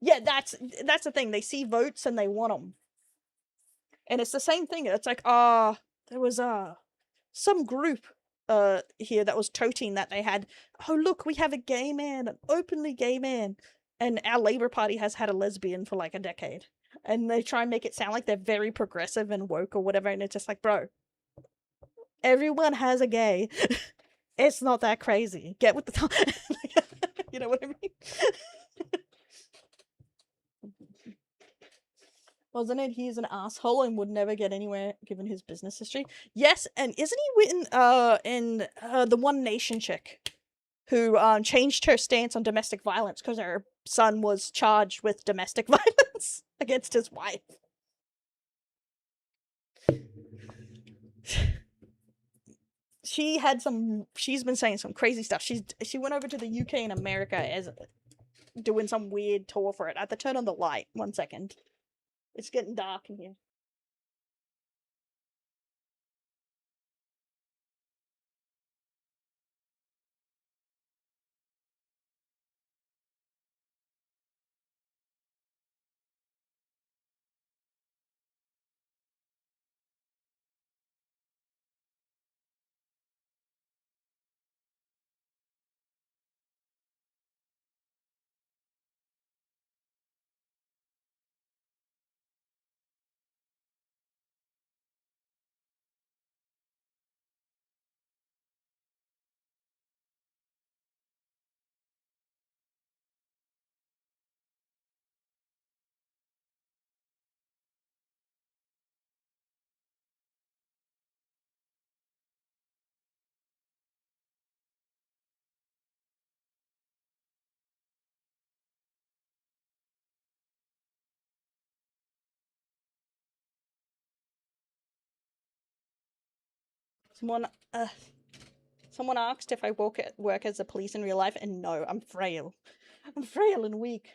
Yeah, that's the thing. They see votes and they want them. And it's the same thing. It's like, there was some group here that was toting that they had, oh look, we have a gay man, an openly gay man. And our Labour Party has had a lesbian for like a decade. And they try and make it sound like they're very progressive and woke or whatever, and it's just like, bro, everyone has a gay. It's not that crazy. Get with the time. You know what I mean? Wasn't it? He's an asshole and would never get anywhere given his business history. Yes, and isn't he in the One Nation chick who changed her stance on domestic violence because her son was charged with domestic violence against his wife? She's been saying some crazy stuff. She went over to the UK and America as doing some weird tour for it. I have to turn on the light. 1 second. It's getting dark in here. Someone asked if I work as a police in real life, and no, I'm frail. I'm frail and weak.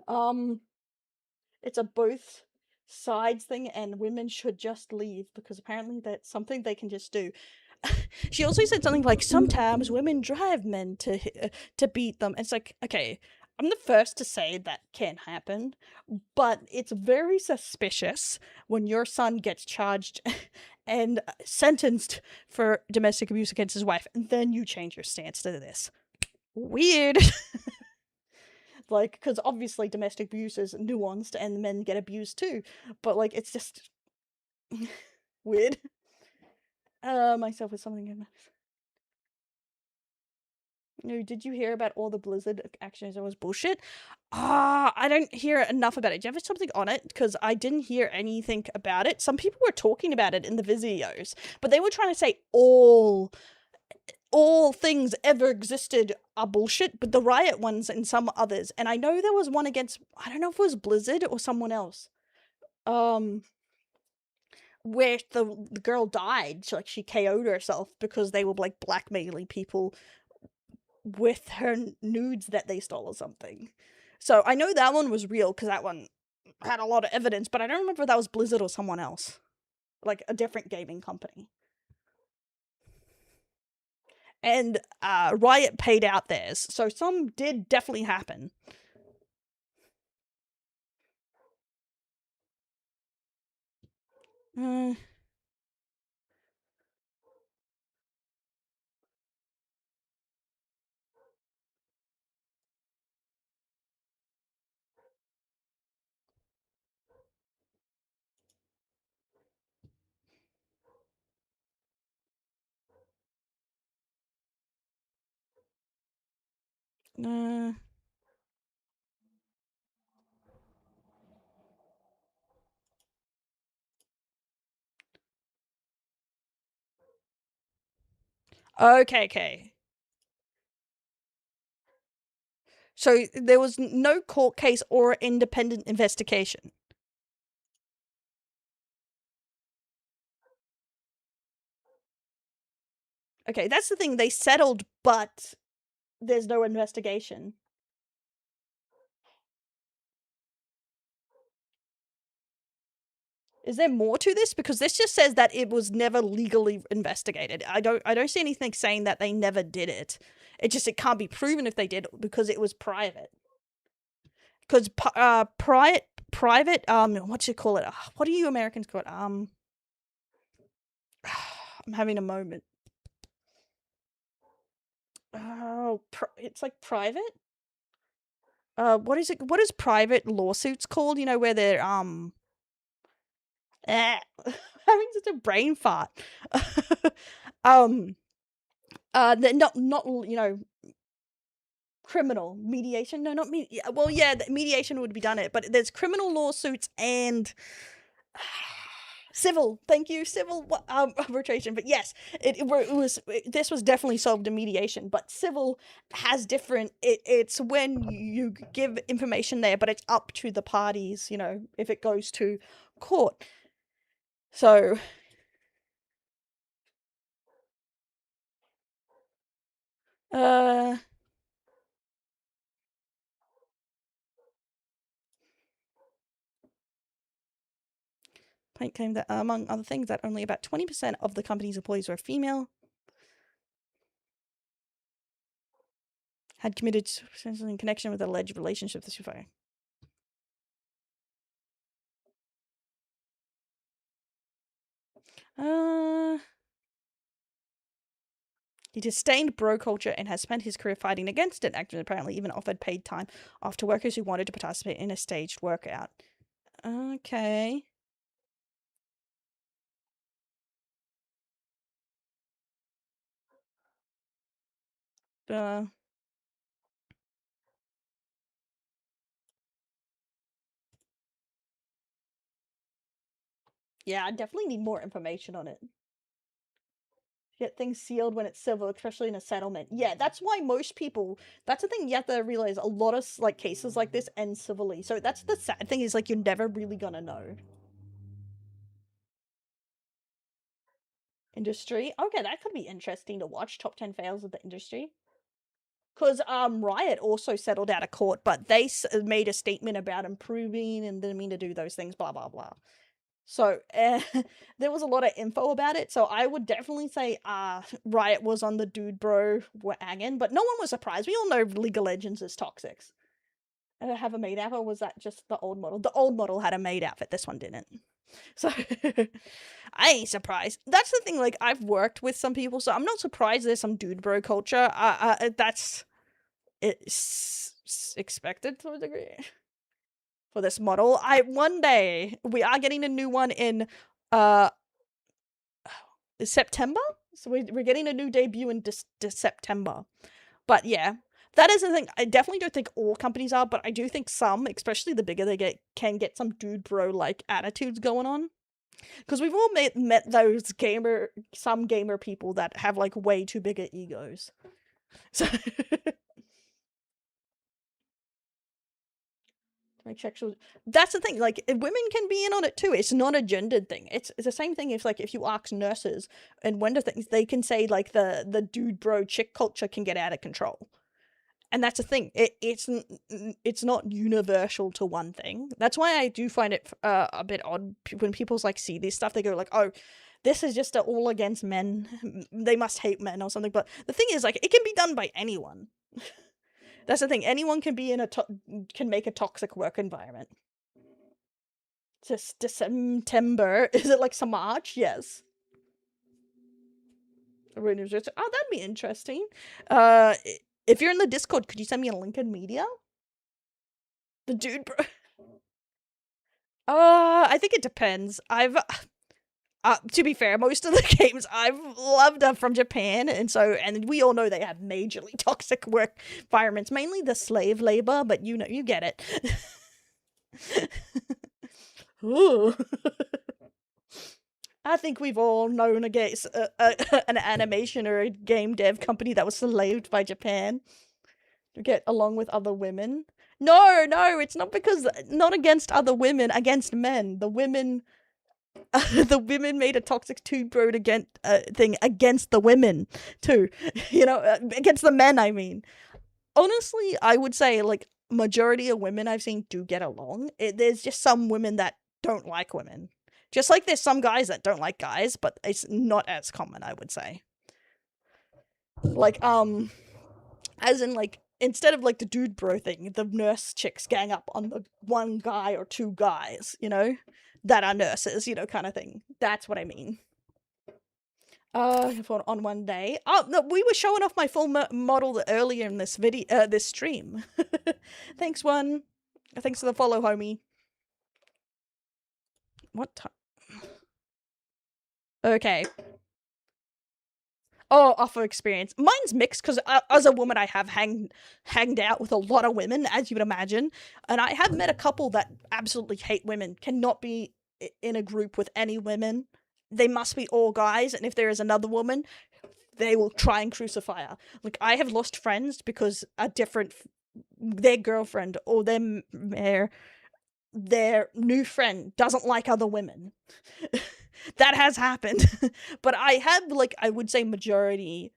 It's a both sides thing, and women should just leave because apparently that's something they can just do. She also said something like, sometimes women drive men to beat them. It's like, okay, I'm the first to say that can happen, but it's very suspicious when your son gets charged and sentenced for domestic abuse against his wife, and then you change your stance to this. Weird. Like, because obviously domestic abuse is nuanced and men get abused too, but like, it's just weird. Myself with something in my... No, did you hear about all the Blizzard actions? It was bullshit. I don't hear enough about it. Do you have something on it? Because I didn't hear anything about it. Some people were talking about it in the videos, but they were trying to say all things ever existed are bullshit, but the Riot ones and some others. And I know there was one against, I don't know if it was Blizzard or someone else. Where the girl died, she KO'd herself because they were like blackmailing people with her nudes that they stole or something. So I know that one was real because that one had a lot of evidence, but I don't remember if that was Blizzard or someone else. Like a different gaming company. And Riot paid out theirs, so some did definitely happen. Okay. So there was no court case or independent investigation. Okay, that's the thing. They settled, but there's no investigation. Is there more to this? Because this just says that it was never legally investigated. I don't see anything saying that they never did it. It can't be proven if they did because it was private. Because private what you call it? What do you Americans call it? I'm having a moment. Oh, it's like private. What is it? What is private lawsuits called? You know, where they're having such a brain fart. They're not you know, criminal mediation. No, not me. Well, yeah, mediation would be done it, but there's criminal lawsuits and civil. Thank you, civil arbitration. But yes, this was definitely solved in mediation. But civil has different. It's when you give information there, but it's up to the parties. You know, if it goes to court. So. Pint claimed that, among other things, that only about 20% of the company's employees were female. Had committed suicide in connection with an alleged relationship with the supervisor. He disdained bro culture and has spent his career fighting against it, and apparently even offered paid time off to workers who wanted to participate in a staged workout. Okay. Yeah, I definitely need more information on it. Get things sealed when it's civil, especially in a settlement. Yeah, that's why most people, that's the thing you have to realize, a lot of like cases like this end civilly. So that's the sad thing, is like you're never really gonna know. Industry. Okay, that could be interesting to watch. Top 10 fails of the industry. Because Riot also settled out of court, but they made a statement about improving and didn't mean to do those things, blah, blah, blah. So there was a lot of info about it. So I would definitely say Riot was on the dude bro wagon, but no one was surprised. We all know League of Legends is toxic. have a maid outfit, or was that just the old model? The old model had a maid outfit, this one didn't. So, I ain't surprised. That's the thing, like, I've worked with some people, so I'm not surprised there's some dude bro culture. That's... It's expected to a degree. For this model. One day, we are getting a new one in, September? So we're getting a new debut in September. But yeah, that is the thing. I definitely don't think all companies are, but I do think some, especially the bigger they get, can get some dude bro like attitudes going on. Because we've all met those some gamer people that have like way too bigger egos. So like sexual, that's the thing, like women can be in on it too. It's not a gendered thing. It's the same thing if like if you ask nurses and wonder things, they can say like the dude bro chick culture can get out of control. And that's the thing. It's not universal to one thing. That's why I do find it a bit odd when people like see this stuff. They go like, "Oh, this is just all against men. They must hate men or something." But the thing is, like, it can be done by anyone. That's the thing. Anyone can be in can make a toxic work environment. Just September. Is it like Samaj? Yes. Oh, that'd be interesting. If you're in the Discord, could you send me a link in media? The dude bro. I think it depends. To be fair, most of the games I've loved are from Japan, and we all know they have majorly toxic work environments, mainly the slave labor, but you know, you get it. Ooh. I think we've all known against an animation or a game dev company that was slaved by Japan to get along with other women. No, it's not not against other women, against men. The women made a toxic dude bro thing against the women too. You know, against the men, I mean. Honestly, I would say like majority of women I've seen do get along. There's just some women that don't like women. Just like there's some guys that don't like guys, but it's not as common, I would say. Like, as in, like, instead of, like, the dude bro thing, the nurse chicks gang up on the one guy or two guys, you know, that are nurses, you know, kind of thing. That's what I mean. On one day. Oh, no, we were showing off my full model earlier in this video, this stream. Thanks, one. Thanks for the follow, homie. What time? Okay. Oh, off of experience. Mine's mixed because as a woman, I have hanged out with a lot of women, as you would imagine. And I have met a couple that absolutely hate women, cannot be in a group with any women. They must be all guys. And if there is another woman, they will try and crucify her. Like, I have lost friends because their girlfriend or their new friend doesn't like other women. That has happened. But I have, like, I would say majority,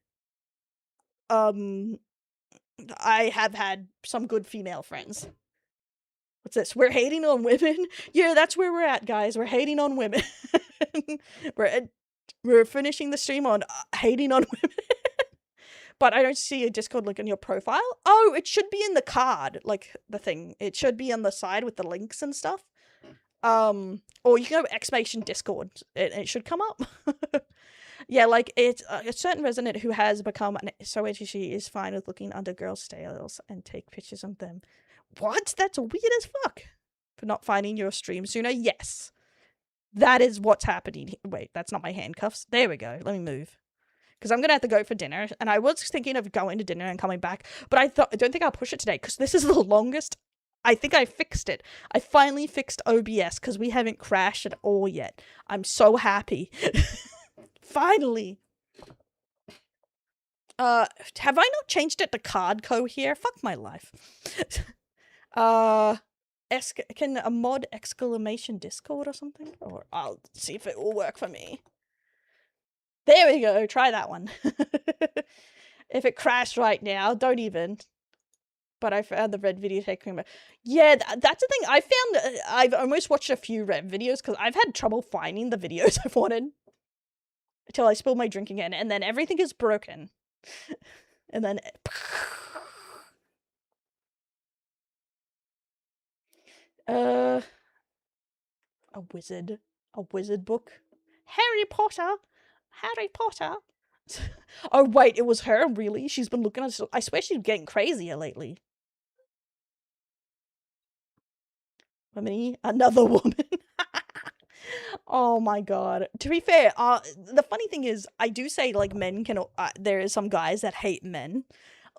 I have had some good female friends. What's this? We're hating on women? Yeah, that's where we're at, guys. We're hating on women. We're finishing the stream on hating on women. But I don't see a Discord link on your profile. Oh, it should be in the card, like, the thing. It should be on the side with the links and stuff. Or you can go exclamation Discord. It should come up. Yeah, like, it's a certain resident who has become so edgy she is fine with looking under girls' tails and take pictures of them. What? That's weird as fuck. For not finding your stream sooner? Yes. That is what's happening. Wait, that's not my handcuffs. There we go. Let me move. Because I'm going to have to go for dinner. And I was thinking of going to dinner and coming back. But I don't think I'll push it today. Because this is the longest. I think I fixed it. I finally fixed OBS. Because we haven't crashed at all yet. I'm so happy. Finally. Have I not changed it to Cardco here? Fuck my life. Can a mod exclamation Discord or something? Or I'll see if it will work for me. There we go. Try that one. If it crashed right now, don't even. But I found the red video taking. Yeah, that's the thing. I've almost watched a few red videos because I've had trouble finding the videos I've wanted. Until I spill my drink again, and then everything is broken. And then A wizard book. Harry Potter. Oh wait, it was her. Really? She's been looking at. I swear she's getting crazier lately. Another woman. Oh my god. To be fair, the funny thing is, I do say like men can. There is some guys that hate men,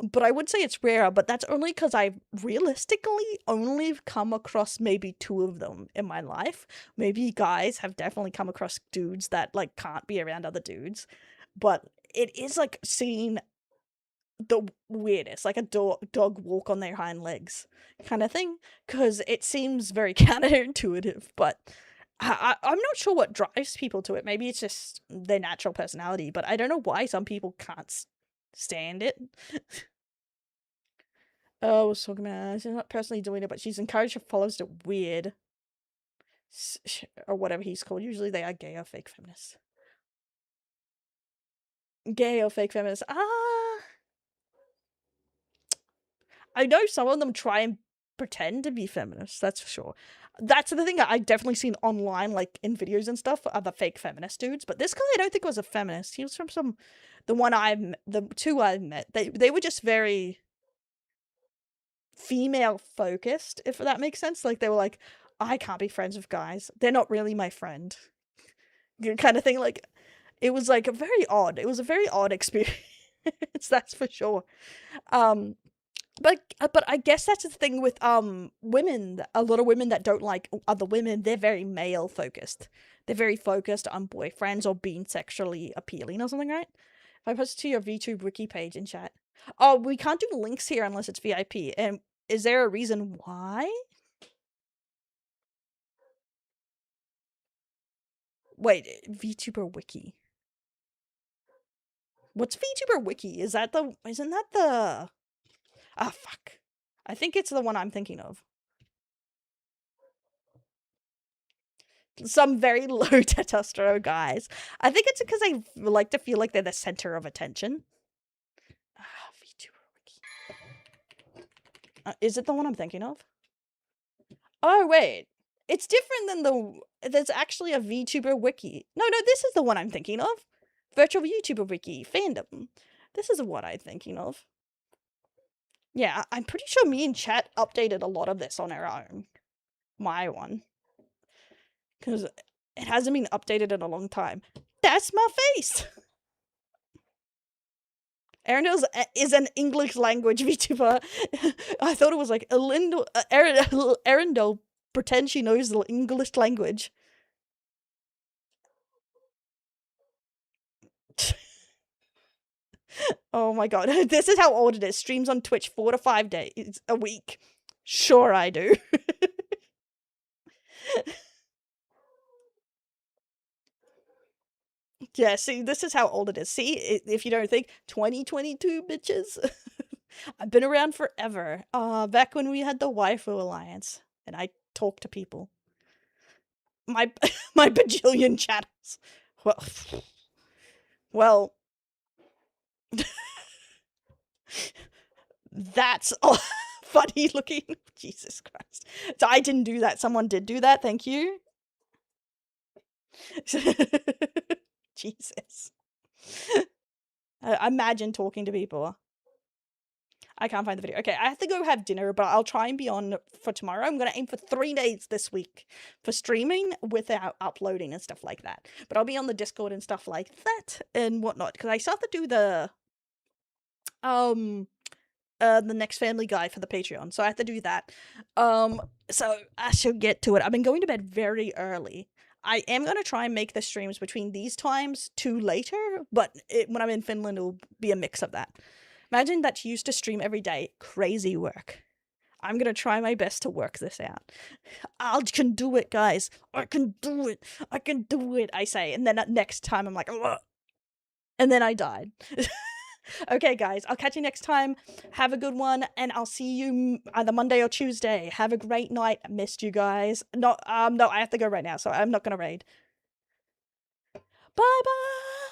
but I would say it's rare. But that's only because I've realistically only come across maybe 2 of them in my life. Maybe guys have definitely come across dudes that like can't be around other dudes, but it is like seeing the weirdest, like a dog walk on their hind legs kind of thing, because it seems very counterintuitive, but I'm not sure what drives people to it. Maybe it's just their natural personality, but I don't know why some people can't stand it. I was talking about, she's not personally doing it, but she's encouraged her followers to weird, or whatever he's called. Usually they are gay or fake feminists. Gay or fake feminists. I know some of them try and pretend to be feminists, that's for sure. That's the thing that I've definitely seen online, like in videos and stuff, are the fake feminist dudes. But this guy, I don't think was a feminist. He was from the 2 I've met. They were just very female focused, if that makes sense. Like they were like, I can't be friends with guys. They're not really my friend. Kind of thing. Like it was like very odd. It was a very odd experience. That's for sure. But I guess that's the thing with women. A lot of women that don't like other women, they're very male focused. They're very focused on boyfriends or being sexually appealing or something, right? If I post to your VTube wiki page in chat. Oh, we can't do links here unless it's VIP. And is there a reason why? Wait, VTuber wiki. What's VTuber wiki? Isn't that the ah, fuck. I think it's the one I'm thinking of. Some very low testosterone guys. I think it's because they like to feel like they're the center of attention. VTuber wiki. Is it the one I'm thinking of? Oh, wait. It's different than there's actually a VTuber wiki. No, this is the one I'm thinking of. Virtual YouTuber wiki. Fandom. This is what I'm thinking of. Yeah, I'm pretty sure me and chat updated a lot of this on our own. My one. Because it hasn't been updated in a long time. That's my face! Erundel is an English language VTuber. I thought it was like Erundel pretends she knows the English language. Oh my god. This is how old it is. Streams on Twitch 4 to 5 days a week. Sure I do. Yeah, see, this is how old it is. See, if you don't think, 2022, bitches. I've been around forever. Back when we had the Waifu Alliance, and I talked to people. My bajillion channels. Well, that's funny looking. Jesus Christ. So I didn't do that. Someone did do that. Thank you. Jesus. Imagine talking to people. I can't find the video. Okay, I have to go have dinner, but I'll try and be on for tomorrow. I'm going to aim for 3 days this week for streaming without uploading and stuff like that. But I'll be on the Discord and stuff like that and whatnot. Because I still have to do the next Family Guy for the Patreon. So I have to do that. So I should get to it. I've been going to bed very early. I am going to try and make the streams between these times to later, but when I'm in Finland, it'll be a mix of that. Imagine that you used to stream every day. Crazy work. I'm going to try my best to work this out. I can do it, guys. I can do it. I can do it, I say. And then next time, I'm like, ugh. And then I died. Okay, guys, I'll catch you next time. Have a good one, and I'll see you either Monday or Tuesday. Have a great night. I missed you guys. No, I have to go right now, so I'm not going to raid. Bye-bye!